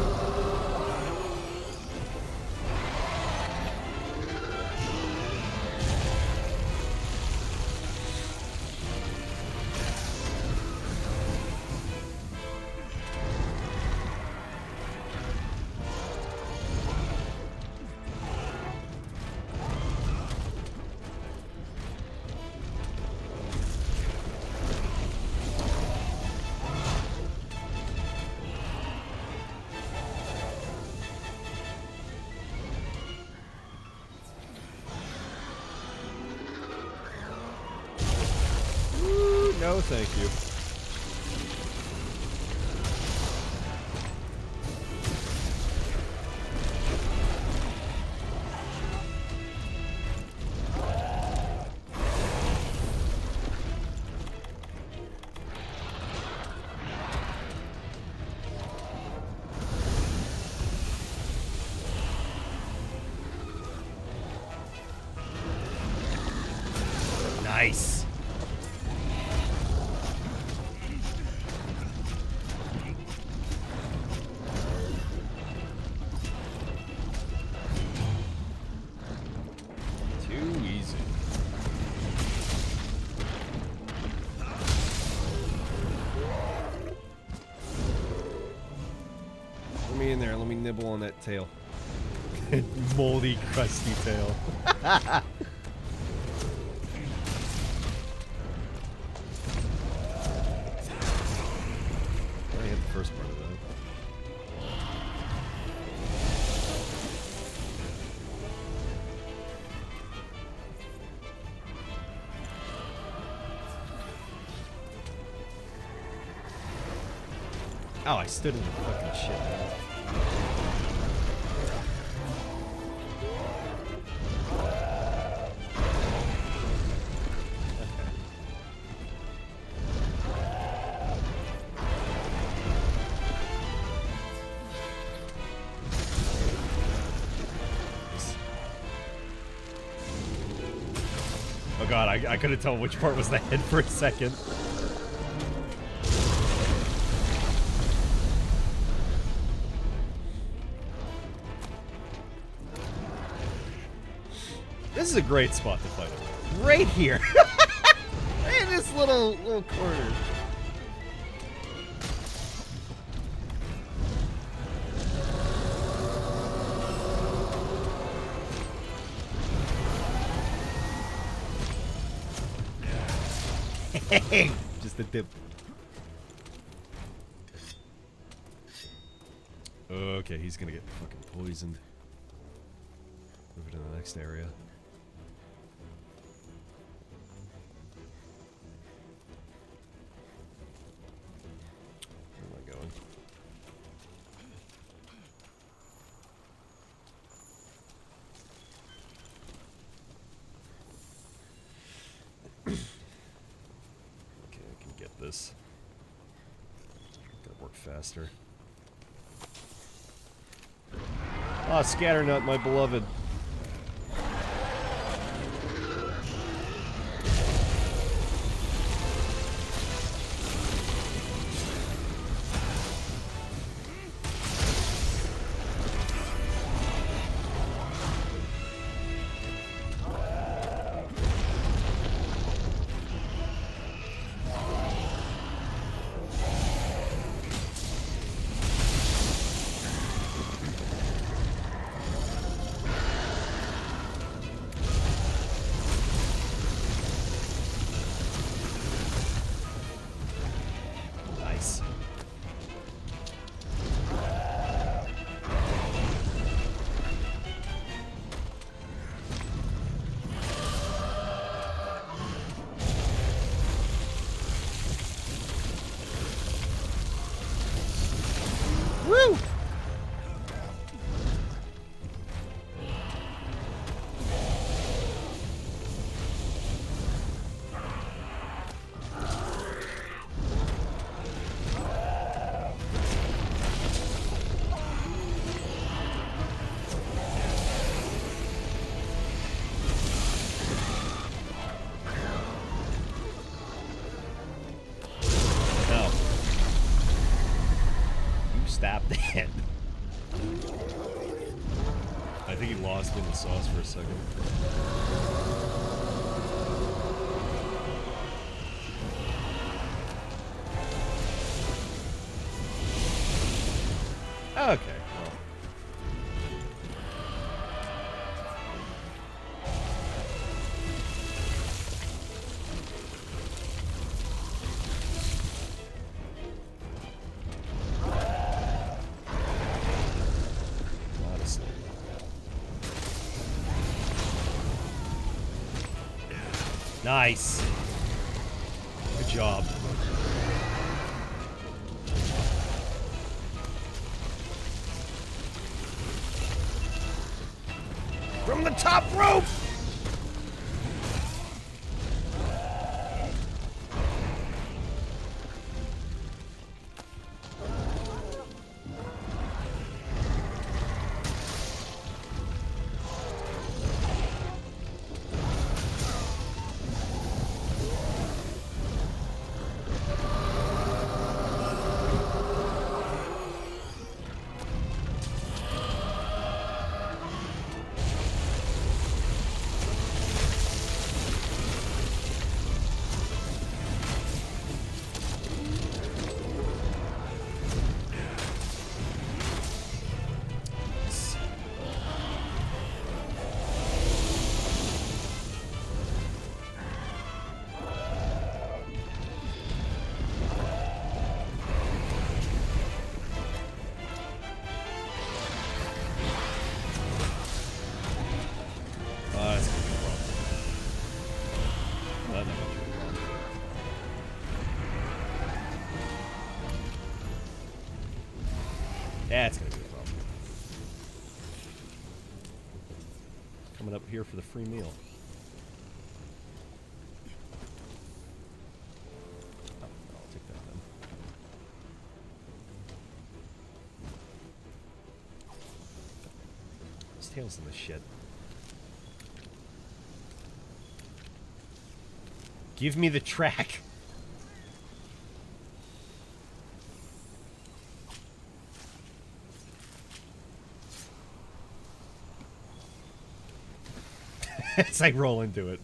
No, thank you. Nice. Nibble on that tail. Moldy, crusty tail. Oh, I stood in the fucking shit. Oh god, I couldn't tell which part was the head for a second. This is a great spot to fight him. Right here. In this little corner. Just a dip. Okay, he's gonna get fucking poisoned. Move it to the next area. Where am I going? Okay, I can get this. Gotta work faster. Ah, Scatternut, my beloved. Nice. Woo! No. You stabbed the head. I think he lost in the sauce for a second. Okay, well. Modestly. Nice. Good job. From the top rope! That's gonna be a problem. Coming up here for the free meal. Oh, I'll take that then. This tail's in the shit. Give me the track. It's like roll into it.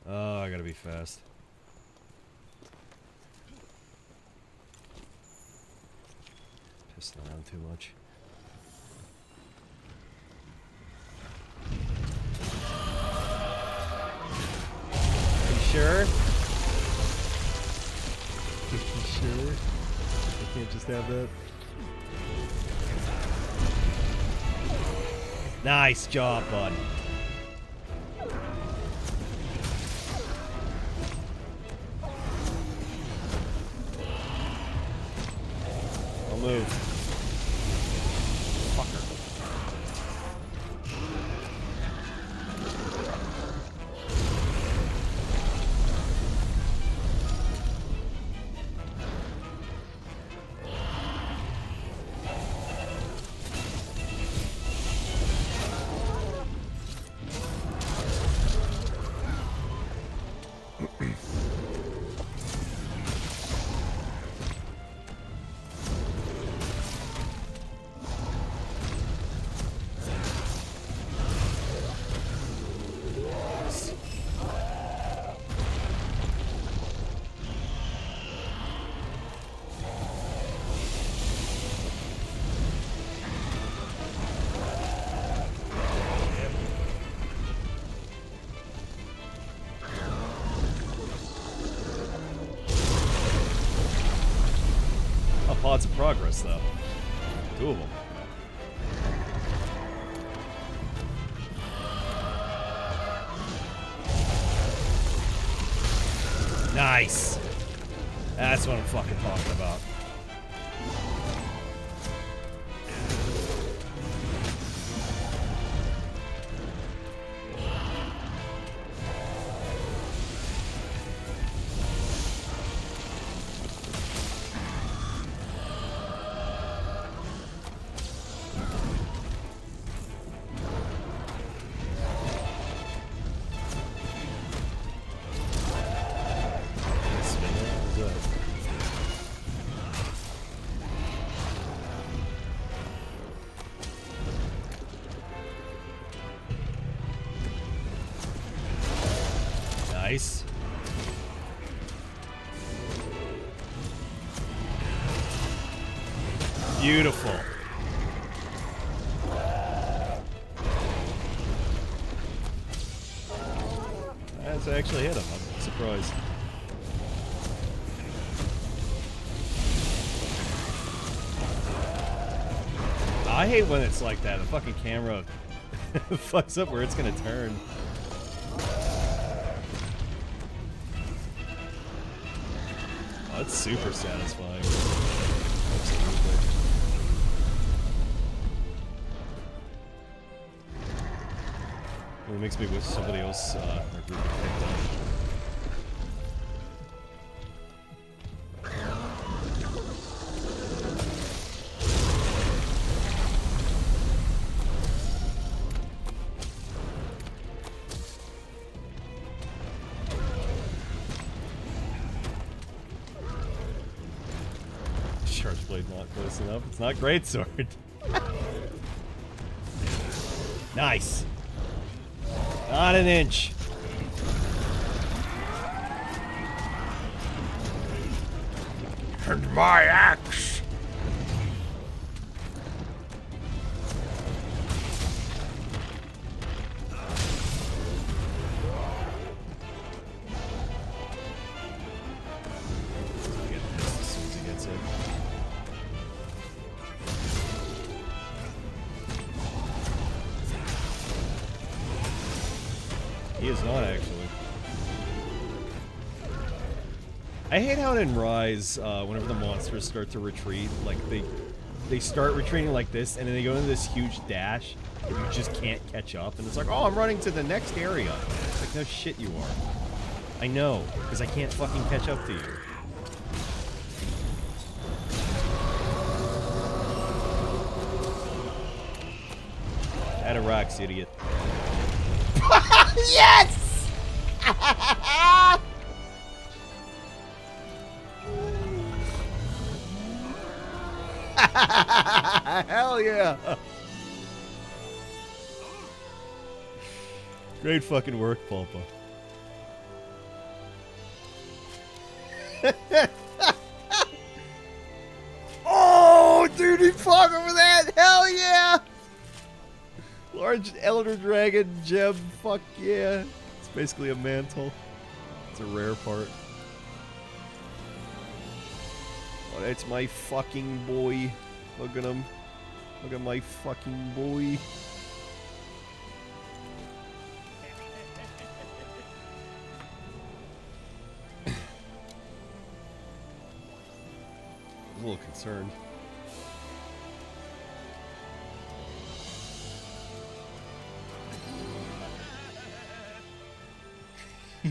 Oh, I gotta be fast. Pissing around too much. Sure? You sure? I can't just have that? Nice job, bud. I'll move. Fucker. Lots of progress, though. Two of them. Nice! That's what I'm fucking talking about. Nice. Beautiful. That's actually hit him. I'm surprised. I hate when it's like that. The fucking camera fucks up where it's gonna turn. Oh, it's super satisfying. Absolutely. It makes me wish somebody else our group had picked up. Charge blade not close enough. It's not great sword. Nice. Not an inch. And my axe. Get pissed as soon as he gets in. He is not, actually. I hate how in Rise, whenever the monsters start to retreat, like, they start retreating like this, and then they go into this huge dash, and you just can't catch up, and it's like, oh, I'm running to the next area. It's like, no shit you are. I know, because I can't fucking catch up to you. Out of rocks, idiot. Yes! Hell yeah! Great fucking work, Pulpa. Oh, dude, he fought over that! Hell yeah! Large Elder Dragon gem, fuck yeah. It's basically a mantle. It's a rare part. Oh, that's my fucking boy. Look at him. Look at my fucking boy. I'm a little concerned.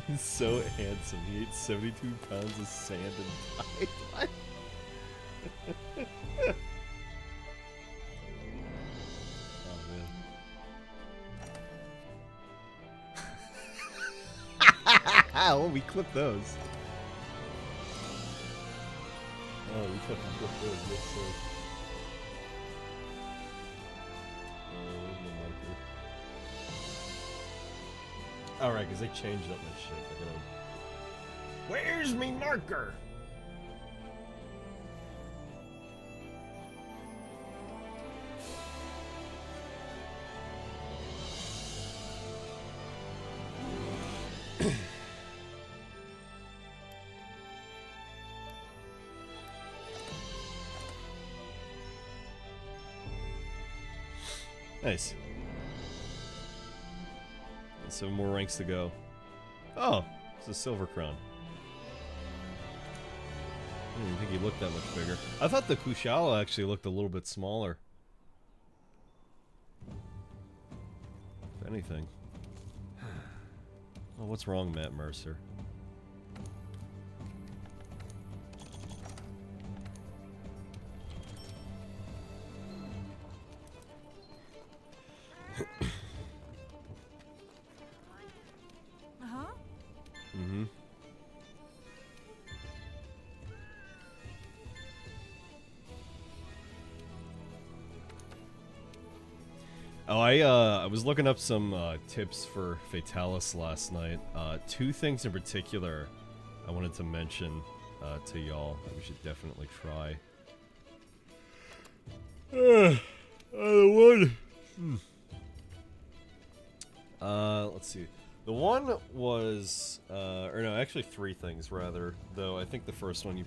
He's so handsome. He ate 72 pounds of sand and died. Oh, man. Oh, we clipped those. Oh, we fucking clipped those. Yes, sir. Where's my marker? Alright, because they changed up my shit. I gotta... Where's me marker? Nice. 7 more ranks to go. Oh, it's a silver crown. I didn't think he looked that much bigger. I thought the Kushala actually looked a little bit smaller. If anything. Oh, what's wrong, Matt Mercer? Mm-hmm. Oh, I was looking up some tips for Fatalis last night. 2 things in particular I wanted to mention to y'all that we should definitely try. Let's see. The one was, or no, actually 3 things rather. Though I think the first one you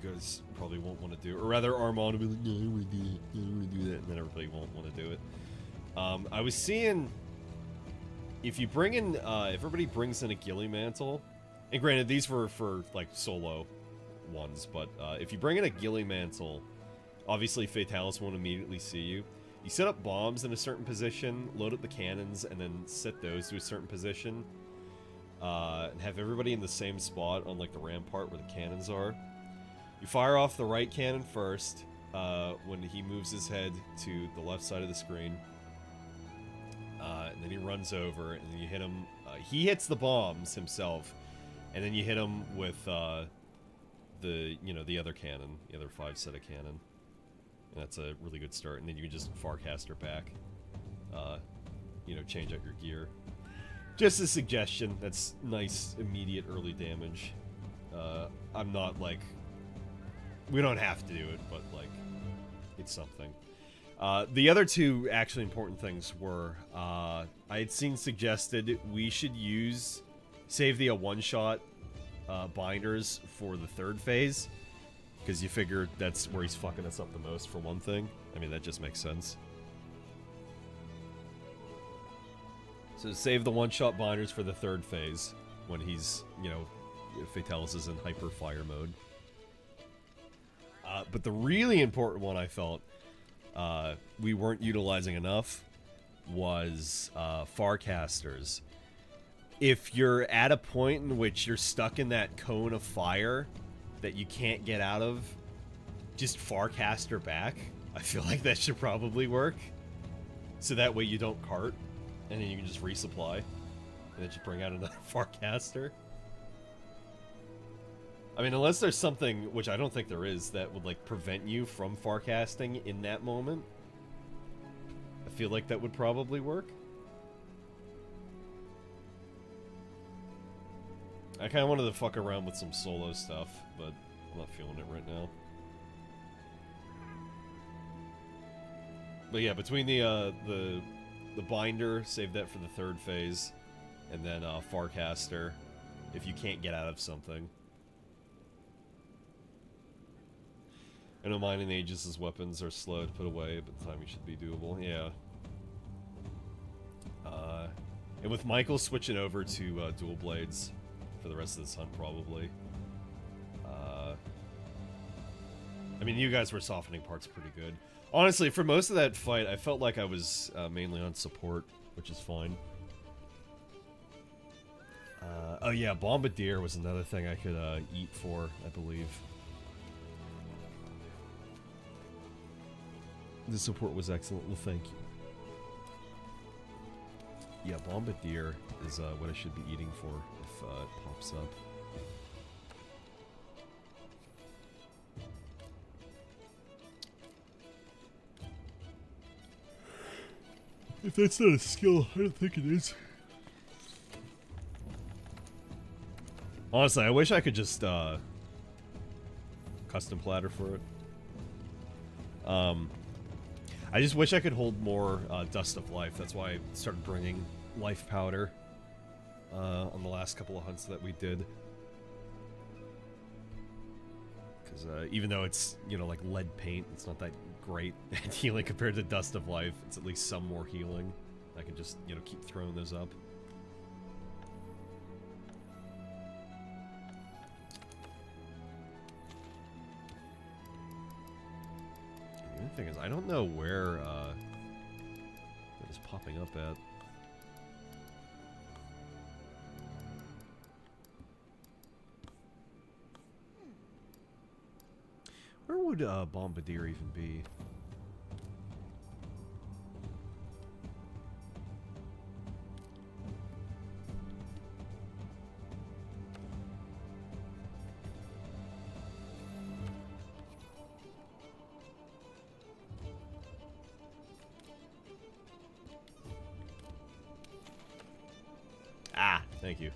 guys probably won't want to do, or rather Armand will be like, no, I don't want to do it, I don't want to do that, and then everybody won't want to do it. I was seeing if you bring in, if everybody brings in a Ghillie Mantle, and granted these were for like solo ones, but if you bring in a Ghillie Mantle, obviously Fatalis won't immediately see you. You set up bombs in a certain position, load up the cannons, and then set those to a certain position, and have everybody in the same spot on like the rampart where the cannons are. You fire off the right cannon first, when he moves his head to the left side of the screen. And then he runs over, and then you hit him. He hits the bombs himself, and then you hit him with the other cannon, the other 5 set of cannon. And that's a really good start. And then you can just Farcaster back, change out your gear. Just a suggestion. That's nice, immediate early damage. I'm not like, we don't have to do it, but like, it's something. The other 2 actually important things were, I had seen suggested we should save the one-shot binders for the 3rd phase, because you figure that's where he's fucking us up the most for one thing. I mean, that just makes sense. So save the one-shot binders for the third phase, when he's, you know, Fatalis is in hyper fire mode. But the really important one I felt we weren't utilizing enough was Farcasters. If you're at a point in which you're stuck in that cone of fire that you can't get out of, just Farcaster back. I feel like that should probably work. So that way you don't cart, and then you can just resupply, and then just bring out another Farcaster. I mean, unless there's something, which I don't think there is, that would, like, prevent you from Farcasting in that moment. I feel like that would probably work. I kind of wanted to fuck around with some solo stuff, but I'm not feeling it right now. But yeah, between the binder, save that for the third phase, and then Farcaster, if you can't get out of something. I know mine and Aegis' weapons are slow to put away, but the timing should be doable. Yeah. And with Michael switching over to dual blades for the rest of this hunt, probably. I mean, you guys were softening parts pretty good. Honestly, for most of that fight, I felt like I was mainly on support, which is fine. Oh yeah, Bombardier was another thing I could eat for, I believe. The support was excellent. Well, thank you. Yeah, Bombardier is what I should be eating for if it pops up. If that's not a skill, I don't think it is. Honestly, I wish I could just custom platter for it. I just wish I could hold more Dust of Life. That's why I started bringing Life Powder on the last couple of hunts that we did. Because even though it's, you know, like lead paint, it's not that great at healing compared to Dust of Life. It's at least some more healing. I can just, you know, keep throwing those up. The other thing is, I don't know where that is popping up at. Where would Bombardier even be? Ah, thank you.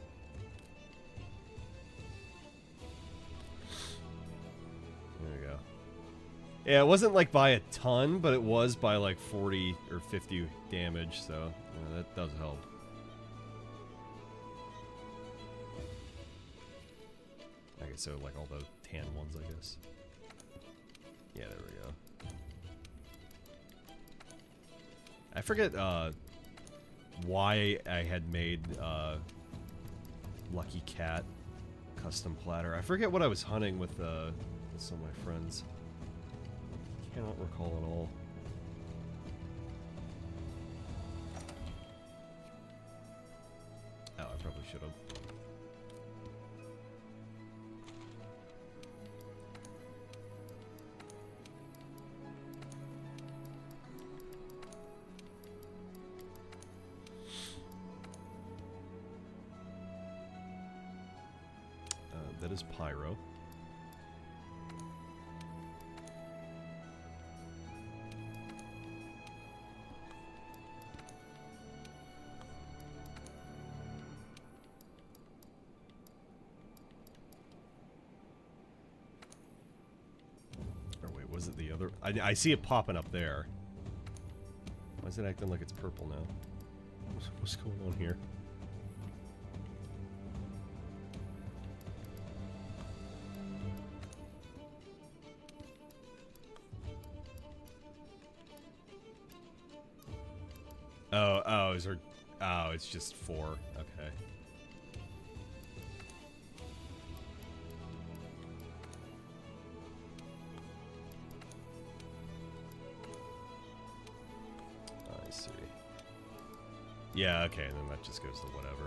There we go. Yeah, it wasn't like by a ton, but it was by like 40 or 50 damage, so yeah, that does help. Okay, so like all the tan ones, I guess. Yeah, there we go. I forget why I had made Lucky Cat custom platter. I forget what I was hunting with some of my friends. Cannot recall at all. Oh, I probably should have. That is Pyro. Or wait, was it the other? I see it popping up there. Why is it acting like it's purple now? What's going on here? Oh, is there... Oh, it's just 4. Okay. I see. Yeah, okay, and then that just goes to whatever.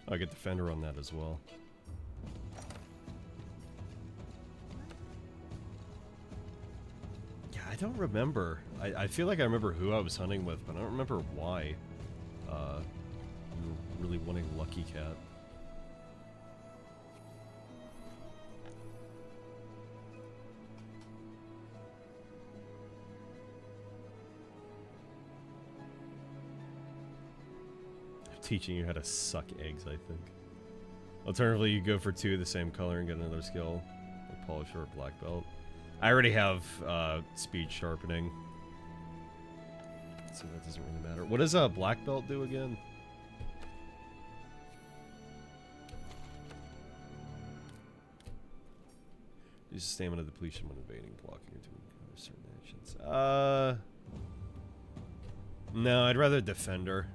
I get Defender on that as well. Yeah, I don't remember. I feel like I remember who I was hunting with, but I don't remember why. We were really wanting Lucky Cat. Teaching you how to suck eggs, I think. Alternatively, you go for 2 of the same color and get another skill, like Polisher or Black Belt. I already have speed sharpening, so that doesn't really matter. What does a Black Belt do again? Use stamina depletion when evading, blocking, or doing certain actions. No, I'd rather Defender.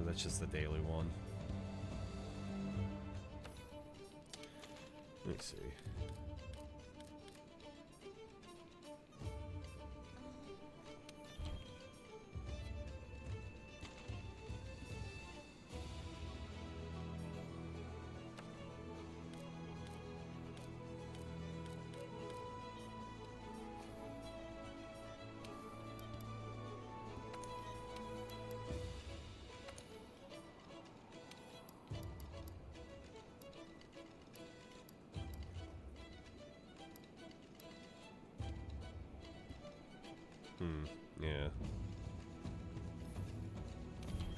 That's just the daily one. Let me see. Yeah.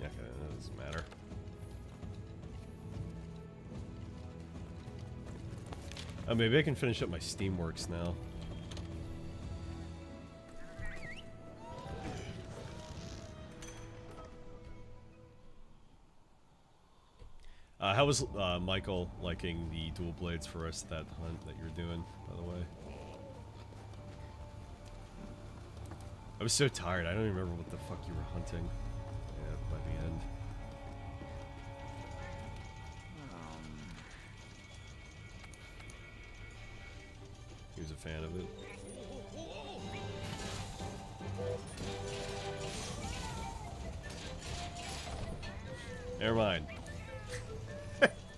Yeah, okay, that doesn't matter. Oh, maybe I can finish up my Steamworks now. How was Michael liking the dual blades for us, that hunt that you're doing, by the way? I was so tired, I don't even remember what the fuck you were hunting. Yeah, by the end. He was a fan of it. Never mind.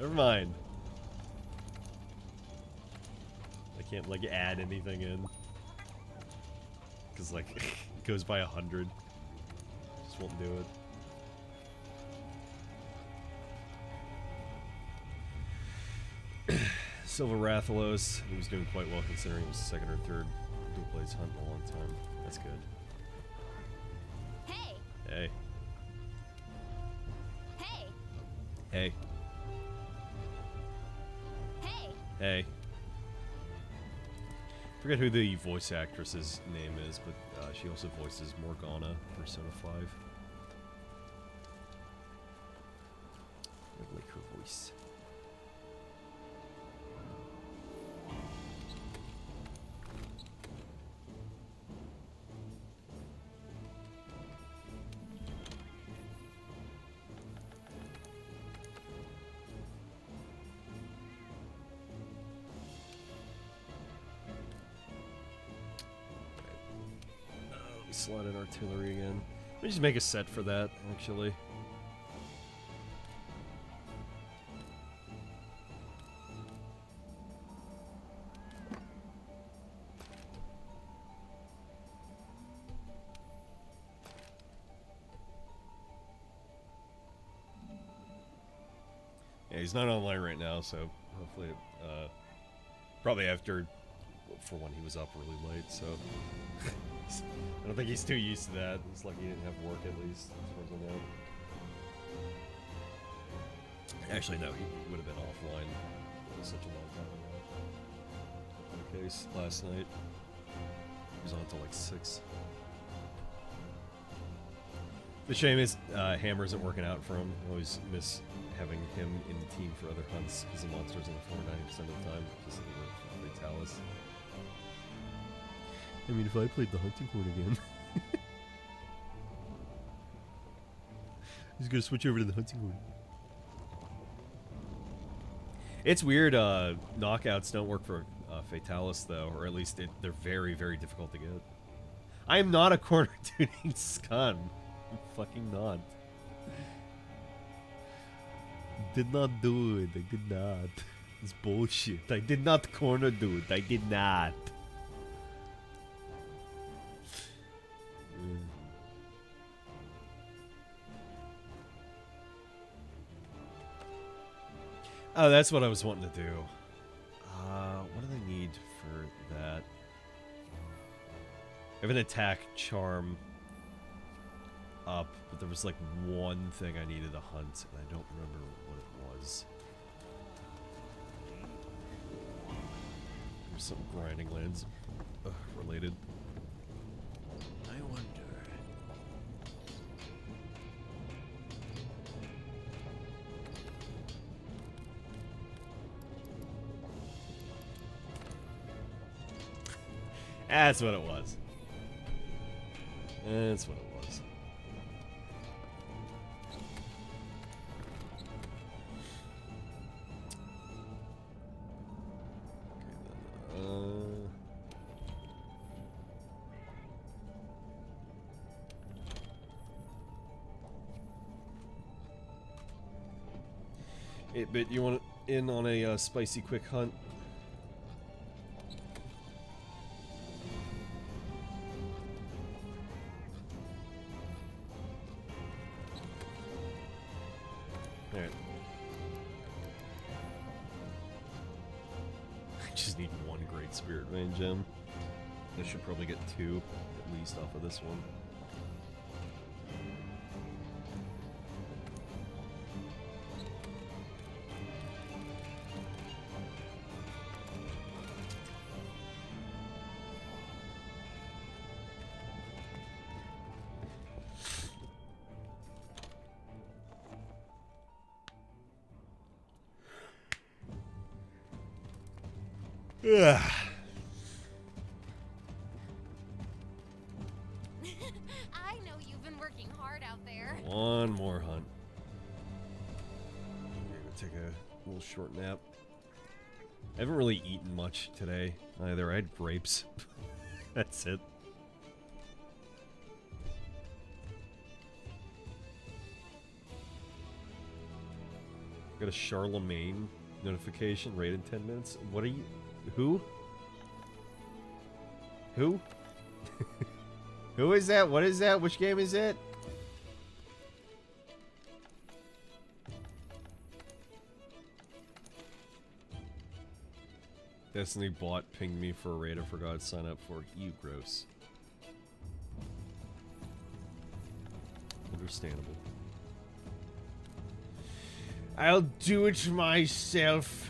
Never mind. I can't, like, add anything in. Because, like, it goes by 100. Just won't do it. Silver Rathalos. He was doing quite well considering it was the second or third dual blades hunt in a long time. That's good. Hey! Hey. Hey! Hey. Hey! Hey. Forget who the voice actress's name is, but she also voices Morgana, Persona 5. I like her voice. Slot in artillery again. Let me just make a set for that, actually. Yeah, he's not online right now, so hopefully, probably after, for when he was up really late, so. I don't think he's too used to that. It's like he didn't have work, at least, as far as I know. Actually, no, he would have been offline. It was such a long time ago. In the case, last night. He was on until like 6. The shame is Hammer isn't working out for him. I always miss having him in the team for other hunts because the monster's on the floor 90% of the time. Just like Fatalis. I mean, if I played the hunting horn again, he's gonna switch over to the hunting horn. It's weird. Knockouts don't work for Fatalis though, or at least they're very, very difficult to get. I am not a corner tuning scum. I'm fucking not. Did not do it. I did not. It's bullshit. I did not corner do it. I did not. Oh, that's what I was wanting to do. What do they need for that? I have an attack charm up, but there was like one thing I needed to hunt, and I don't remember what it was. There's some grinding lands related. I wonder. That's what it was. That's what it was. Okay, then, but you want in on a spicy quick hunt? Alright. I just need one Great Spirit Vein gem. I should probably get 2 at least off of this one. Ugh. I know you've been working hard out there. One more hunt. I'm gonna take a little short nap. I haven't really eaten much today either. I had grapes. That's it. Got a Charlemagne notification right in 10 minutes. What are you? Who? Who? Who is that? What is that? Which game is it? Destiny bot pinged me for a raid I forgot to sign up for. You gross. Understandable. I'll do it myself.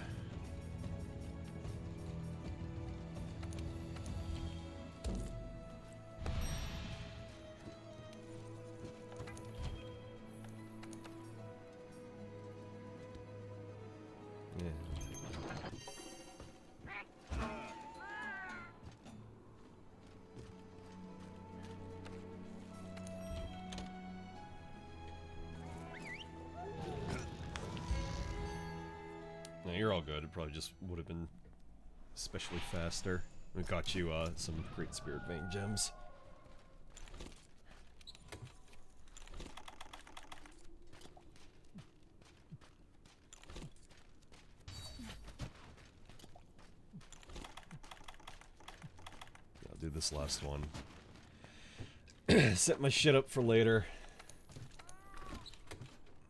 No, you're all good. It probably just would have been especially faster. We got you some Great Spirit Vein gems. I'll do this last one. Set my shit up for later.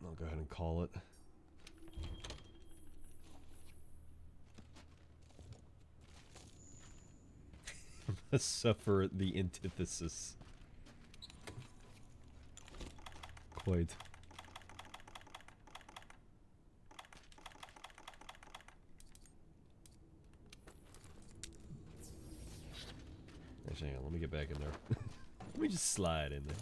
I'll go ahead and call it. Suffer the antithesis. Quite. Actually, hang on, let me get back in there. Let me just slide in there.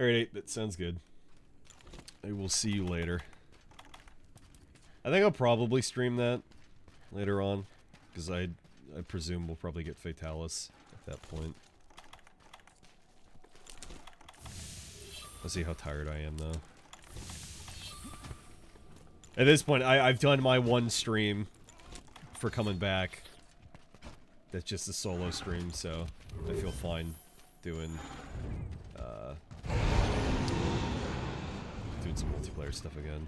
Alright, that sounds good. I will see you later. I think I'll probably stream that later on, because I presume we'll probably get Fatalis at that point. I'll see how tired I am, though. At this point, I've done my one stream for coming back. That's just a solo stream, so I feel fine doing some multiplayer stuff again.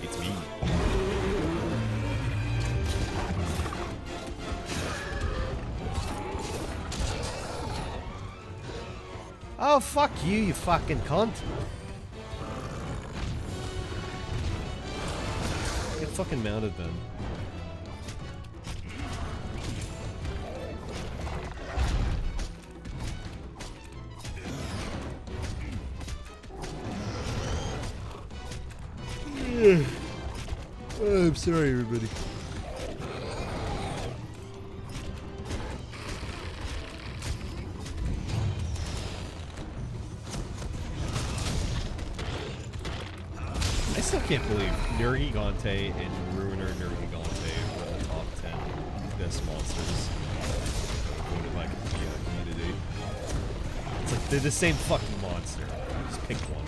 It's me. Oh, fuck you, you fucking cunt. Get fucking mounted then. Oh, I'm sorry, everybody. I still can't believe Nergigante and Ruiner Nergigante were in the top 10 best monsters voted by the community. It's like they're the same fucking monster. Just pick one.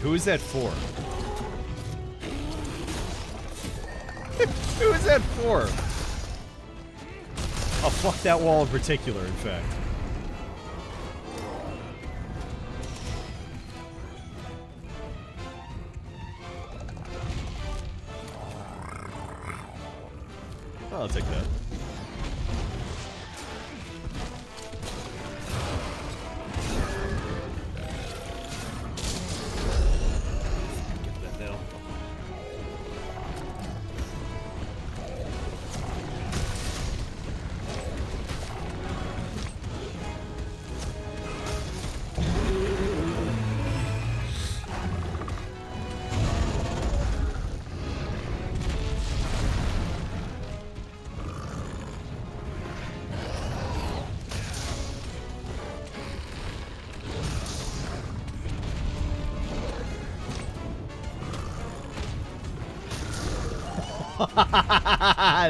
Who is that for? Who is that for? Oh, fuck that wall in particular, in fact. I'll take that.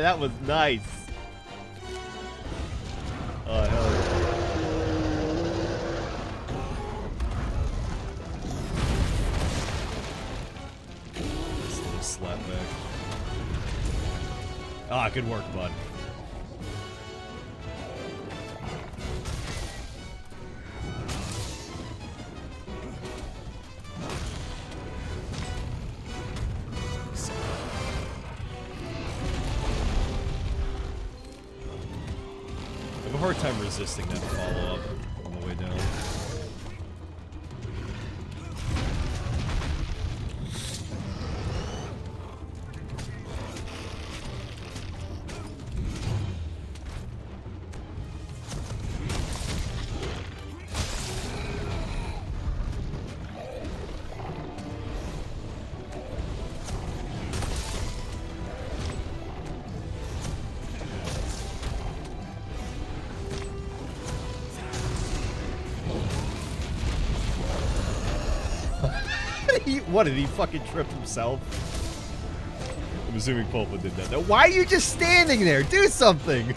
That was nice. Oh, hell yeah. This little slapback. Ah, good work, bud. I have a hard time resisting that follow-up on the way down. What, did he fucking trip himself? I'm assuming Pulpa did that. Now, why are you just standing there? Do something!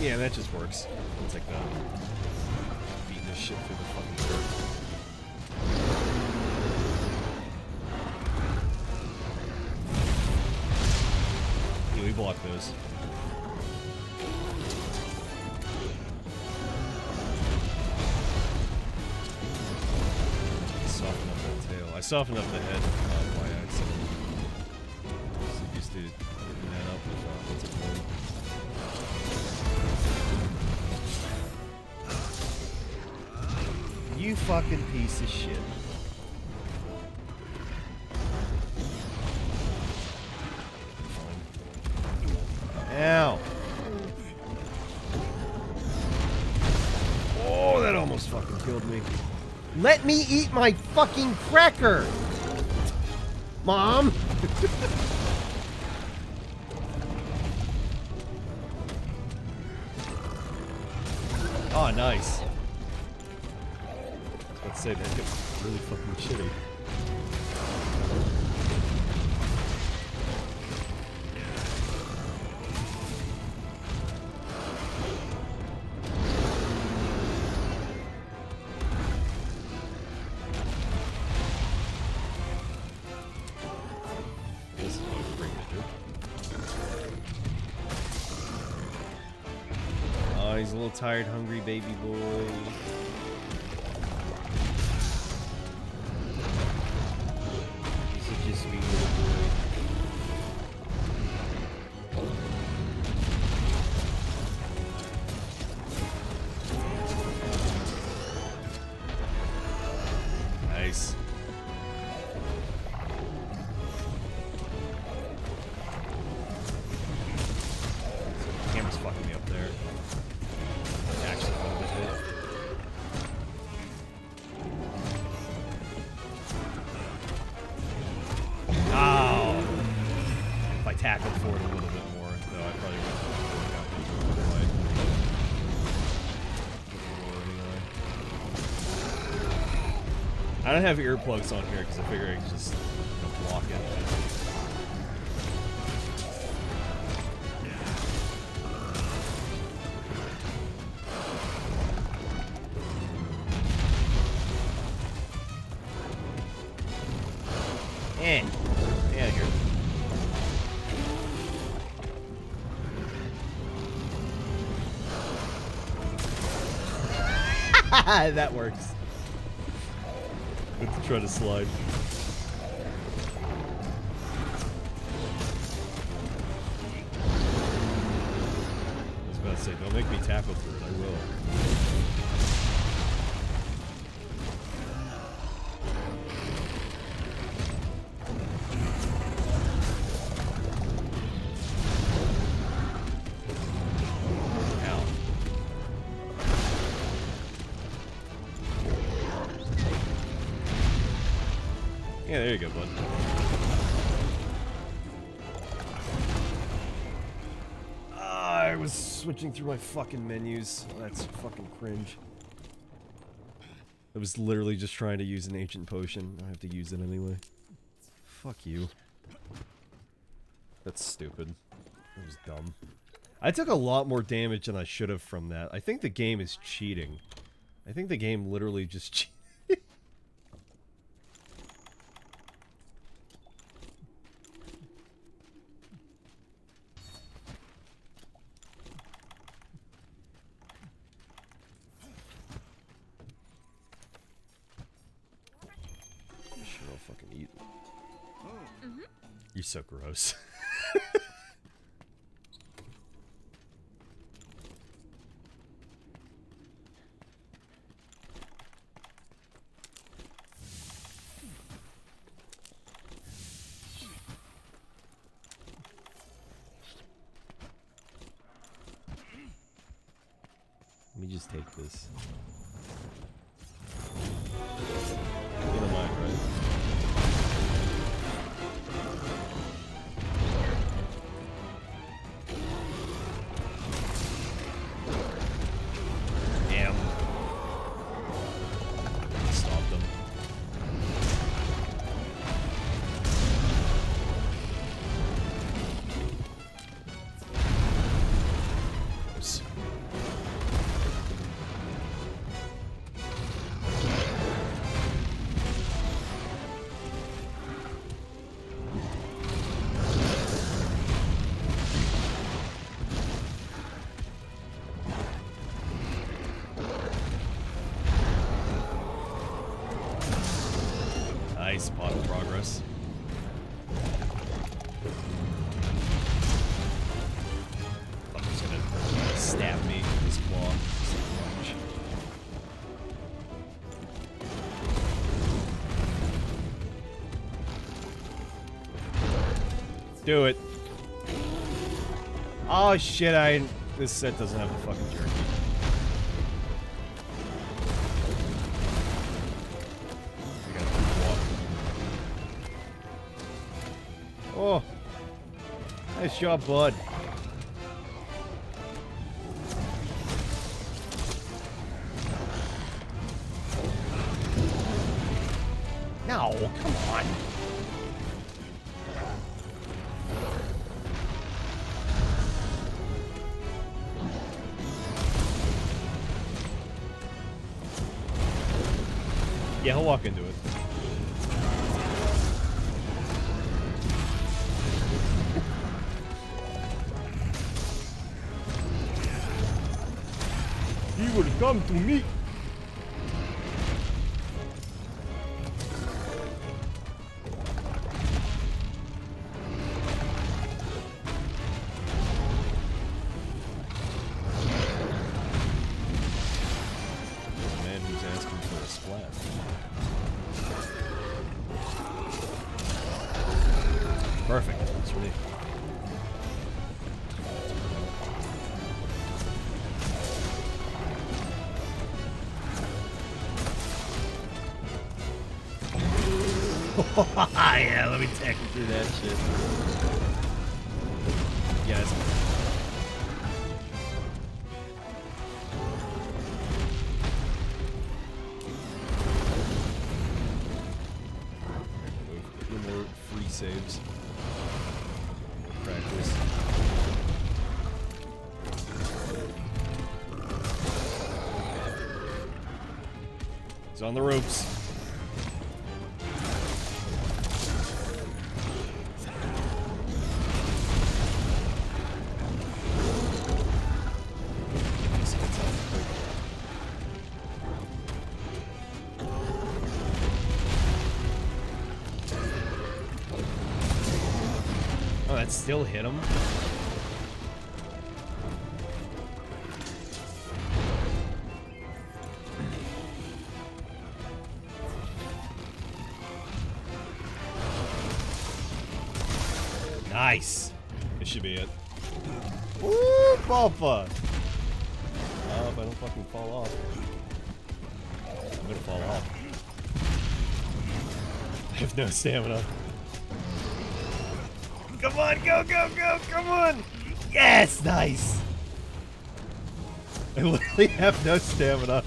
Yeah, that just works. It's like that. Beating the shit through the fucking dirt. Yeah, we blocked those. Soften up that tail. I softened up the head by accident. So used to hitting that up with what's it called? You fucking piece of shit. Ow. Oh, that almost fucking killed me. Let me eat my fucking cracker! Mom! Oh, nice. Let's say that gets really fucking shitty. This is what I'm bringing it to. Oh, he's a little tired, hungry baby boy. He's such a sweet little boy. Nice. The camera's fucking me up there. Actually, a little bit hit. Oh! If I tackled forward a little bit more, though, I probably would have gotten into the fight. I don't have earplugs on here because I figure I can just block it. Yeah, here. That works. Good to try to slide. I was about to say, don't make me tackle through it. I will. Ow. Yeah, there you go, bud. I was switching through my fucking menus. That's fucking cringe. I was literally just trying to use an ancient potion. I have to use it anyway. Fuck you. That's stupid. That was dumb. I took a lot more damage than I should have from that. I think the game is cheating. I think the game literally just cheated. Sure, I'll fucking eat. You're so gross. Let me just take this. You don't mind, right? Damn. Stopped them. Oops. Nice pot of progress. I'm just gonna stab me with his claw. Do it. Oh shit, this set doesn't have the fucking jerky. I gotta walk. Oh. Nice job, bud. No, come on. Yeah, he'll walk into it. He will come to me. Man who's asking for a splat. Perfect. That's for me. Yeah, let me tech through that shit. Yes. No more free saves. Practice. He's on the ropes. Oh, that still hit him? Nice! This should be it. Woo! Balfa! Oh, if I don't fucking fall off. I'm gonna fall off. I have no stamina. Come on, go, go, go, come on! Yes, nice! I literally have no stamina.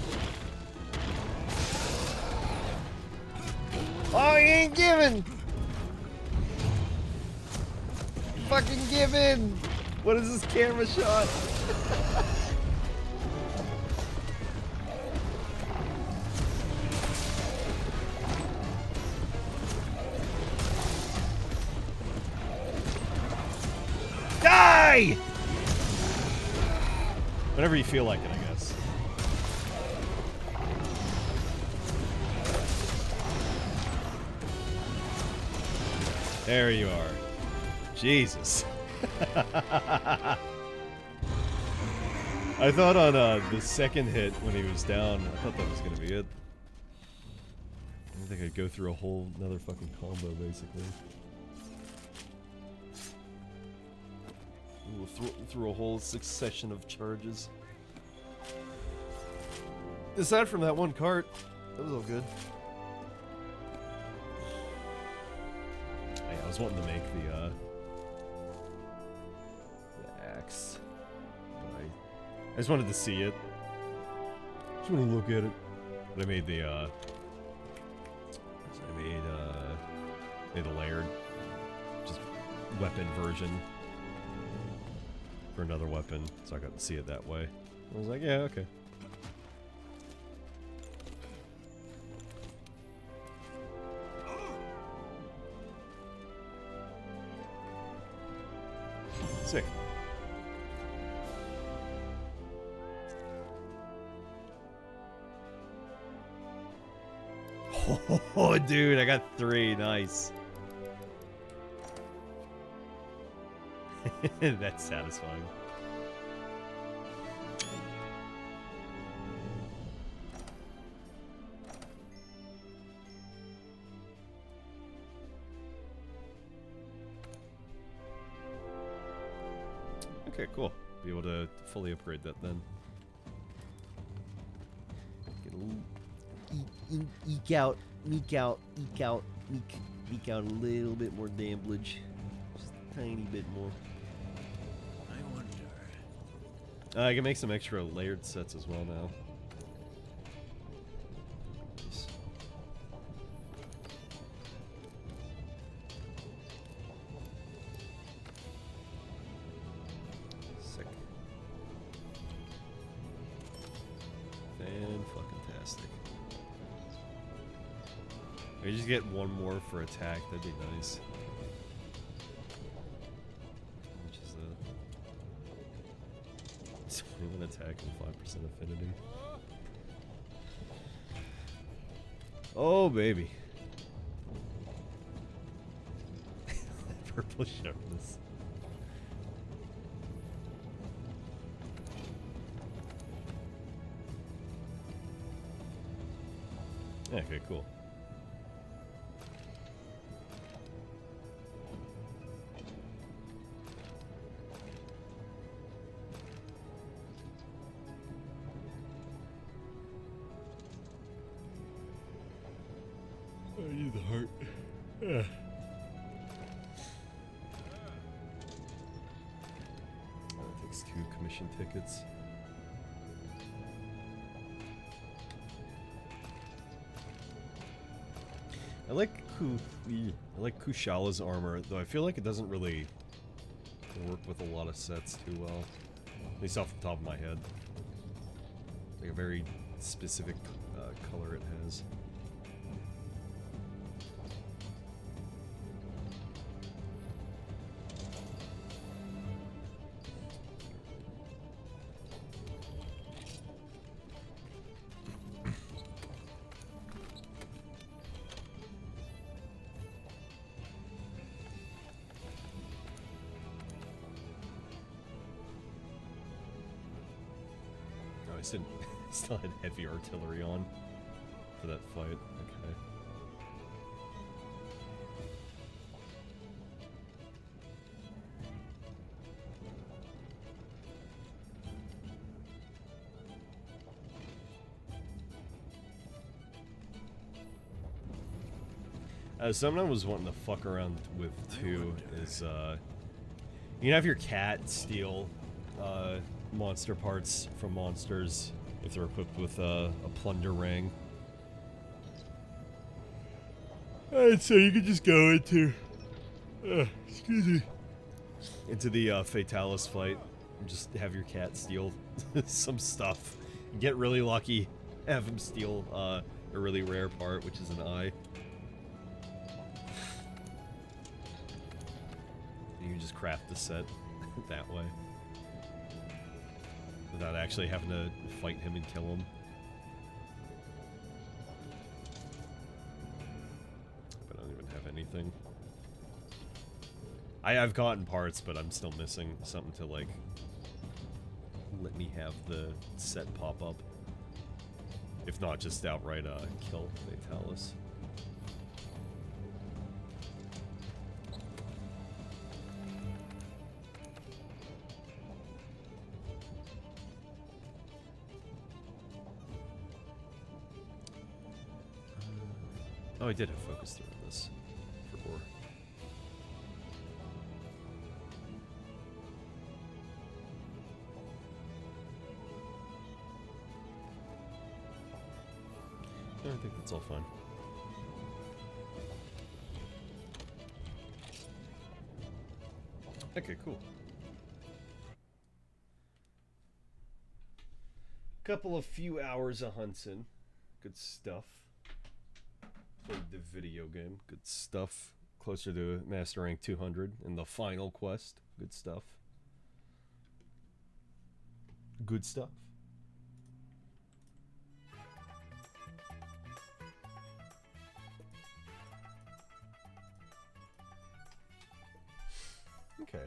Oh, he ain't giving! Fucking give in! What is this camera shot? Die! Whenever you feel like it, I guess. There you are. Jesus. I thought on the second hit when he was down, I thought that was gonna be it. I didn't think I'd go through a whole another fucking combo, basically. Through a whole succession of charges. Aside from that one cart, that was all good. I was wanting to make the axe, but I just wanted to see it. Just want to look at it. But I made the made a layered, just weapon version for another weapon, so I got to see it that way. I was like, yeah, okay. Sick. Oh, dude, I got 3. Nice. That's satisfying. Okay, cool. Be able to fully upgrade that then. Get a little eke out, eke out a little bit more damage. Just a tiny bit more. I wonder. I can make some extra layered sets as well now. Nice. Sick. Fan-fucking-tastic. If I just get one more for attack, that'd be nice. Which is it's only one attack and 5% affinity. Oh baby. Purple sharpness. Okay, cool. I need the heart. That takes 2 commission tickets. I like Kushala's armor, though I feel like it doesn't really work with a lot of sets too well. At least off the top of my head. Like a very specific color it has. Still had heavy artillery on for that fight. Okay. Something I was wanting to fuck around with too is you can have your cat steal monster parts from monsters if they're equipped with a plunder ring. And so you can just go into excuse me, into the Fatalis fight and just have your cat steal some stuff. Get really lucky, have him steal a really rare part, which is an eye. And you can just craft the set that way. Without actually having to fight him and kill him. But I don't even have anything. I've gotten parts, but I'm still missing something to, like, let me have the set pop up. If not, just outright kill Fatalis. Oh, I did have focus through this for ore. No, I think that's all fine. Okay, cool. Couple of few hours of hunting. Good stuff. Played the video game. Good stuff. Closer to Master Rank 200 in the final quest. Good stuff. Good stuff. Okay.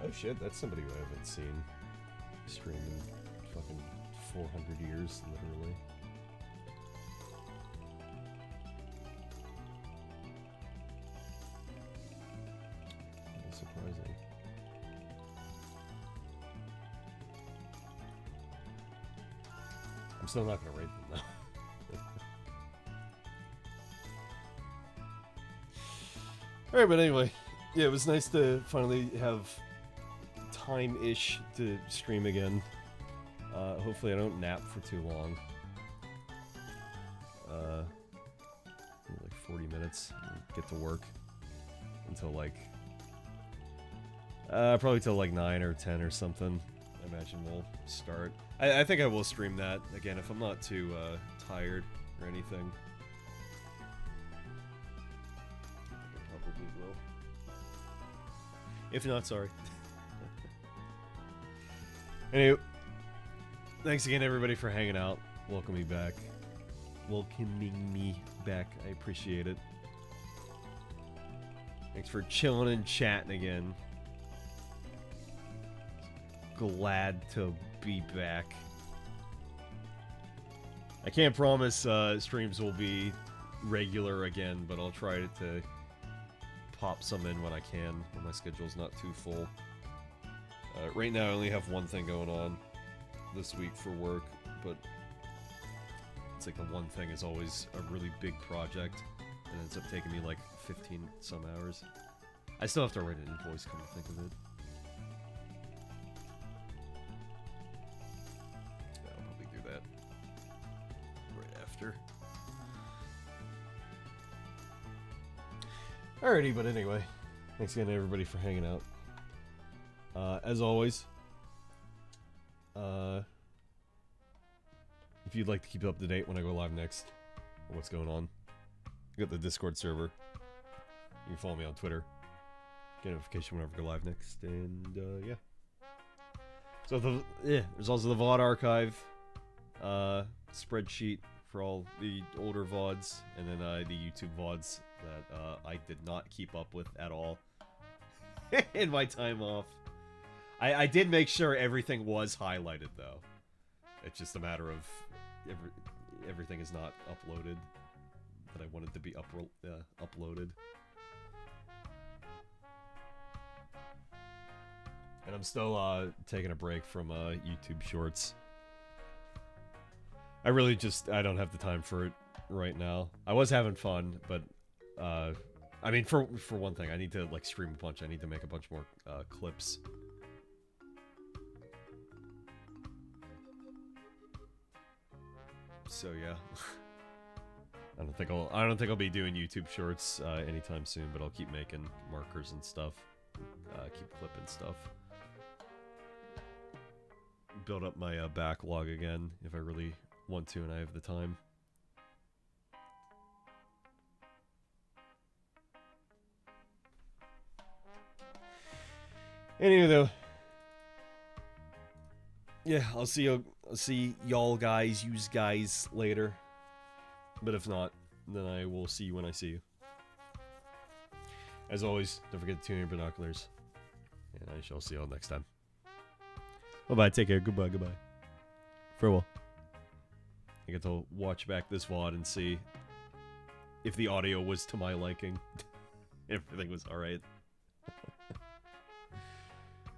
Oh shit, that's somebody who I haven't seen stream in fucking 400 years, literally. That's surprising. I'm still not gonna rate them though. Alright, but anyway, yeah, it was nice to finally have time-ish to stream again. Hopefully I don't nap for too long. Like 40 minutes. Get to work until like probably till like 9 or 10 or something. I imagine we'll start. I think I will stream that again if I'm not too tired or anything. I probably will. If not, sorry. Anyway, thanks again everybody for hanging out. Welcoming me back. I appreciate it. Thanks for chilling and chatting again. Glad to be back. I can't promise streams will be regular again, but I'll try to pop some in when I can, when my schedule's not too full. Right now I only have one thing going on this week for work, but it's like the one thing is always a really big project, and it ends up taking me like 15 some hours. I still have to write an invoice, come to think of it. Yeah, I'll probably do that right after. Alrighty, but anyway, thanks again to everybody for hanging out. As always, if you'd like to keep up to date when I go live next, or what's going on, I got the Discord server. You can follow me on Twitter. Get a notification whenever I go live next, and yeah. So there's also the VOD archive spreadsheet for all the older VODs, and then the YouTube VODs that I did not keep up with at all in my time off. I did make sure everything was highlighted, though. It's just a matter of everything is not uploaded that I wanted to be uploaded. And I'm still taking a break from YouTube Shorts. I don't have the time for it right now. I was having fun, but I mean, for one thing, I need to like stream a bunch. I need to make a bunch more clips. So yeah, I don't think I'll be doing YouTube Shorts anytime soon, but I'll keep making markers and stuff, keep clipping stuff, build up my backlog again if I really want to and I have the time. Anyway, though, yeah, I'll see y'all guys, yous guys later. But if not, then I will see you when I see you. As always, don't forget to tune in your binoculars. And I shall see y'all next time. Bye-bye, take care, goodbye, goodbye. Farewell. I get to watch back this VOD and see if the audio was to my liking. Everything was alright.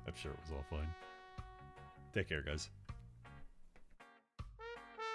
I'm sure it was all fine. Take care, guys.